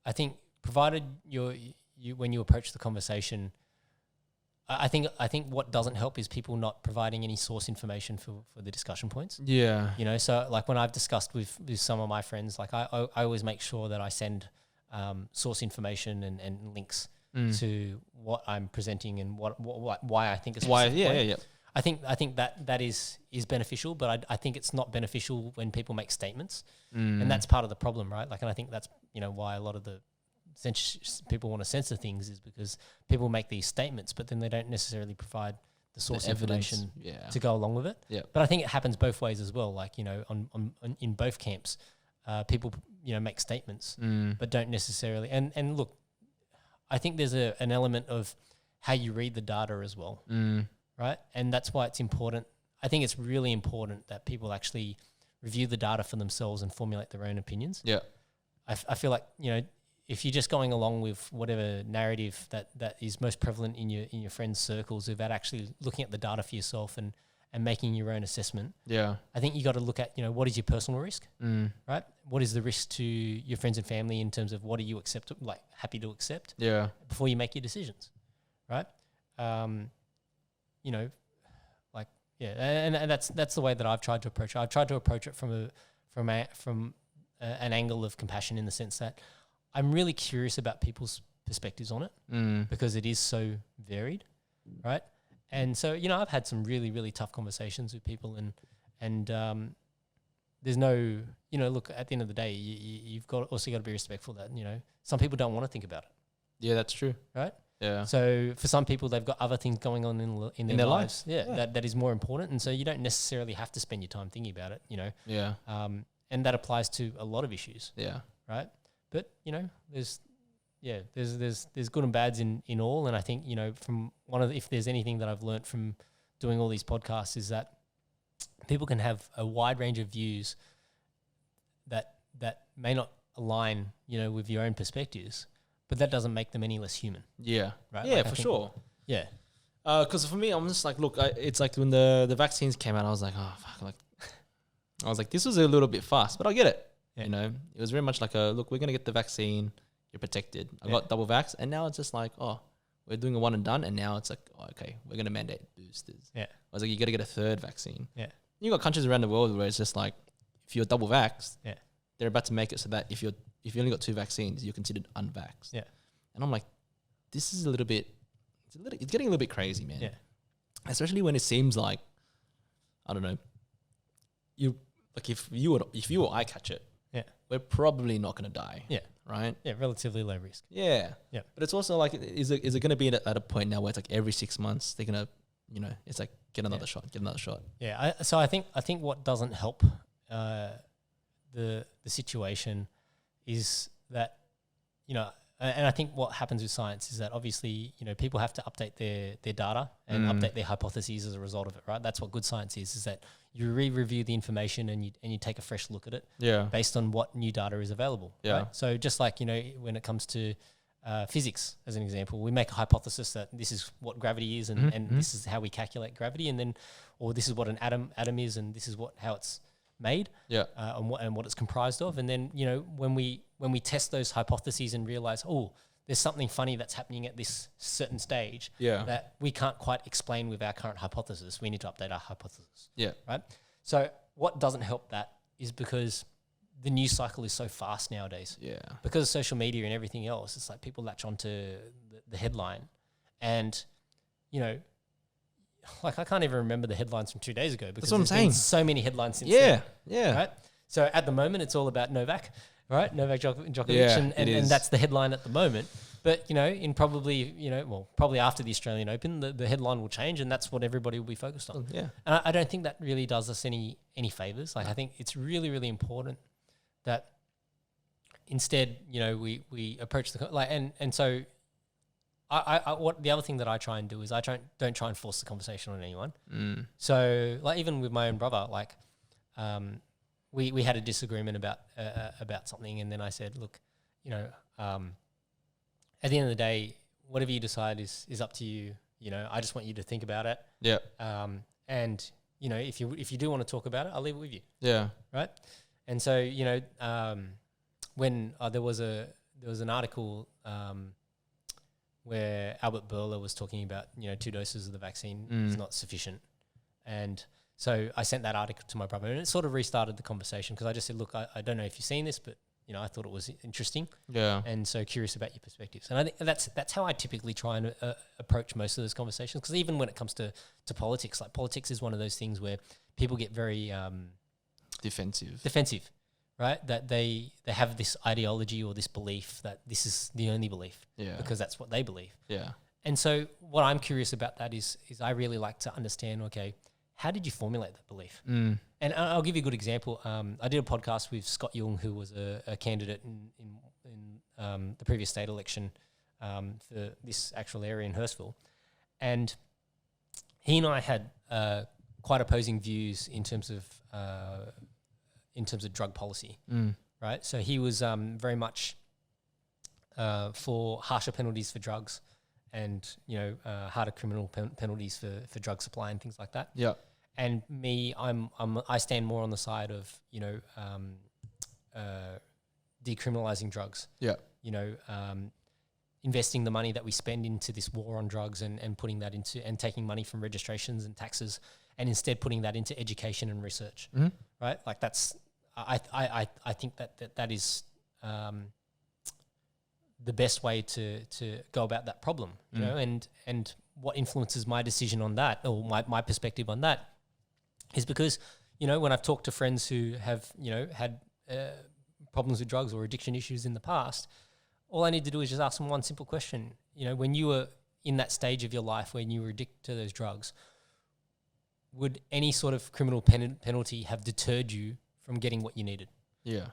I think provided you when you approach the conversation, I think what doesn't help is people not providing any source information for the discussion points. Yeah. So like when I've discussed with some of my friends, like I always make sure that I send source information and links to what I'm presenting and why I think it's Why? specific way. Yeah. I think that is beneficial, but I think it's not beneficial when people make statements, and that's part of the problem, right? Like, and I think that's why a lot of the people want to censor things is because people make these statements, but then they don't necessarily provide the source information to go along with it. Yeah. But I think it happens both ways as well. Like on in both camps, people make statements, but don't necessarily. And look, I think there's an element of how you read the data as well. Right? And that's why it's important. I think it's really important that people actually review the data for themselves and formulate their own opinions. Yeah. I feel like, if you're just going along with whatever narrative that is most prevalent in your friends' circles without actually looking at the data for yourself and making your own assessment, I think you got to look at, what is your personal risk, right? What is the risk to your friends and family in terms of what are you happy to accept before you make your decisions, right? And that's the way that I've tried to approach it. I've tried to approach it from an angle of compassion in the sense that I'm really curious about people's perspectives on it because it is so varied, right? And so, I've had some really, really tough conversations with people and there's no, look, at the end of the day, you've also got to be respectful that, some people don't want to think about it. Yeah, that's true. Right? Yeah. So for some people, they've got other things going on in their lives. Yeah. That is more important. And so you don't necessarily have to spend your time thinking about it, Yeah. And that applies to a lot of issues. Yeah. Right. But, there's good and bads in all. And I think, from if there's anything that I've learned from doing all these podcasts is that people can have a wide range of views that may not align, with your own perspectives, but that doesn't make them any less human. Yeah. Right? Yeah, for sure. Yeah. Because for me, I'm just like, look, it's like when the vaccines came out, I was like, oh, fuck. I was like, this was a little bit fast, but I get it. Yeah. It was very much like look, we're going to get the vaccine. You're protected. I got double vax. And now it's just like, oh, we're doing a one and done. And now it's like, oh, okay, we're going to mandate boosters. Yeah. I was like, you got to get a third vaccine. Yeah. You got countries around the world where it's just like, if you're double vaxxed, yeah, they're about to make it so that if you only got two vaccines, you're considered unvaxxed. Yeah. And I'm like, this is it's getting a little bit crazy, man. Yeah. Especially when it seems like, I don't know, if you or I catch it, we're probably not going to die. Yeah. Right? Yeah, relatively low risk. Yeah. Yeah. But it's also like, is it going to be at a point now where it's like every 6 months they're going to, it's like get another shot. Yeah. So I think what doesn't help the situation is that, and I think what happens with science is that obviously, people have to update their data and update their hypotheses as a result of it, right? That's what good science is that you re-review the information and you take a fresh look at it based on what new data is available. Yeah. Right? So just like, when it comes to physics, as an example, we make a hypothesis that this is what gravity is and this is how we calculate gravity, and then, or this is what an atom is and this is how it's made, and what it's comprised of. And then, when we test those hypotheses and realize, oh, there's something funny that's happening at this certain stage that we can't quite explain with our current hypothesis, we need to update our hypothesis. Yeah. Right? So what doesn't help that is because the news cycle is so fast nowadays. Yeah. Because of social media and everything else, it's like people latch onto the headline and, like I can't even remember the headlines from 2 days ago because what I'm there's been saying. so many headlines since then. Yeah. Right. So at the moment, it's all about Novak, right? Novak Djokovic, Yeah, and that's the headline at the moment. But in probably probably after the Australian Open, the headline will change, and that's what everybody will be focused on. Yeah. And I don't think that really does us any favors. Like I think it's really really important that instead we approach and so I what the other thing that I try and do is I don't try and force the conversation on anyone. So like even with my own brother, like we had a disagreement about something, and then I said, look, at the end of the day, whatever you decide is up to you. I just want you to think about it. Yeah. And if you do want to talk about it, I'll leave it with you. Yeah. Right. And so when there was an article where Albert Bourla was talking about 2 doses of the vaccine is not sufficient, and so I sent that article to my brother, and it sort of restarted the conversation because I just said, look, I don't know if you've seen this, but I thought it was interesting. Yeah. And so curious about your perspectives. And I think that's how I typically try and approach most of those conversations. Because even when it comes to politics, like politics is one of those things where people get very defensive, right? That they have this ideology or this belief that this is the only belief. Yeah. Because that's what they believe. Yeah. And so what I'm curious about that is I really like to understand, okay, how did you formulate that belief? And I'll give you a good example. I did a podcast with Scott Yung, who was a candidate in the previous state election for this actual area in Hurstville. And he and I had quite opposing views in terms of drug policy, right? So he was very much for harsher penalties for drugs and, harder criminal penalties for drug supply and things like that. Yeah. And me, I stand more on the side of decriminalizing drugs. Yeah. Investing the money that we spend into this war on drugs and putting that into and taking money from registrations and taxes and instead putting that into education and research. Right? Like that's I think that is the best way to go about that problem. And what influences my decision on that or my perspective on that is because, when I've talked to friends who have, had problems with drugs or addiction issues in the past, all I need to do is just ask them one simple question. When you were in that stage of your life when you were addicted to those drugs, would any sort of criminal penalty have deterred you from getting what you needed? Yeah.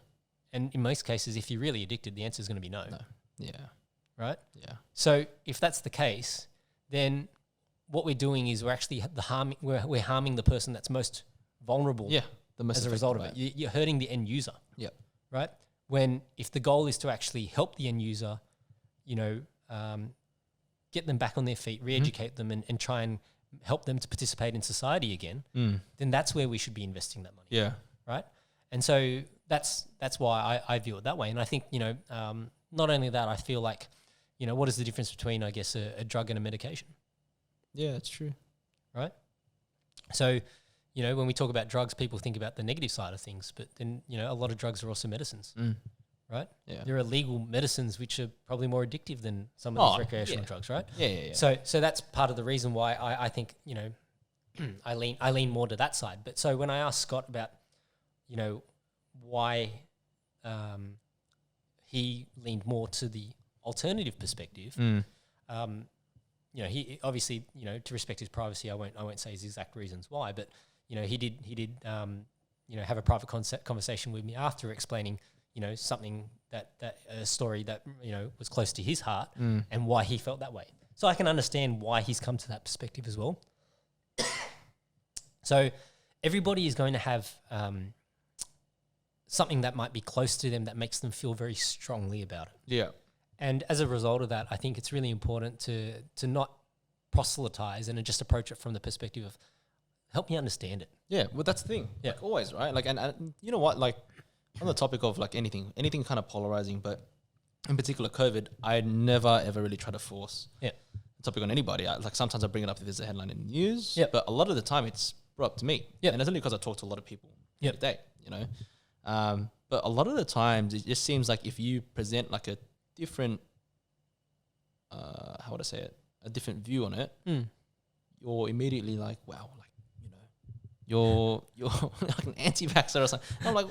And in most cases, if you're really addicted, the answer is going to be no. Yeah. Right? Yeah. So if that's the case, then what we're doing is we're actually we're harming the person that's most vulnerable. Yeah. As a result of it, you're hurting the end user. Yeah. Right. When if the goal is to actually help the end user, get them back on their feet, re-educate them, and try and help them to participate in society again, then that's where we should be investing that money. Yeah. Right. And so that's why I view it that way. And I think not only that, I feel like what is the difference between I guess a drug and a medication? Yeah, that's true. Right. So, when we talk about drugs, people think about the negative side of things, but then, a lot of drugs are also medicines, right? Yeah. There are legal medicines which are probably more addictive than some of these recreational drugs, right? Yeah. So that's part of the reason why I think, I lean more to that side. But so when I asked Scott about, why he leaned more to the alternative perspective, he obviously, to respect his privacy, I won't say his exact reasons why, but he did have a private conversation with me after explaining, something that a story that was close to his heart and why he felt that way. So I can understand why he's come to that perspective as well. So everybody is going to have something that might be close to them that makes them feel very strongly about it. Yeah. And as a result of that, I think it's really important to not proselytize and just approach it from the perspective of help me understand it. Yeah, well, that's the thing. Yeah. Like always, right? Like, and you know what? Like, on the topic of like anything kind of polarizing, but in particular COVID, I never ever really try to force the topic on anybody. Like sometimes I bring it up if there's a headline in the news, but a lot of the time it's brought up to me. Yeah, and it's only because I talk to a lot of people every day, But a lot of the times it just seems like if you present like a different, how would I say it? A different view on it, you're immediately like, wow, like, you know, you're like an anti-vaxxer or something. And I'm like,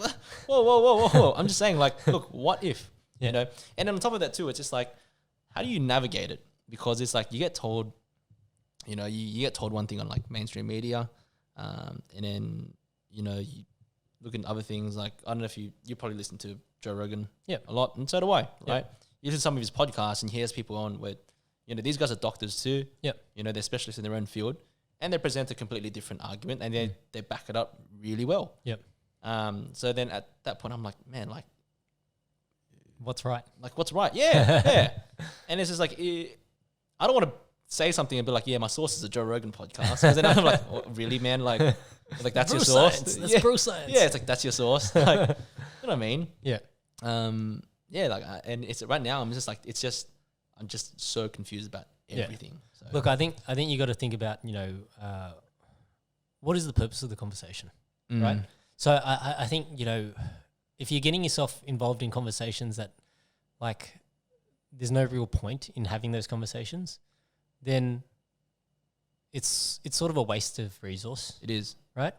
whoa. I'm just saying, like, look, what if, you know? And then on top of that too, it's just like, how do you navigate it? Because it's like you get told, you know, you get told one thing on like mainstream media, and then, you know, you look at other things like, I don't know if you probably listen to Joe Rogan a lot, and so do I, right? You listen to some of his podcasts and he has people on where, you know, these guys are doctors too. You know, they're specialists in their own field and they present a completely different argument and they back it up really well. So then at that point I'm like, man, like, what's right? Like, what's right? Yeah. And it's just like, I don't want to say something and be like, yeah, my source is a Joe Rogan podcast. Because then I'm like, oh, really, man? Like that's your source? That's bro science. Yeah, it's like, that's your source. Like, you know what I mean? Yeah. Like, and it's right now, I'm just so confused about everything. So. Look, I think you got to think about, you know, what is the purpose of the conversation, right? So I think, you know, if you're getting yourself involved in conversations that, like, there's no real point in having those conversations, then it's sort of a waste of resource. It is. Right?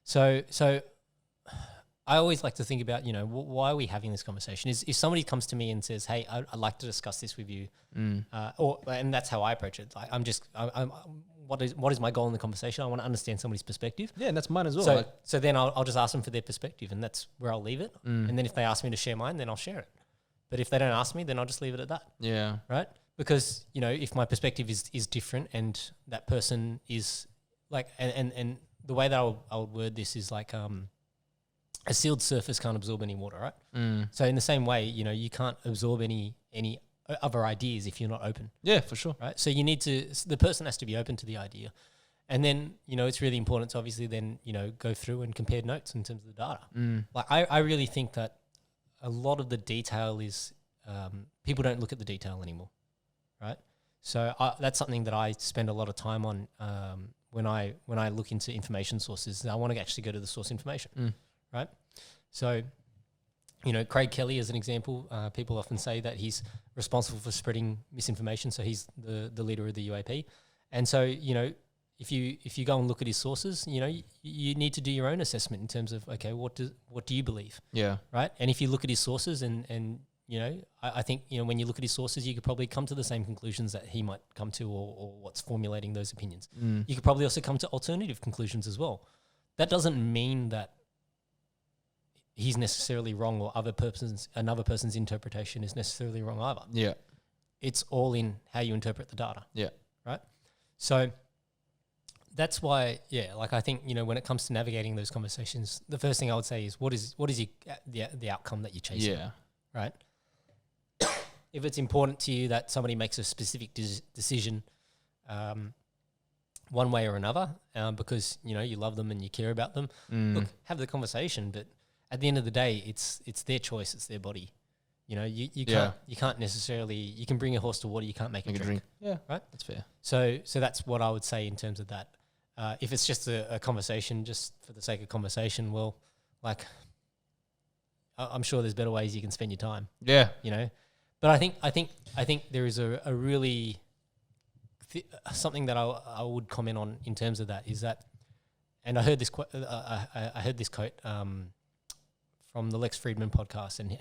So I always like to think about, you know, why are we having this conversation? Is if somebody comes to me and says, hey, I'd like to discuss this with you, and that's how I approach it. Like, what is my goal in the conversation? I want to understand somebody's perspective. Yeah, and that's mine as well. So then I'll just ask them for their perspective, and that's where I'll leave it. And then if they ask me to share mine, then I'll share it. But if they don't ask me, then I'll just leave it at that. Yeah. Right? Because, you know, if my perspective is different and that person is like, and the way that I would word this is like, a sealed surface can't absorb any water, right? So in the same way, you know, you can't absorb any other ideas if you're not open. Yeah, for sure. Right? So the person has to be open to the idea. And then, you know, it's really important to obviously then, you know, go through and compare notes in terms of the data. Like, I really think that a lot of the detail is, people don't look at the detail anymore, right? So that's something that I spend a lot of time on when I look into information sources. I want to actually go to the source information, right? So, you know, Craig Kelly, as an example, people often say that he's responsible for spreading misinformation. So he's the leader of the UAP. And so, you know, if you go and look at his sources, you know, you need to do your own assessment in terms of, okay, what do you believe? Yeah. Right. And if you look at his sources and you know, I think, you know, when you look at his sources, you could probably come to the same conclusions that he might come to, or what's formulating those opinions. You could probably also come to alternative conclusions as well. That doesn't mean that he's necessarily wrong, or another person's interpretation is necessarily wrong either. Yeah. It's all in how you interpret the data. Yeah. Right. So that's why, like, I think, you know, when it comes to navigating those conversations, the first thing I would say is what is the outcome that you're chasing? Yeah. Right. If it's important to you that somebody makes a specific decision, one way or another, because, you know, you love them and you care about them, look, have the conversation. But at the end of the day, it's their choice, it's their body. You know, you can't necessarily, you can bring a horse to water, you can't make it drink. Yeah, right. That's fair. So that's what I would say in terms of that. If it's just a conversation, just for the sake of conversation, well, like, I'm sure there's better ways you can spend your time. Yeah, you know. But I think there is a really something that I would comment on in terms of that is that, and I heard this quote. I heard this quote from the Lex Friedman podcast, and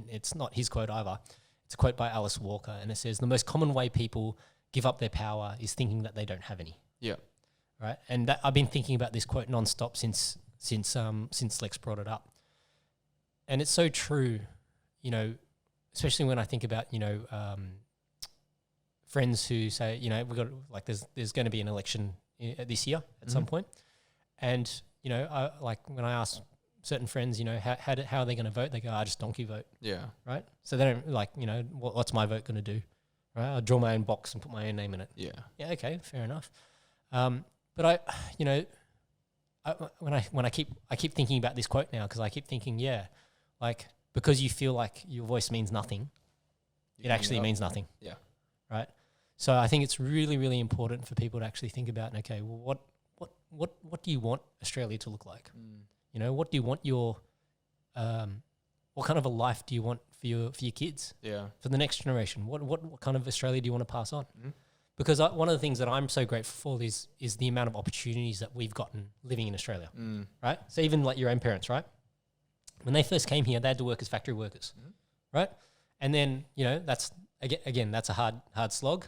it's not his quote either. It's a quote by Alice Walker, and it says, "The most common way people give up their power is thinking that they don't have any." Yeah. Right. And I've been thinking about this quote nonstop since Lex brought it up, and it's so true. You know, especially when I think about, you know, friends who say, you know, we got, like, there's going to be an election this year at some point, and, you know, like, when I ask certain friends, you know, how are they going to vote? They go, I just donkey vote. Yeah. Right. So they don't, like, you know, what's my vote going to do? Right. I'll draw my own box and put my own name in it. Yeah. Yeah. Okay. Fair enough. But I, you know, when I keep thinking about this quote now, because I keep thinking, like, because you feel like your voice means nothing, it actually means nothing. Yeah. Right. So I think it's really, really important for people to actually think about, okay, well, what do you want Australia to look like? You know, what do you want your, what kind of a life do you want for your kids? Yeah. For the next generation? What kind of Australia do you want to pass on? because one of the things that I'm so grateful for is the amount of opportunities that we've gotten living in Australia, right? So even like your own parents, right? When they first came here, they had to work as factory workers, right? And then, you know, that's again, that's a hard slog.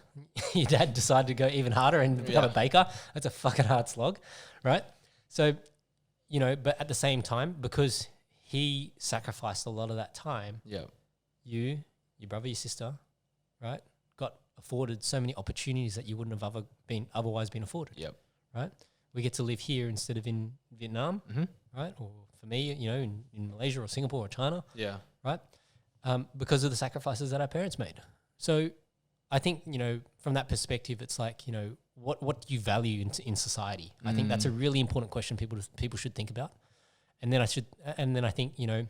Your dad decided to go even harder and become a baker. That's a fucking hard slog, right? So, you know, but at the same time, because he sacrificed a lot of that time, you, your brother, your sister, right, got afforded so many opportunities that you wouldn't have otherwise been afforded. Right? We get to live here instead of in Vietnam, right? Or for me, you know, in Malaysia or Singapore or China, right? Because of the sacrifices that our parents made. So I think, you know, from that perspective, it's like, you know, what do you value in society? I think that's a really important question people should think about. And then I think, you know,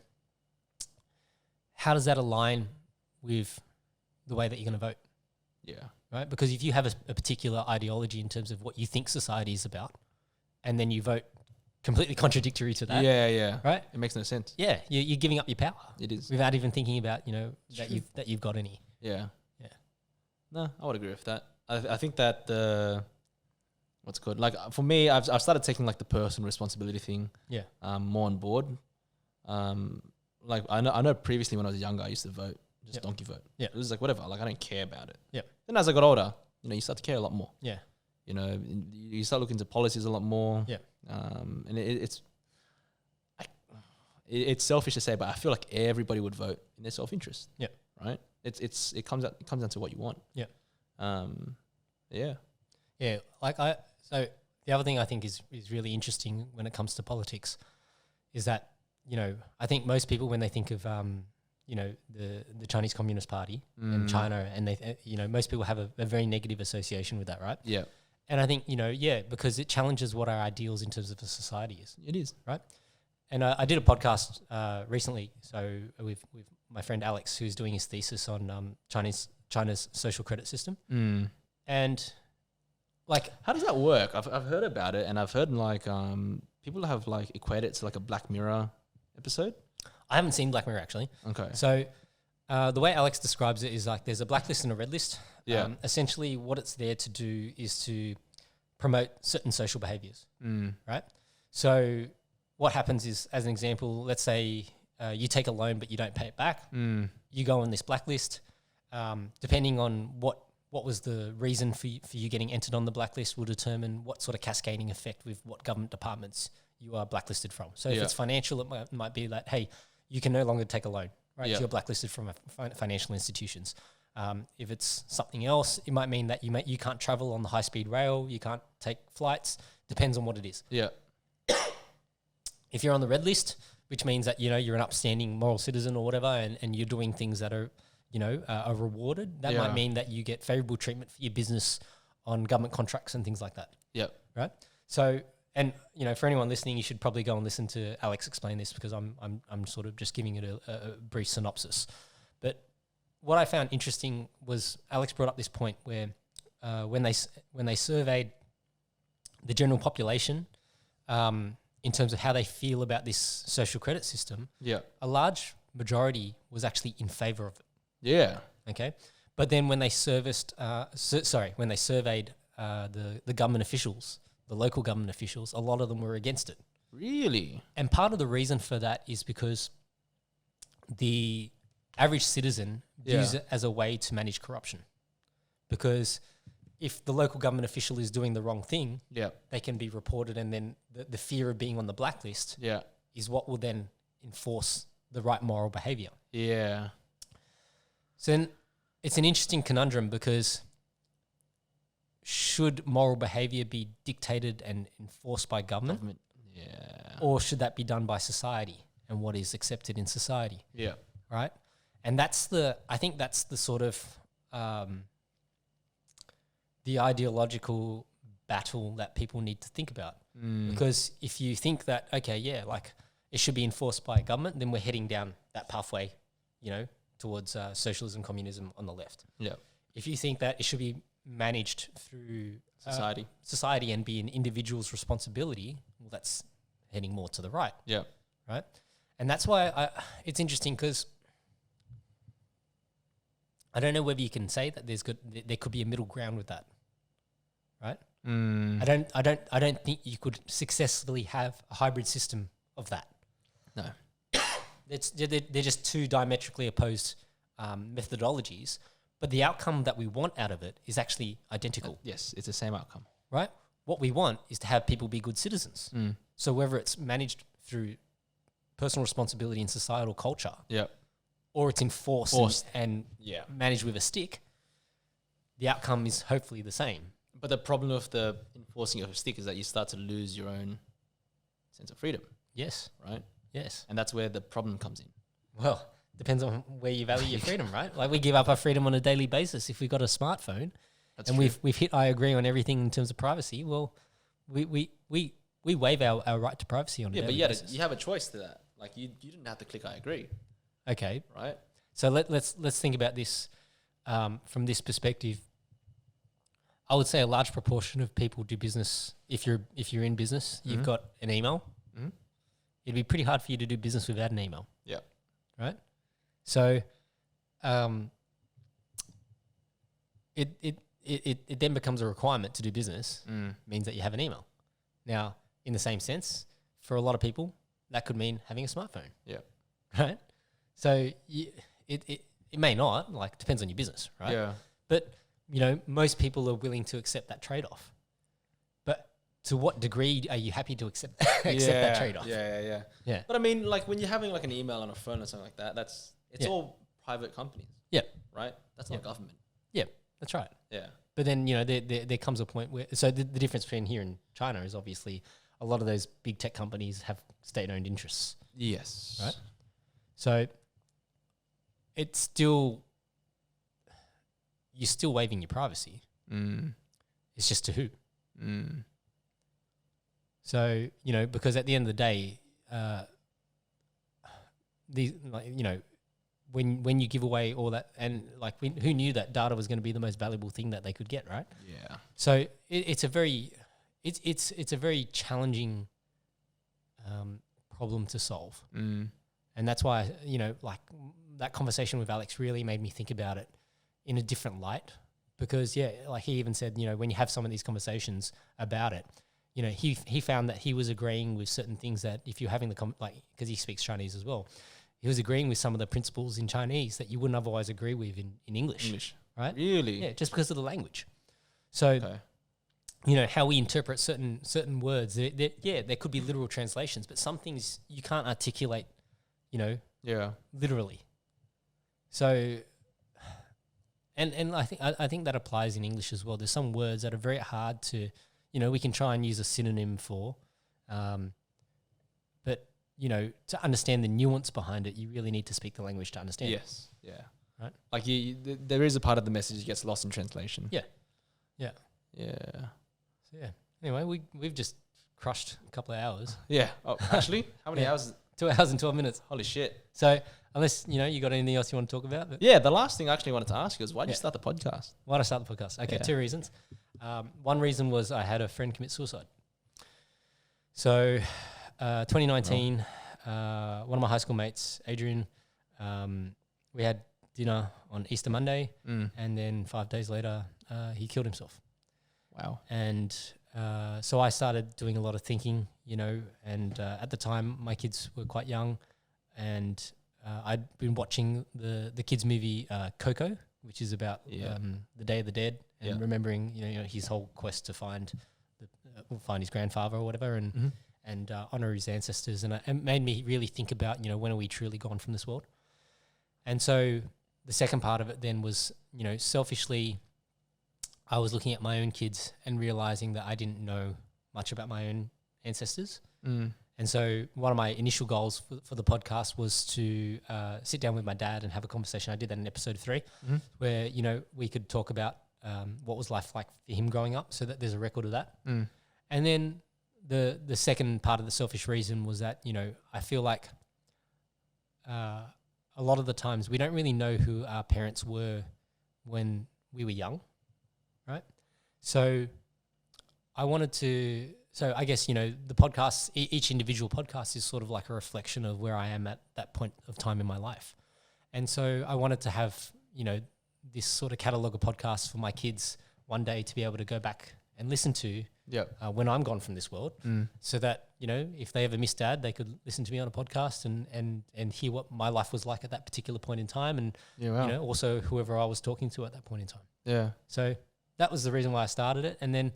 how does that align with the way that you're going to vote? Right? Because if you have a particular ideology in terms of what you think society is about, and then you vote completely contradictory to that. Right? It makes no sense. Yeah, you're giving up your power. It is. Without even thinking about, you know, that you've got any. Yeah. No, I would agree with that. I think that what's good, like for me, I've started taking like the personal responsibility thing more on board. Like I know previously when I was younger, I used to vote, just donkey vote. It was like whatever, like I don't care about it. Then as I got older, you know, you start to care a lot more. You know, you start looking into policies a lot more. And it's selfish to say, but I feel like everybody would vote in their self-interest. Right. It comes down to what you want. Like so the other thing I think is really interesting when it comes to politics is that, you know, I think most people when they think of you know, the Chinese Communist Party and China, and they you know, most people have a very negative association with that, right? And I think, you know, because it challenges what our ideals in terms of a society is. It is. Right? And I did a podcast recently, so with my friend Alex, who's doing his thesis on China's social credit system. And like, how does that work? I've heard about it, and I've heard like people have like equated it to like a Black Mirror episode. I haven't seen Black Mirror actually. Okay. So the way Alex describes it is like there's a blacklist and a red list. Essentially, what it's there to do is to promote certain social behaviors. Right? So what happens is, as an example, let's say you take a loan but you don't pay it back. You go on this blacklist. Depending on what was the reason for you getting entered on the blacklist will determine what sort of cascading effect with what government departments you are blacklisted from. So if it's financial, it might be that, hey, you can no longer take a loan, right? So you're blacklisted from financial institutions. If it's something else, it might mean that you can't travel on the high-speed rail, you can't take flights, depends on what it is. If you're on the red list, which means that, you know, you're an upstanding moral citizen or whatever, and you're doing things that are, you know, are rewarded, that might mean that you get favorable treatment for your business on government contracts and things like that. Right? So, and, you know, for anyone listening, you should probably go and listen to Alex explain this, because I'm sort of just giving it a brief synopsis. But what I found interesting was Alex brought up this point where when they surveyed the general population in terms of how they feel about this social credit system, a large majority was actually in favor of it. Okay. But then when they surveyed the government officials, the local government officials, a lot of them were against it. Really? And part of the reason for that is because the average citizen views it as a way to manage corruption. Because if the local government official is doing the wrong thing, they can be reported, and then the fear of being on the blacklist is what will then enforce the right moral behavior. So then it's an interesting conundrum, because should moral behavior be dictated and enforced by government? Or should that be done by society and what is accepted in society? Right? And I think that's the sort of the ideological battle that people need to think about. Because if you think that, okay, like it should be enforced by government, then we're heading down that pathway, you know, towards socialism, communism on the left. If you think that it should be managed through society and be an individual's responsibility, well, that's heading more to the right. Right? And that's why it's interesting, because I don't know whether you can say that there could be a middle ground with that. right? Mm. I don't think you could successfully have a hybrid system of that. No. They're just two diametrically opposed methodologies, but the outcome that we want out of it is actually identical. Yes, it's the same outcome. Right? What we want is to have people be good citizens. So whether it's managed through personal responsibility and societal culture, or it's enforced and managed with a stick, the outcome is hopefully the same. But the problem with the enforcing of a stick is that you start to lose your own sense of freedom. Yes. Right? Yes. And that's where the problem comes in. Well, depends on where you value your freedom, right? Like we give up our freedom on a daily basis. If we've got a smartphone we've hit I agree on everything in terms of privacy, well, we waive our right to privacy on a daily basis. You have a choice to that. Like you didn't have to click I agree. Okay. Right? So let's think about this from this perspective. I would say a large proportion of people do business. If you're in business, you've got an email. It'd be pretty hard for you to do business without an email. Yeah. Right? So it then becomes a requirement to do business, means that you have an email. Now, in the same sense, for a lot of people, that could mean having a smartphone. Yeah. Right? So it may not, like, depends on your business, right? Yeah. But, most people are willing to accept that trade-off. But to what degree are you happy to accept that trade-off? Yeah. But I mean, like when you're having like an email on a phone or something like that, it's all private companies. Yeah. Right? That's not government. Yeah, that's right. Yeah. But then, there comes a point where, so the difference between here and China is obviously a lot of those big tech companies have state-owned interests. Yes. Right? So it's still, you're still waiving your privacy. It's just to who? So, because at the end of the day, when you give away all that, and who knew that data was going to be the most valuable thing that they could get, right? Yeah. So it's a very challenging problem to solve, and that's why that conversation with Alex really made me think about it in a different light. Because he even said, when you have some of these conversations about it, he found that he was agreeing with certain things that if you're having because he speaks Chinese as well, he was agreeing with some of the principles in Chinese that you wouldn't otherwise agree with in English. Right? Really? Yeah, just because of the language. So, how we interpret certain words, there could be literal translations, but some things you can't articulate, literally. So, and I think that applies in English as well. There's some words that are very hard to, we can try and use a synonym for, but to understand the nuance behind it, you really need to speak the language to understand. Yes. Yeah. Right. Like there is a part of the message that gets lost in translation. Yeah. Yeah. Yeah. So yeah. Anyway, we've just crushed a couple of hours. Yeah. Oh, actually, how many hours? 2 hours and 12 minutes. Holy shit. So unless, you got anything else you want to talk about? But Yeah, the last thing I actually wanted to ask you is why did you start the podcast? Why did I start the podcast? Okay, 2 reasons. One reason was I had a friend commit suicide. So 2019, one of my high school mates, Adrian, we had dinner on Easter Monday, and then 5 days later, he killed himself. Wow. And so I started doing a lot of thinking, and at the time my kids were quite young, and I'd been watching the kids movie Coco, which is about the Day of the Dead, and remembering his whole quest to find his grandfather or whatever, and honor his ancestors, and it made me really think about when are we truly gone from this world. And so the second part of it then was selfishly, I was looking at my own kids and realizing that I didn't know much about my own ancestors. And so one of my initial goals for the podcast was to sit down with my dad and have a conversation. I did that in episode 3, where, we could talk about what was life like for him growing up, so that there's a record of that. And then the second part of the selfish reason was that, I feel like a lot of the times we don't really know who our parents were when we were young, right? So I guess, the podcast, each individual podcast is sort of like a reflection of where I am at that point of time in my life. And so I wanted to have, this sort of catalogue of podcasts for my kids one day to be able to go back and listen to when I'm gone from this world, so that, you know, if they ever miss Dad, they could listen to me on a podcast and hear what my life was like at that particular point in time, and you know, also whoever I was talking to at that point in time. Yeah. So that was the reason why I started it, and then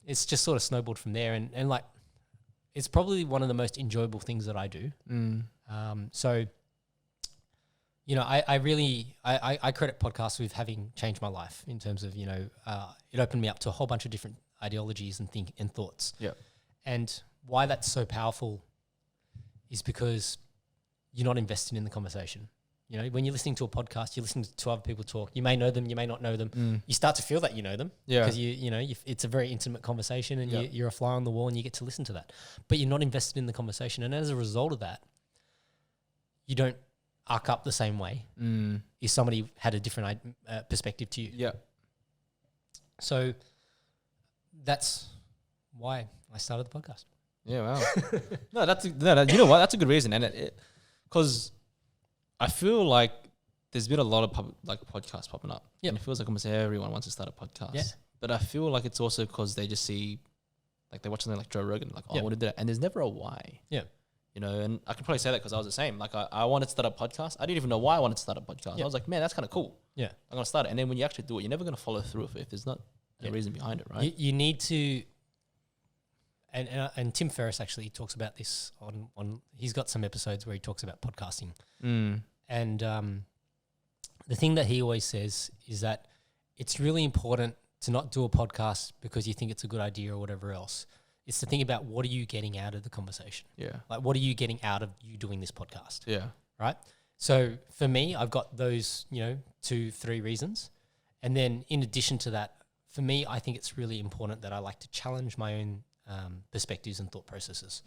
it's just sort of snowballed from there, and like it's probably one of the most enjoyable things that I do. So, you know, I really credit podcasts with having changed my life in terms of, you know, it opened me up to a whole bunch of different ideologies and thoughts. Yeah. And why that's so powerful is because you're not invested in the conversation. You know, when you're listening to a podcast, you're listening to other people talk. You may know them, you may not know them. You start to feel that you know them, because you know it's a very intimate conversation, and you're a fly on the wall, and you get to listen to that. But you're not invested in the conversation, and as a result of that, you don't arc up the same way if somebody had a different perspective to you. Yeah. So that's why I started the podcast. Yeah, wow. You know what? That's a good reason, and because I feel like there's been a lot of podcasts popping up. Yeah, and it feels like almost everyone wants to start a podcast. Yeah. But I feel like it's also because they just see, like, they watch something like Joe Rogan, like, I want to do that, and there's never a why. Yeah. You know, and I can probably say that because I was the same. Like, I wanted to start a podcast. I didn't even know why I wanted to start a podcast. I was like, man, that's kind of cool. Yeah. I'm going to start it. And then when you actually do it, you're never going to follow through if there's not a reason behind it, right? You need to, and Tim Ferriss actually talks about this on he's got some episodes where he talks about podcasting. And the thing that he always says is that it's really important to not do a podcast because you think it's a good idea or whatever else. It's to think about, what are you getting out of the conversation? Yeah. Like, what are you getting out of you doing this podcast? Yeah. Right? So for me, I've got those, 2-3 reasons. And then in addition to that, for me, I think it's really important that I like to challenge my own perspectives and thought processes.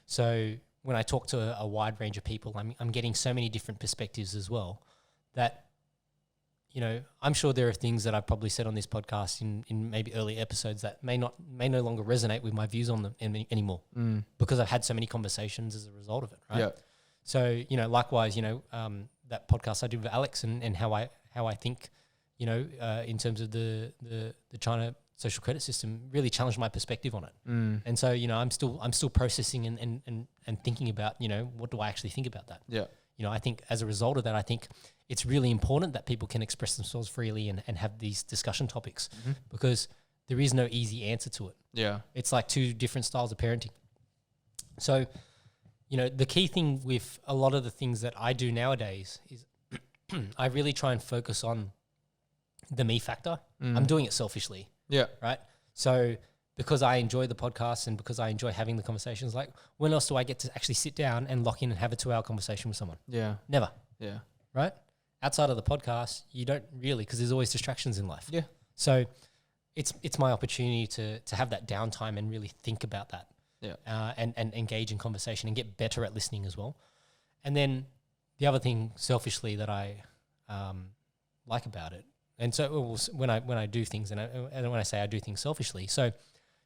So when I talk to a wide range of people, I'm getting so many different perspectives as well that, I'm sure there are things that I've probably said on this podcast in maybe early episodes that may no longer resonate with my views on them anymore because I've had so many conversations as a result of it, right? Yeah. So, likewise, that podcast I did with Alex and how I think, in terms of the China social credit system really challenged my perspective on it. And so, I'm still processing and thinking about, what do I actually think about that? Yeah. I think as a result of that, I think it's really important that people can express themselves freely and have these discussion topics because there is no easy answer to it. Yeah. It's like two different styles of parenting. So, the key thing with a lot of the things that I do nowadays is I really try and focus on the me factor. I'm doing it selfishly. Yeah. Right. So because I enjoy the podcast and because I enjoy having the conversations, like, when else do I get to actually sit down and lock in and have a 2-hour conversation with someone? Yeah. Never. Yeah. Right? Outside of the podcast, you don't really, because there's always distractions in life. Yeah. So it's my opportunity to have that downtime and really think about that. Yeah. And engage in conversation and get better at listening as well. And then the other thing selfishly that I like about it, and so when I do things, and when I say I do things selfishly, so,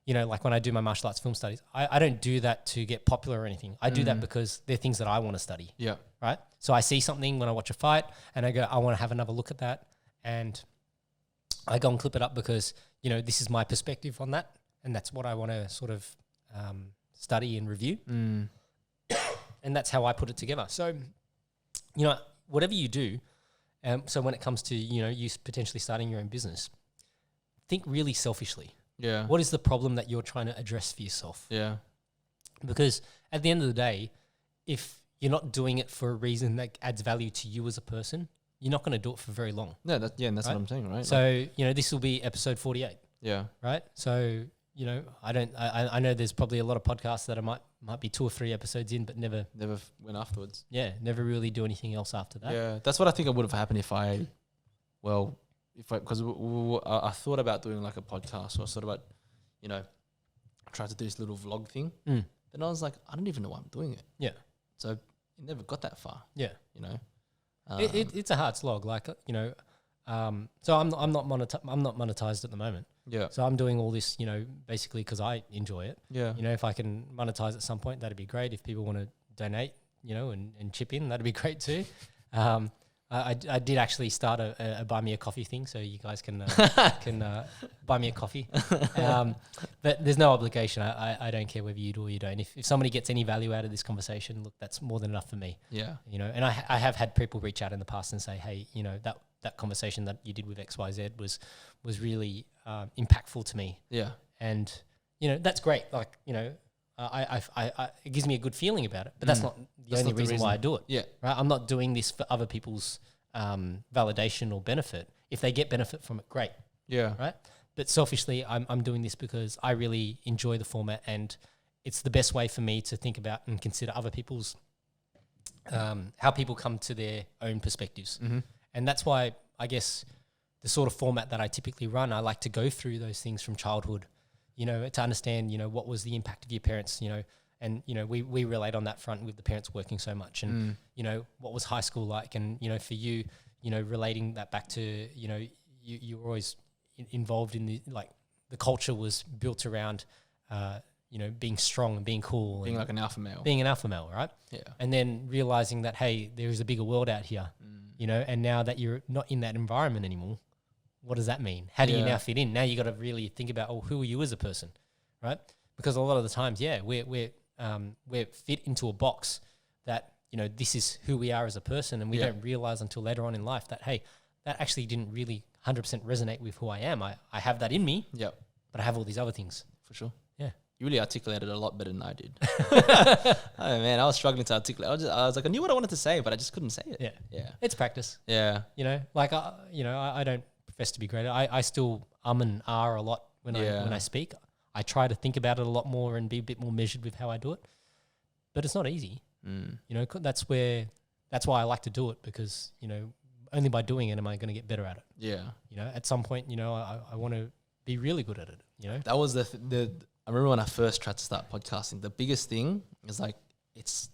like when I do my martial arts film studies, I don't do that to get popular or anything. I do that because they're things that I want to study. Yeah. Right? So I see something when I watch a fight and I go, I want to have another look at that. And I go and clip it up because, this is my perspective on that. And that's what I want to sort of study and review. And that's how I put it together. So, whatever you do, so when it comes to, you potentially starting your own business, think really selfishly. Yeah. What is the problem that you're trying to address for yourself? Yeah. Because at the end of the day, if you're not doing it for a reason that adds value to you as a person, you're not going to do it for very long. No, that's right? What I'm saying, right? So, this will be episode 48. Yeah. Right? So, I know there's probably a lot of podcasts that I might be 2 or 3 episodes in, but never went afterwards. Yeah. Never really do anything else after that. Yeah. That's what I think would have happened because I thought about doing like a podcast, or sort of about, try to do this little vlog thing. Then I was like, I don't even know why I'm doing it. Yeah. So it never got that far. Yeah. It's a hard slog. Like, so I'm not monetized at the moment. Yeah. So I'm doing all this, basically because I enjoy it. Yeah. If I can monetize at some point, that'd be great. If people want to donate, and chip in, that'd be great too. I did actually start a buy me a coffee thing, so you guys can buy me a coffee. But there's no obligation. I don't care whether you do or you don't. If somebody gets any value out of this conversation, look, that's more than enough for me. Yeah. You know, and I have had people reach out in the past and say, hey, you know, that conversation that you did with XYZ was really impactful to me. Yeah. And, you know, that's great. Like, you know, it gives me a good feeling about it, but that's not the only reason why I do it. Yeah. Right. I'm not doing this for other people's validation or benefit. If they get benefit from it, great. Yeah. Right. But selfishly, I'm doing this because I really enjoy the format, and it's the best way for me to think about and consider other people's, how people come to their own perspectives. Mm-hmm. And that's why I guess the sort of format that I typically run, I like to go through those things from childhood, you know, to understand, you know, what was the impact of your parents, you know, and, you know, we relate on that front with the parents working so much, and, you know, what was high school like? And, you know, for you, you know, relating that back to, you know, you were always involved in the culture was built around, you know, being strong and being cool. Being and like an alpha male. being an alpha male, right? Yeah. And then realizing that, hey, there is a bigger world out here, you know, and now that you're not in that environment anymore, what does that mean? How do you now fit in? Now you got to really think about, oh, who are you as a person, right? Because a lot of the times, we're fit into a box that, you know, this is who we are as a person, and we don't realize until later on in life that, hey, that actually didn't really 100% resonate with who I am. I have that in me, Yep. but I have all these other things. For sure. Yeah. You really articulated it a lot better than I did. Oh man, I was struggling to articulate. I was like, I knew what I wanted to say, but I just couldn't say it. Yeah. Yeah. It's practice. Yeah. You know, like, I don't profess to be great. I still and a lot when I speak. I try to think about it a lot more and be a bit more measured with how I do it, but it's not easy. You know, that's why I like to do it, because, you know, only by doing it am I going to get better at it. Yeah. You know, at some point, you know, I want to be really good at it, you know. That was I remember when I first tried to start podcasting, the biggest thing is like, it's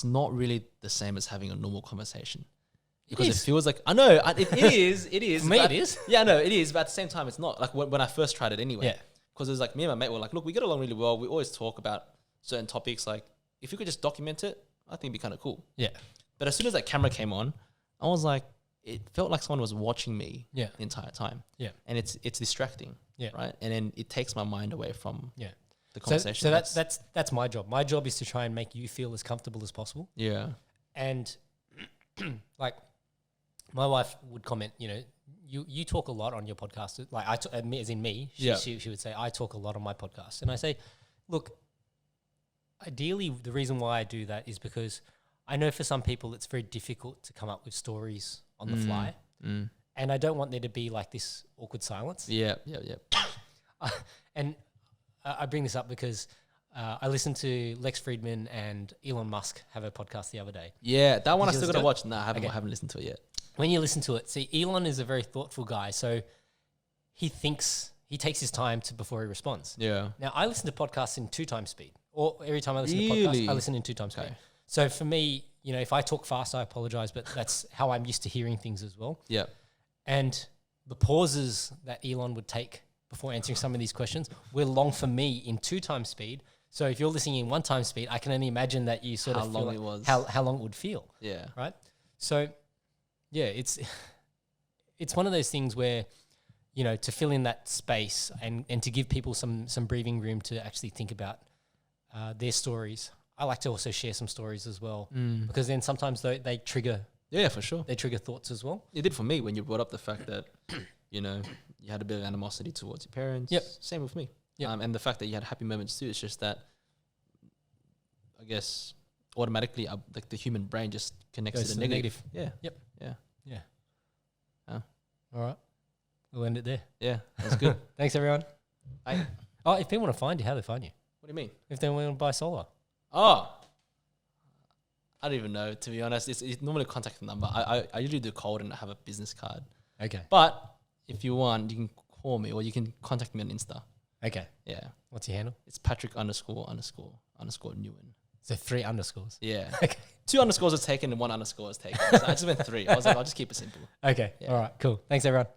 not really the same as having a normal conversation. Because it feels like, I know, it is. For me, it is. Yeah, I know, it is, but at the same time, it's not. Like when I first tried it anyway. Yeah. Because it was like, me and my mate were like, look, we get along really well. We always talk about certain topics. Like, if we could just document it, I think it'd be kind of cool. Yeah. But as soon as that camera came on, I was like, it felt like someone was watching me the entire time. Yeah. And it's distracting. Yeah. Right. And then it takes my mind away from the conversation. So that's my job. My job is to try and make you feel as comfortable as possible. Yeah. And like, my wife would comment, you know, you talk a lot on your podcast. Like as in me, she would say, I talk a lot on my podcast. And I say, look, ideally the reason why I do that is because I know for some people it's very difficult to come up with stories on the fly. And I don't want there to be like this awkward silence. Yeah. And I bring this up because I listened to Lex Friedman and Elon Musk have a podcast the other day. Yeah, that one I still got to watch. No, I haven't listened to it yet. When you listen to it, see, Elon is a very thoughtful guy, so he takes his time before he responds. Yeah. Now, I listen to podcasts in 2x speed, or every time I listen to podcasts, I listen in 2x speed. So for me, you know, if I talk fast, I apologize, but that's how I'm used to hearing things as well. Yeah. And the pauses that Elon would take before answering some of these questions were long for me in 2x speed. So if you're listening in 1x speed, I can only imagine that you sort of feel like how long it would feel. Yeah. Right. So yeah, it's one of those things where, you know, to fill in that space and to give people some breathing room to actually think about their stories. I like to also share some stories as well, because then sometimes they trigger. Yeah, for sure. They trigger thoughts as well. It did for me when you brought up the fact that, you know, you had a bit of animosity towards your parents. Yep. Same with me. Yep. And the fact that you had happy moments too. It's just that, I guess, automatically, like the human brain just connects to the negative. Yeah. Yep. Yeah. Yeah. All right. We'll end it there. Yeah, that's good. Thanks, everyone. Bye. Oh, if people want to find you, how do they find you? What do you mean? If they want to buy solar. Oh, I don't even know, to be honest. It's normally a contact number. I usually do cold and I have a business card. Okay. But if you want, you can call me or you can contact me on Insta. Okay. Yeah. What's your handle? It's Patrick ___Nguyen. So 3 underscores. Yeah. Okay. 2 underscores are taken and 1 underscore is taken. So I just went 3. I was like, I'll just keep it simple. Okay. Yeah. All right. Cool. Thanks, everyone.